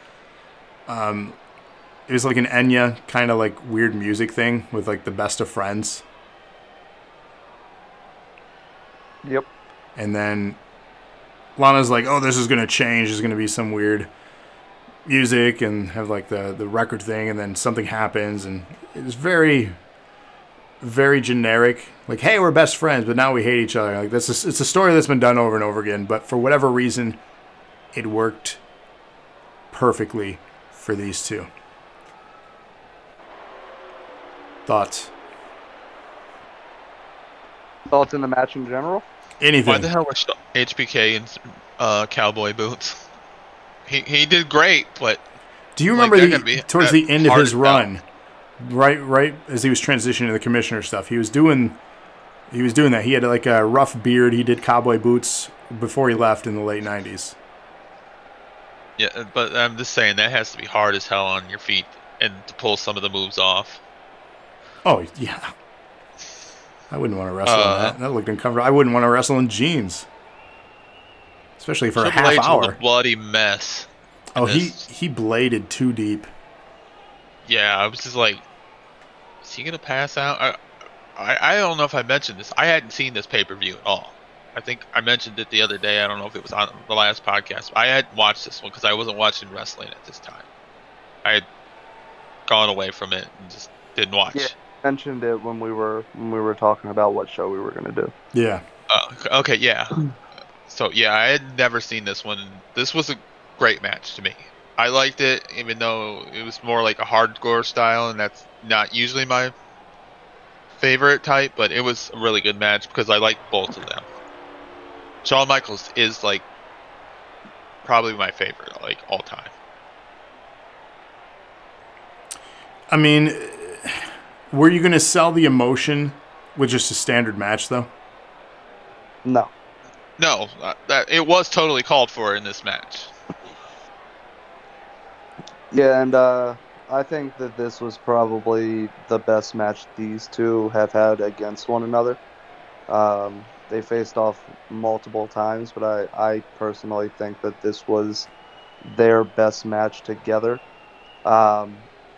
Speaker 2: It was like an Enya kind of like weird music thing with like the best of friends.
Speaker 3: Yep.
Speaker 2: And then Lana's like, oh, this is going to change. There's going to be some weird music and have like the record thing. And then something happens. And it was very, very generic. Like, hey, we're best friends, but now we hate each other. Like it's a story that's been done over and over again. But for whatever reason, it worked perfectly for these two. Thoughts?
Speaker 3: Thoughts in the match in general?
Speaker 2: Anything.
Speaker 4: Why the hell was HBK in cowboy boots? He did great, but
Speaker 2: do you remember towards the end of his run, right as he was transitioning to the commissioner stuff, he was doing He was doing that. He had like a rough beard. He did cowboy boots before he left in the late 90s.
Speaker 4: Yeah, but I'm just saying that has to be hard as hell on your feet and to pull some of the moves off.
Speaker 2: Oh, yeah. I wouldn't want to wrestle in that.
Speaker 4: Uh,
Speaker 2: That looked uncomfortable. I wouldn't want to wrestle in jeans. Especially for
Speaker 4: Triple
Speaker 2: a half
Speaker 4: H was
Speaker 2: hour.
Speaker 4: a bloody mess.
Speaker 2: Oh, he bladed too deep.
Speaker 4: Yeah, I was just like, is he gonna pass out? I don't know if I mentioned this. I hadn't seen this pay-per-view at all. I think I mentioned it the other day. I don't know if it was on the last podcast. I hadn't watched this one because I wasn't watching wrestling at this time. I had gone away from it and just didn't watch.
Speaker 3: Yeah, mentioned it when we were talking about what show we were gonna do.
Speaker 2: Yeah.
Speaker 4: Okay, yeah. So yeah, I had never seen this one. This was a great match to me. I liked it, even though it was more like a hardcore style, and that's not usually my favorite type. But it was a really good match because I like both of them. Shawn Michaels is like probably my favorite, like all time.
Speaker 2: I mean, were you going to sell the emotion with just a standard match, though?
Speaker 3: No.
Speaker 4: No, that it was totally called for in this match.
Speaker 3: Yeah, and I think that this was probably the best match these two have had against one another. They faced off multiple times, but I personally think that this was their best match together. And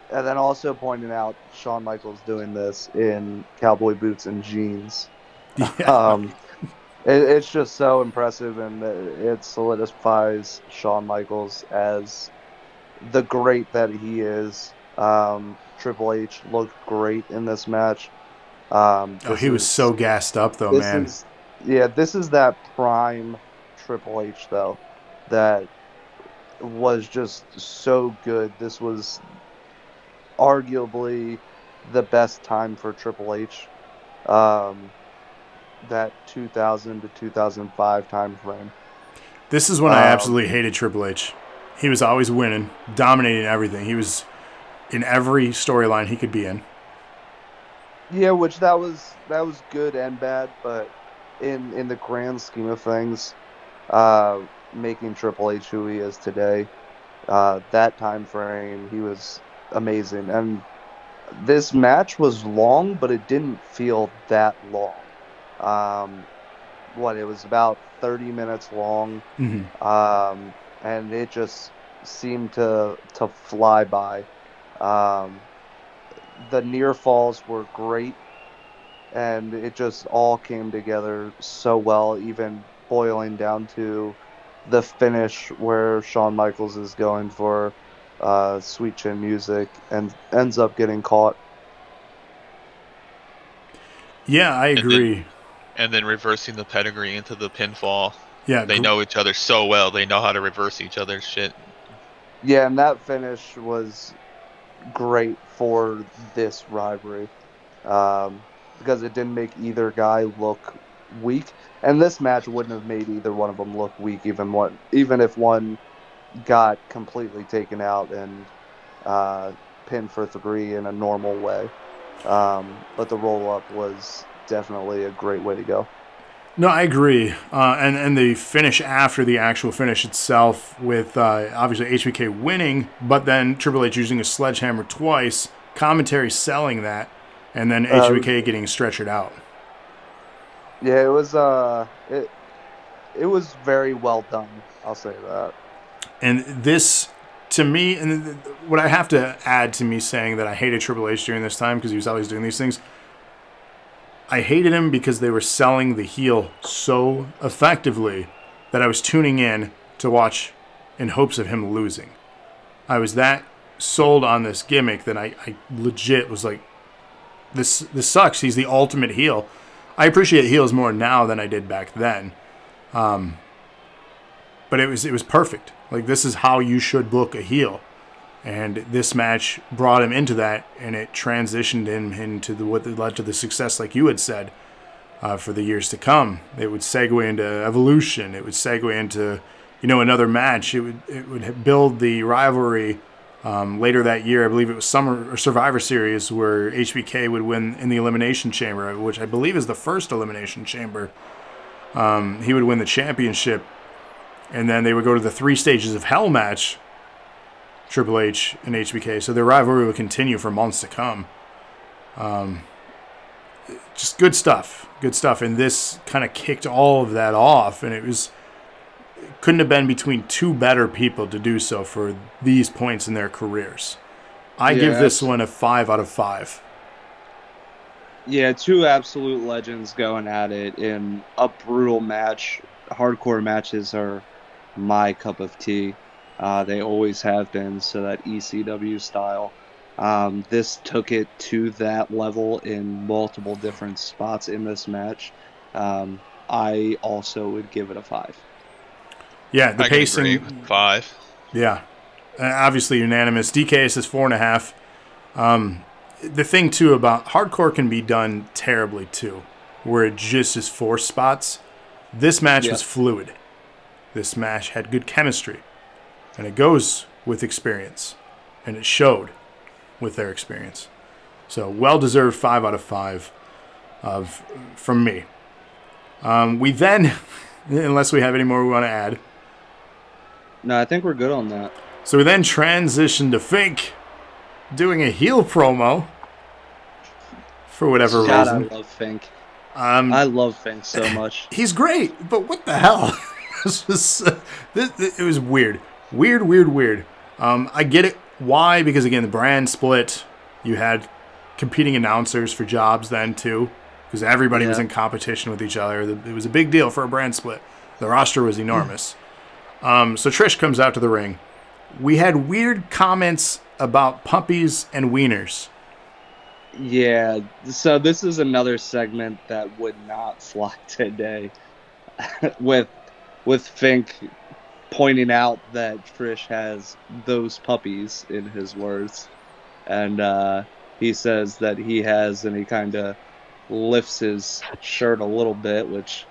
Speaker 3: then also pointing out Shawn Michaels doing this in cowboy boots and jeans.
Speaker 2: Yeah.
Speaker 3: It's just so impressive, and it solidifies Shawn Michaels as the great that he is. Triple H looked great in this match.
Speaker 2: He was so gassed up, though, man.
Speaker 3: This is that prime Triple H, though, that was just so good. This was arguably the best time for Triple H. That 2000 to 2005 time frame.
Speaker 2: This is when I absolutely hated Triple H. He was always winning, dominating everything. He was in every storyline he could be in.
Speaker 3: Yeah, which that was good and bad, but in the grand scheme of things, making Triple H who he is today, that time frame, he was amazing. And this match was long, but it didn't feel that long. It was about 30 minutes long, and it just seemed to fly by. The near falls were great, and it just all came together so well, even boiling down to the finish where Shawn Michaels is going for Sweet Chin Music and ends up getting caught.
Speaker 2: Yeah, I agree.
Speaker 4: And then reversing the pedigree into the pinfall.
Speaker 2: Yeah,
Speaker 4: they know each other so well. They know how to reverse each other's shit.
Speaker 3: Yeah, and that finish was great for this rivalry, because it didn't make either guy look weak, and this match wouldn't have made either one of them look weak, even if one got completely taken out and pinned for 3 in a normal way. But the roll up was definitely a great way to go.
Speaker 2: No, I agree. And the finish after the actual finish itself with obviously HBK winning, but then Triple H using a sledgehammer twice, commentary selling that, and then HBK getting stretchered out.
Speaker 3: Yeah, it was it was very well done. I'll say that.
Speaker 2: And this, to me, and what I have to add to me saying that I hated Triple H during this time because he was always doing these things, I hated him because they were selling the heel so effectively that I was tuning in to watch in hopes of him losing. I was that sold on this gimmick that I legit was like, this sucks. He's the ultimate heel. I appreciate heels more now than I did back then. But it was perfect. Like, this is how you should book a heel. And this match brought him into that, and it transitioned him into what led to the success, like you had said, for the years to come. It would segue into Evolution. It would segue into, another match. It would build the rivalry Later that year, I believe it was Summer or Survivor Series, where HBK would win in the Elimination Chamber, which I believe is the first Elimination Chamber. He would win the championship, and then they would go to the 3 stages of Hell match, Triple H and HBK. So their rivalry would continue for months to come. Just good stuff. And this kind of kicked all of that off, and it couldn't have been between 2 better people to do so for these points in their careers. I give this one a 5 out of 5.
Speaker 5: Yeah, 2 absolute legends going at it in a brutal match. Hardcore matches are my cup of tea. They always have been, so that ECW style. This took it to that level in multiple different spots in this match. I also would give it a 5.
Speaker 2: Yeah, the
Speaker 4: I
Speaker 2: pacing.
Speaker 4: can agree with 5.
Speaker 2: Yeah, obviously unanimous. DKS is 4.5. The thing too about hardcore can be done terribly too, where it just is 4 spots. This match was fluid. This match had good chemistry, and it goes with experience, and it showed with their experience. So well-deserved 5 out of 5 from me. We then, unless we have any more we want to add.
Speaker 5: No, I think we're good on that.
Speaker 2: So we then transitioned to Fink doing a heel promo for whatever
Speaker 5: God,
Speaker 2: reason.
Speaker 5: I love Fink. I love Fink so much.
Speaker 2: He's great, but what the hell? It was weird. Weird. I get it. Why? Because, again, the brand split. You had competing announcers for jobs then, too, because everybody was in competition with each other. It was a big deal for a brand split. The roster was enormous. So Trish comes out to the ring. We had weird comments about puppies and wieners.
Speaker 5: Yeah, so this is another segment that would not fly today. with Fink pointing out that Trish has those puppies, in his words. And he says that he has, and he kind of lifts his shirt a little bit, which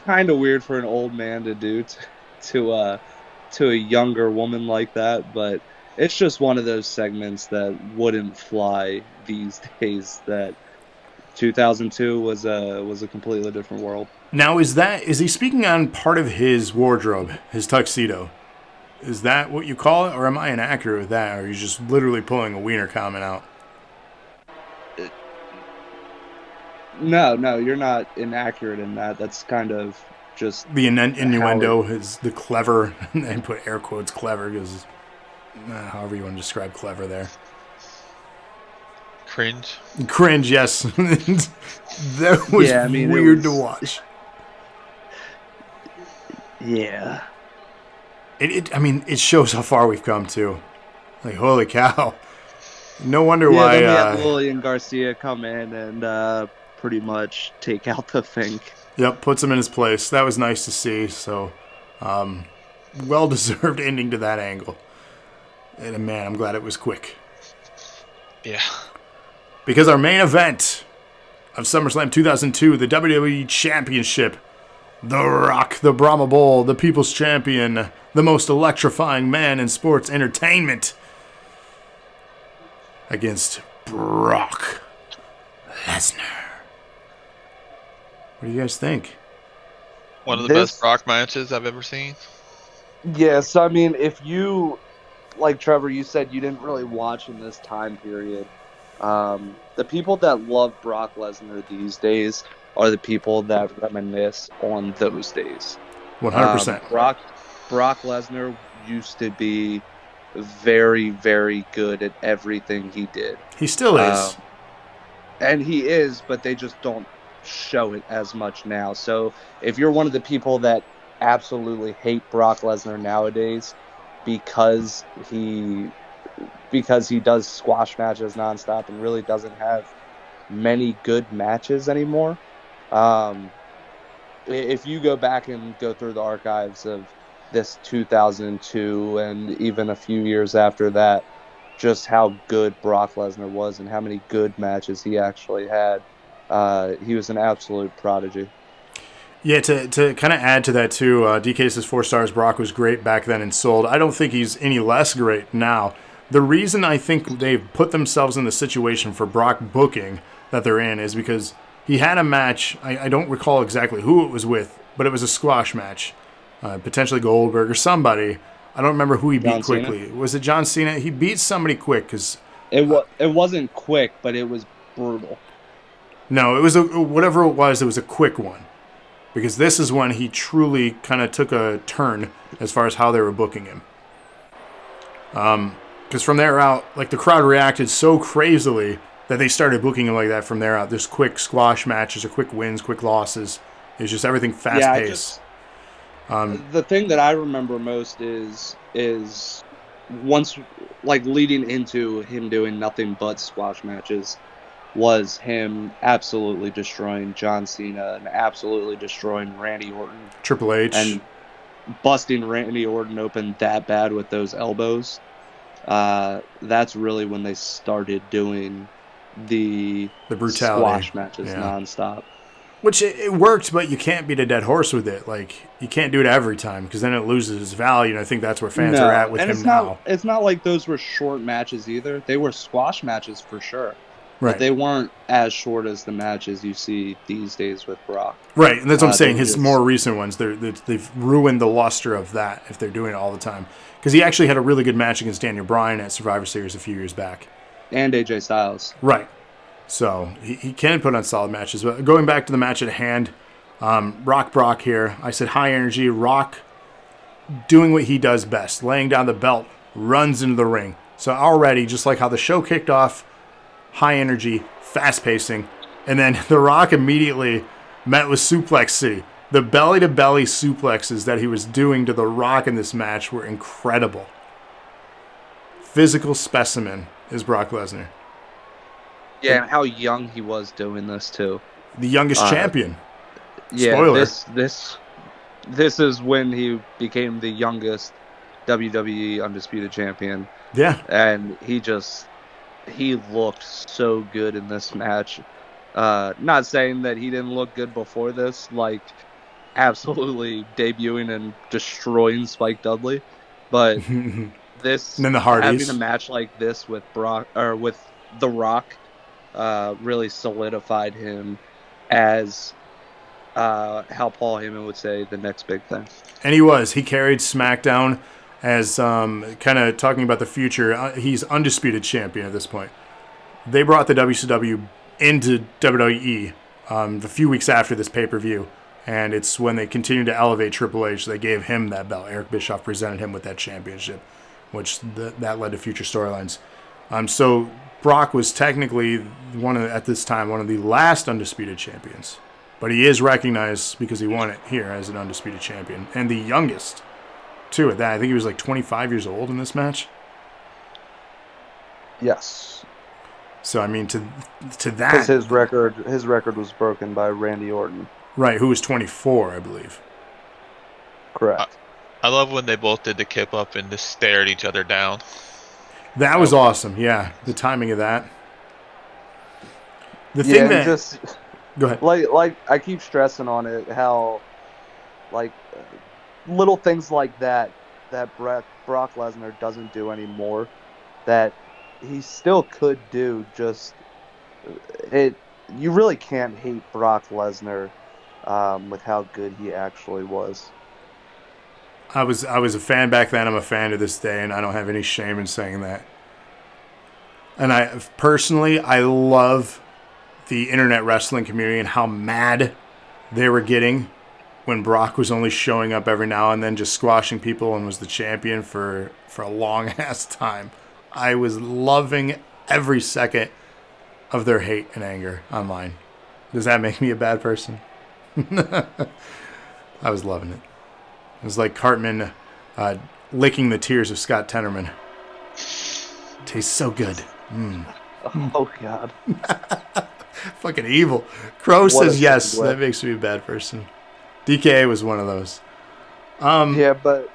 Speaker 5: kind of weird for an old man to do to a younger woman like that, but it's just one of those segments that wouldn't fly these days. That 2002 was a completely different world.
Speaker 2: Now, is he speaking on part of his wardrobe, his tuxedo? Is that what you call it, or am I inaccurate with that, or are you just literally pulling a wiener comment out?
Speaker 5: No, you're not inaccurate in that. That's kind of just
Speaker 2: the innuendo is the clever, and put air quotes clever, because however you want to describe clever there. Cringe, yes. That was weird to watch.
Speaker 5: Yeah.
Speaker 2: It shows how far we've come to. Like, holy cow. No wonder why.
Speaker 5: Then we had Lillian Garcia come in and pretty much take out the Fink.
Speaker 2: Yep, puts him in his place. That was nice to see. So, well-deserved ending to that angle. And man, I'm glad it was quick.
Speaker 4: Yeah.
Speaker 2: Because our main event of SummerSlam 2002, the WWE Championship, The Rock, the Brahma Bull, the People's Champion, the most electrifying man in sports entertainment, against Brock Lesnar. What do you guys think?
Speaker 4: One of the best Brock matches I've ever seen.
Speaker 3: Yes, I mean, if you, like Trevor, you said you didn't really watch in this time period. The people that love Brock Lesnar these days are the people that reminisce on those days.
Speaker 2: 100%.
Speaker 5: Brock Lesnar used to be very, very good at everything he did.
Speaker 2: He still is.
Speaker 5: And he is, but they just don't show it as much now. So if you're one of the people that absolutely hate Brock Lesnar nowadays because he does squash matches nonstop and really doesn't have many good matches anymore, if you go back and go through the archives of this 2002 and even a few years after that, just how good Brock Lesnar was and how many good matches he actually had. He was an absolute prodigy.
Speaker 2: Yeah, to kind of add to that too, DK says 4 stars. Brock was great back then and sold. I don't think he's any less great now, The reason I think they've put themselves in the situation for Brock booking that they're in is because he had a match. I don't recall exactly who it was with, but it was a squash match. Potentially Goldberg or somebody. I don't remember who he beat
Speaker 5: John Cena?
Speaker 2: quickly. Was it John Cena? He beat somebody quick because
Speaker 5: It wasn't quick, but it was brutal.
Speaker 2: no, it was whatever it was. It was a quick one because this is when he truly kind of took a turn as far as how they were booking him. Because from there out, like the crowd reacted so crazily that they started booking him like that from there out. There's quick squash matches or quick wins, quick losses. It's just everything fast paced.
Speaker 5: The thing that I remember most is once, like, leading into him doing nothing but squash matches was him absolutely destroying John Cena and absolutely destroying Randy Orton.
Speaker 2: Triple H.
Speaker 5: And busting Randy Orton open that bad with those elbows. That's really when they started doing the
Speaker 2: brutality.
Speaker 5: squash matches nonstop.
Speaker 2: Which it worked, but you can't beat a dead horse with it. Like, you can't do it every time because then it loses its value, and I think that's where fans are at with him now.
Speaker 5: It's not like those were short matches either. They were squash matches for sure.
Speaker 2: Right.
Speaker 5: But they weren't as short as the matches you see these days with Brock.
Speaker 2: Right, and that's what I'm saying. His more recent ones, they've ruined the luster of that if they're doing it all the time. Because he actually had a really good match against Daniel Bryan at Survivor Series a few years back.
Speaker 5: And AJ Styles.
Speaker 2: Right. So he can put on solid matches. But going back to the match at hand, Brock here. I said high energy. Rock doing what he does best, laying down the belt, runs into the ring. So already, just like how the show kicked off, high energy, fast pacing, and then The Rock immediately met with Suplex City. The belly-to-belly suplexes that he was doing to The Rock in this match were incredible. Physical specimen is Brock Lesnar.
Speaker 5: Yeah, and how young he was doing this too.
Speaker 2: The youngest champion.
Speaker 5: Yeah,
Speaker 2: Spoiler.
Speaker 5: This is when he became the youngest WWE Undisputed Champion.
Speaker 2: Yeah.
Speaker 5: And he looked so good in this match. Not saying that he didn't look good before this, like absolutely debuting and destroying Spike Dudley, but this
Speaker 2: and then the Hardys.
Speaker 5: Having a match like this with Brock or with The Rock really solidified him as how Paul Heyman would say the next big thing.
Speaker 2: And he carried SmackDown as kind of talking about the future. He's undisputed champion at this point. They brought the WCW into WWE the few weeks after this pay-per-view, and it's when they continued to elevate Triple H, they gave him that belt. Eric Bischoff presented him with that championship, which that led to future storylines. So Brock was technically at this time one of the last undisputed champions, but he is recognized because he won it here as an undisputed champion, and the youngest too at that. I think he was like 25 years old in this match.
Speaker 3: Yes.
Speaker 2: So I mean, to that,
Speaker 3: because his record was broken by Randy Orton.
Speaker 2: Right, who was 24, I believe.
Speaker 3: Correct.
Speaker 4: I love when they both did the kip up and just stared each other down.
Speaker 2: That was awesome. Yeah, the timing of that. The thing that
Speaker 3: just
Speaker 2: go ahead.
Speaker 3: Like I keep stressing on it how like little things like that Brock Lesnar doesn't do anymore that he still could do. Just you really can't hate Brock Lesnar with how good he actually was.
Speaker 2: I was a fan back then. I'm a fan to this day, and I don't have any shame in saying that. And I love the internet wrestling community and how mad they were getting when Brock was only showing up every now and then, just squashing people, and was the champion for a long ass time. I was loving every second of their hate and anger online. Does that make me a bad person? I was loving it. It was like Cartman licking the tears of Scott Tenorman. Tastes so good.
Speaker 3: Oh, God.
Speaker 2: Fucking evil. Crow says yes. That makes me a bad person. DKA was one of those.
Speaker 3: Yeah, but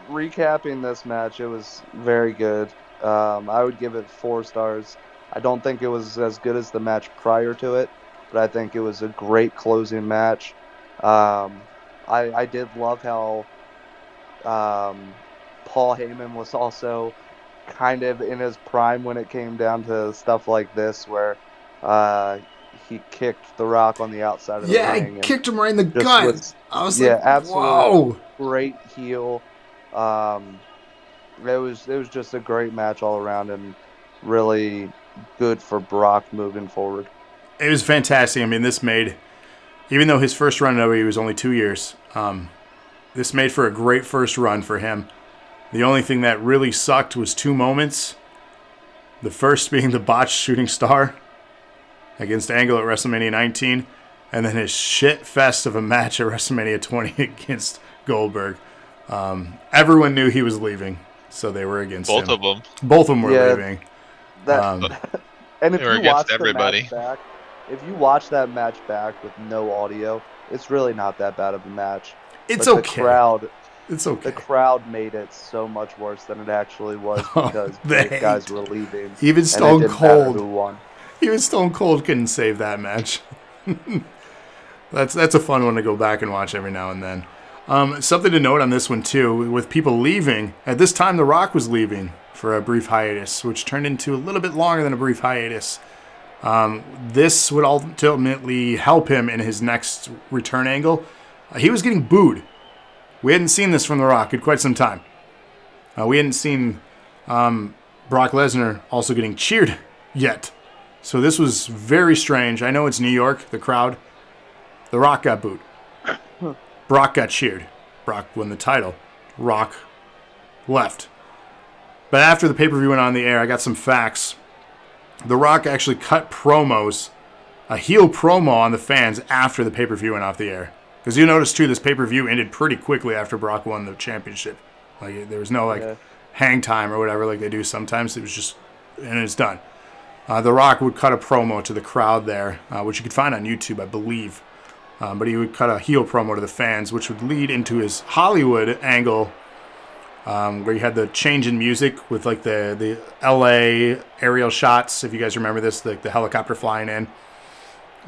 Speaker 3: recapping this match, it was very good. I would give it 4 stars. I don't think it was as good as the match prior to it, but I think it was a great closing match. I did love how Paul Heyman was also kind of in his prime when it came down to stuff like this, where he kicked The Rock on the outside of the
Speaker 2: Yeah, I
Speaker 3: ring and
Speaker 2: kicked him right in the
Speaker 3: just
Speaker 2: gut.
Speaker 3: was
Speaker 2: I was
Speaker 3: yeah,
Speaker 2: like,
Speaker 3: absolute
Speaker 2: whoa.
Speaker 3: great heel. It was just a great match all around and really good for Brock moving forward.
Speaker 2: It was fantastic. I mean, this made, even though his first run in WWE was only 2 years, this made for a great first run for him. The only thing that really sucked was 2 moments. The first being the botched shooting star against Angle at WrestleMania 19, and then his shit fest of a match at WrestleMania 20 against Goldberg. Everyone knew he was leaving, so they were against
Speaker 4: Both
Speaker 2: him.
Speaker 4: of them.
Speaker 2: Both of them were
Speaker 3: Yeah,
Speaker 2: leaving.
Speaker 3: that and if
Speaker 4: They were
Speaker 3: you
Speaker 4: against
Speaker 3: watch the
Speaker 4: everybody.
Speaker 3: match back, if you watch that match back with no audio, it's really not that bad of a match.
Speaker 2: It's
Speaker 3: But
Speaker 2: okay. It's okay.
Speaker 3: the crowd made it so much worse than it actually was because
Speaker 2: The
Speaker 3: both guys
Speaker 2: hate.
Speaker 3: were leaving,
Speaker 2: Even
Speaker 3: and it
Speaker 2: Stone
Speaker 3: didn't matter
Speaker 2: Cold.
Speaker 3: who won.
Speaker 2: Even Stone Cold couldn't save that match. That's a fun one to go back and watch every now and then. Something to note on this one too, with people leaving. At this time, The Rock was leaving for a brief hiatus, which turned into a little bit longer than a brief hiatus. This would ultimately help him in his next return angle. He was getting booed. We hadn't seen this from The Rock in quite some time. We hadn't seen Brock Lesnar also getting cheered yet. So this was very strange. I know it's New York, the crowd. The Rock got booed. Brock got cheered. Brock won the title. Rock left. But after the pay-per-view went on the air, I got some facts. The Rock actually cut promos, a heel promo on the fans after the pay-per-view went off the air. Because you notice, too, this pay-per-view ended pretty quickly after Brock won the championship. Like, there was no, hang time or whatever like they do sometimes. It was just, and it's done. The Rock would cut a promo to the crowd there, which you could find on YouTube, I believe. But he would cut a heel promo to the fans, which would lead into his Hollywood angle, where you had the change in music with like the LA aerial shots. If you guys remember this, like the helicopter flying in.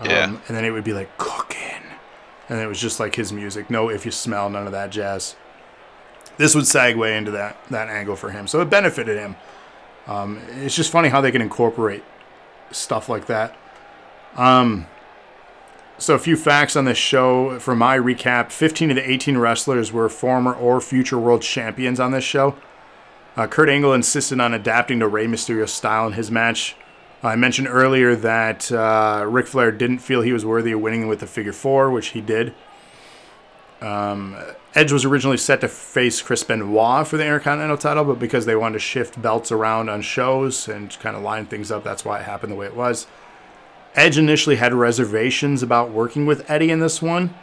Speaker 4: Yeah.
Speaker 2: And then it would be like cooking. And it was just like his music. No If You Smell, none of that jazz. This would segue into that angle for him. So it benefited him. It's just funny how they can incorporate stuff like that. So a few facts on this show. For my recap, 15 of the 18 wrestlers were former or future world champions on this show. Kurt Angle insisted on adapting to Rey Mysterio's style in his match. I mentioned earlier that Ric Flair didn't feel he was worthy of winning with the figure four, which he did. Edge was originally set to face Chris Benoit for the Intercontinental title, but because they wanted to shift belts around on shows and kind of line things up, that's why it happened the way it was. Edge initially had reservations about working with Eddie in this one,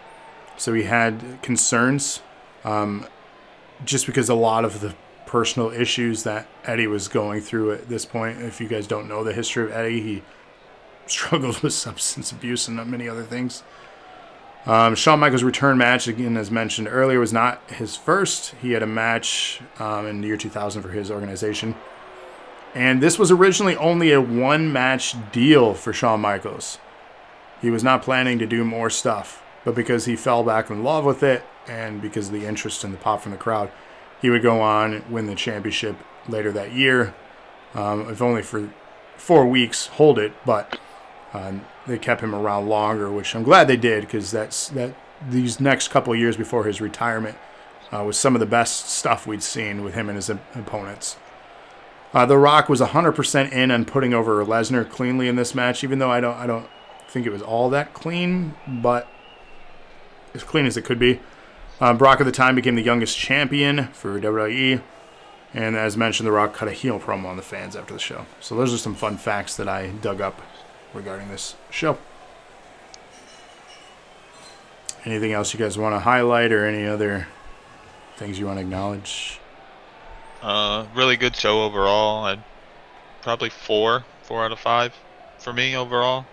Speaker 2: so he had concerns, just because a lot of the personal issues that Eddie was going through at this point. If you guys don't know the history of Eddie, he struggled with substance abuse and many other things. Shawn Michaels' return match, again, as mentioned earlier, was not his first. He had a match in the year 2000 for his organization. And this was originally only a one-match deal for Shawn Michaels. He was not planning to do more stuff. But because he fell back in love with it, and because of the interest and the pop from the crowd, he would go on and win the championship later that year. If only for 4 weeks, hold it, but they kept him around longer, which I'm glad they did, because these next couple of years before his retirement was some of the best stuff we'd seen with him and his opponents. The Rock was 100% in on putting over Lesnar cleanly in this match, even though I don't think it was all that clean, but as clean as it could be. Brock at the time became the youngest champion for WWE, and as mentioned, The Rock cut a heel promo on the fans after the show. So those are some fun facts that I dug up regarding this show. Anything else you guys want to highlight, or any other things you want to acknowledge?
Speaker 4: Really good show overall. I'd probably 4 out of 5 for me overall.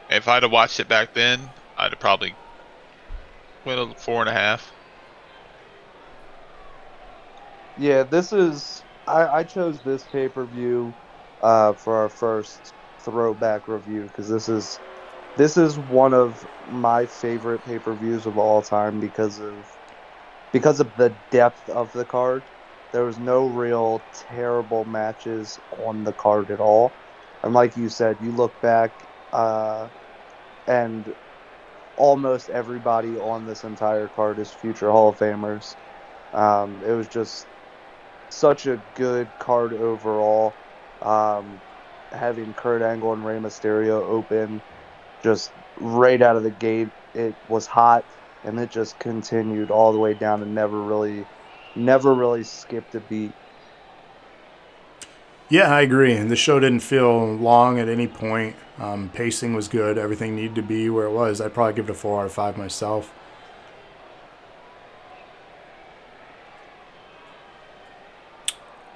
Speaker 4: If I'd have watched it back then, I'd have probably went a 4.5.
Speaker 3: Yeah, this is. I chose this pay-per-view for our first throwback review because this is one of my favorite pay-per-views of all time because of the depth of the card There was no real terrible matches on the card at all. And like you said, you look back, and almost everybody on this entire card is future Hall of Famers. It was just such a good card overall. Having Kurt Angle and Rey Mysterio open just right out of the gate, it was hot, and it just continued all the way down and never really skipped a beat.
Speaker 2: Yeah, I agree. The show didn't feel long at any point. Pacing was good. Everything needed to be where it was. I'd probably give it a 4 out of 5 myself.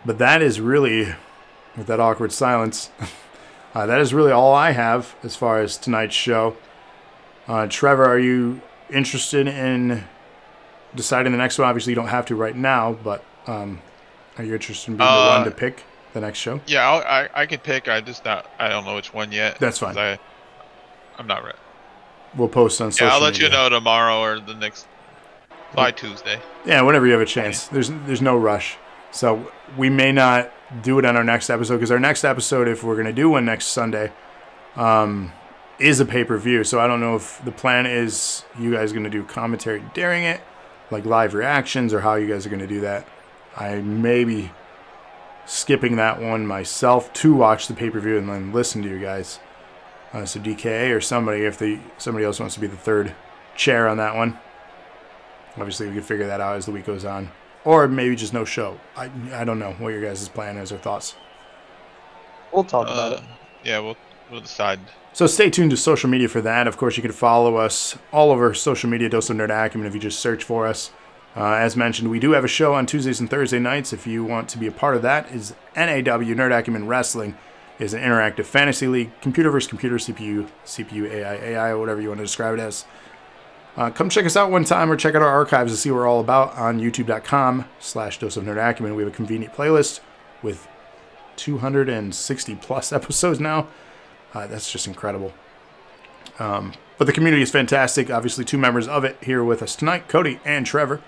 Speaker 2: But that is really, with that awkward silence, that is really all I have as far as tonight's show. Trevor, are you interested in deciding the next one? Obviously, you don't have to right now, but are you interested in being the one to pick the next show?
Speaker 4: Yeah, I can pick. I don't know which one yet.
Speaker 2: That's fine.
Speaker 4: I'm not ready.
Speaker 2: We'll post on social media.
Speaker 4: Yeah, I'll let you know tomorrow or the next by Tuesday.
Speaker 2: Yeah, whenever you have a chance. There's no rush. So we may not do it on our next episode, because our next episode, if we're going to do one next Sunday, is a pay-per-view. So I don't know if the plan is you guys going to do commentary during it, like live reactions, or how you guys are going to do that. I may be skipping that one myself to watch the pay-per-view and then listen to you guys. So DKA or somebody, if somebody else wants to be the third chair on that one. Obviously, we can figure that out as the week goes on. Or maybe just no show. I don't know what your guys' plan is or thoughts.
Speaker 3: We'll talk about it.
Speaker 4: Yeah, we'll decide.
Speaker 2: So stay tuned to social media for that. Of course, you can follow us all over social media, Dose of Nerd Acumen, if you just search for us. As mentioned, we do have a show on Tuesdays and Thursday nights. If you want to be a part of that, is NAW, Nerd Acumen Wrestling, is an interactive fantasy league, computer versus computer, CPU, AI, whatever you want to describe it as. Come check us out one time, or check out our archives to see what we're all about on youtube.com/Dose of Nerd Acumen. We have a convenient playlist with 260 plus episodes now. That's just incredible. But the community is fantastic. Obviously, 2 members of it here with us tonight, Cody and Trevor.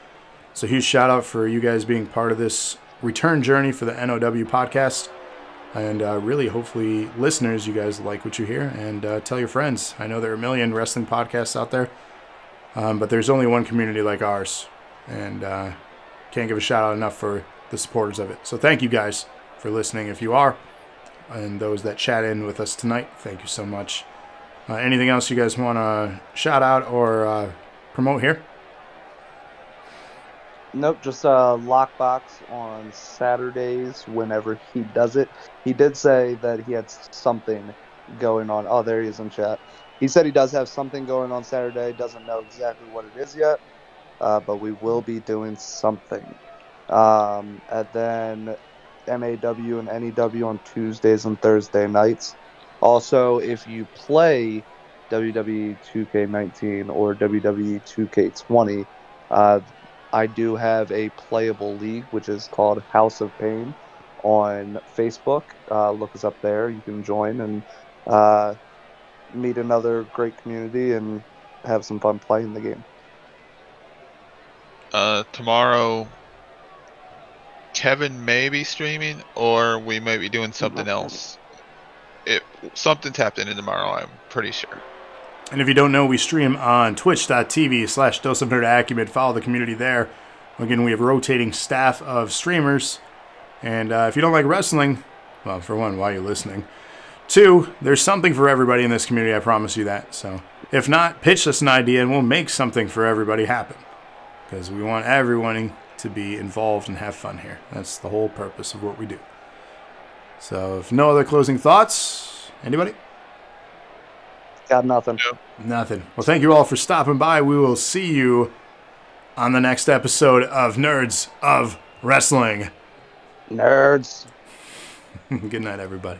Speaker 2: So huge shout out for you guys being part of this return journey for the NOW podcast. And really, hopefully, listeners, you guys like what you hear, and tell your friends. I know there are a million wrestling podcasts out there, but there's only one community like ours, and can't give a shout out enough for the supporters of it. So thank you guys for listening, if you are, and those that chat in with us tonight, thank you so much. Anything else you guys want to shout out or promote here?
Speaker 3: Nope, just Lockbox on Saturdays whenever he does it. He did say that he had something going on. Oh, there he is in chat. He said he does have something going on Saturday. Doesn't know exactly what it is yet, but we will be doing something. And then NAW and NEW on Tuesdays and Thursday nights. Also, if you play WWE 2K19 or WWE 2K20, I do have a playable league, which is called House of Pain on Facebook. Look us up there. You can join and meet another great community and have some fun playing the game.
Speaker 4: Tomorrow, Kevin may be streaming, or we may be doing something else. Something's happening tomorrow, I'm pretty sure.
Speaker 2: And if you don't know, we stream on twitch.tv/Dose of Nerd Acumen. Follow the community there. Again, we have a rotating staff of streamers. And if you don't like wrestling, well, for one, why are you listening? 2, there's something for everybody in this community, I promise you that. So if not, pitch us an idea and we'll make something for everybody happen. Because we want everyone to be involved and have fun here. That's the whole purpose of what we do. So if no other closing thoughts, anybody?
Speaker 3: Got nothing.
Speaker 2: Nothing. Well, thank you all for stopping by. We will see you on the next episode of Nerds of Wrestling.
Speaker 3: Nerds.
Speaker 2: Good night, everybody.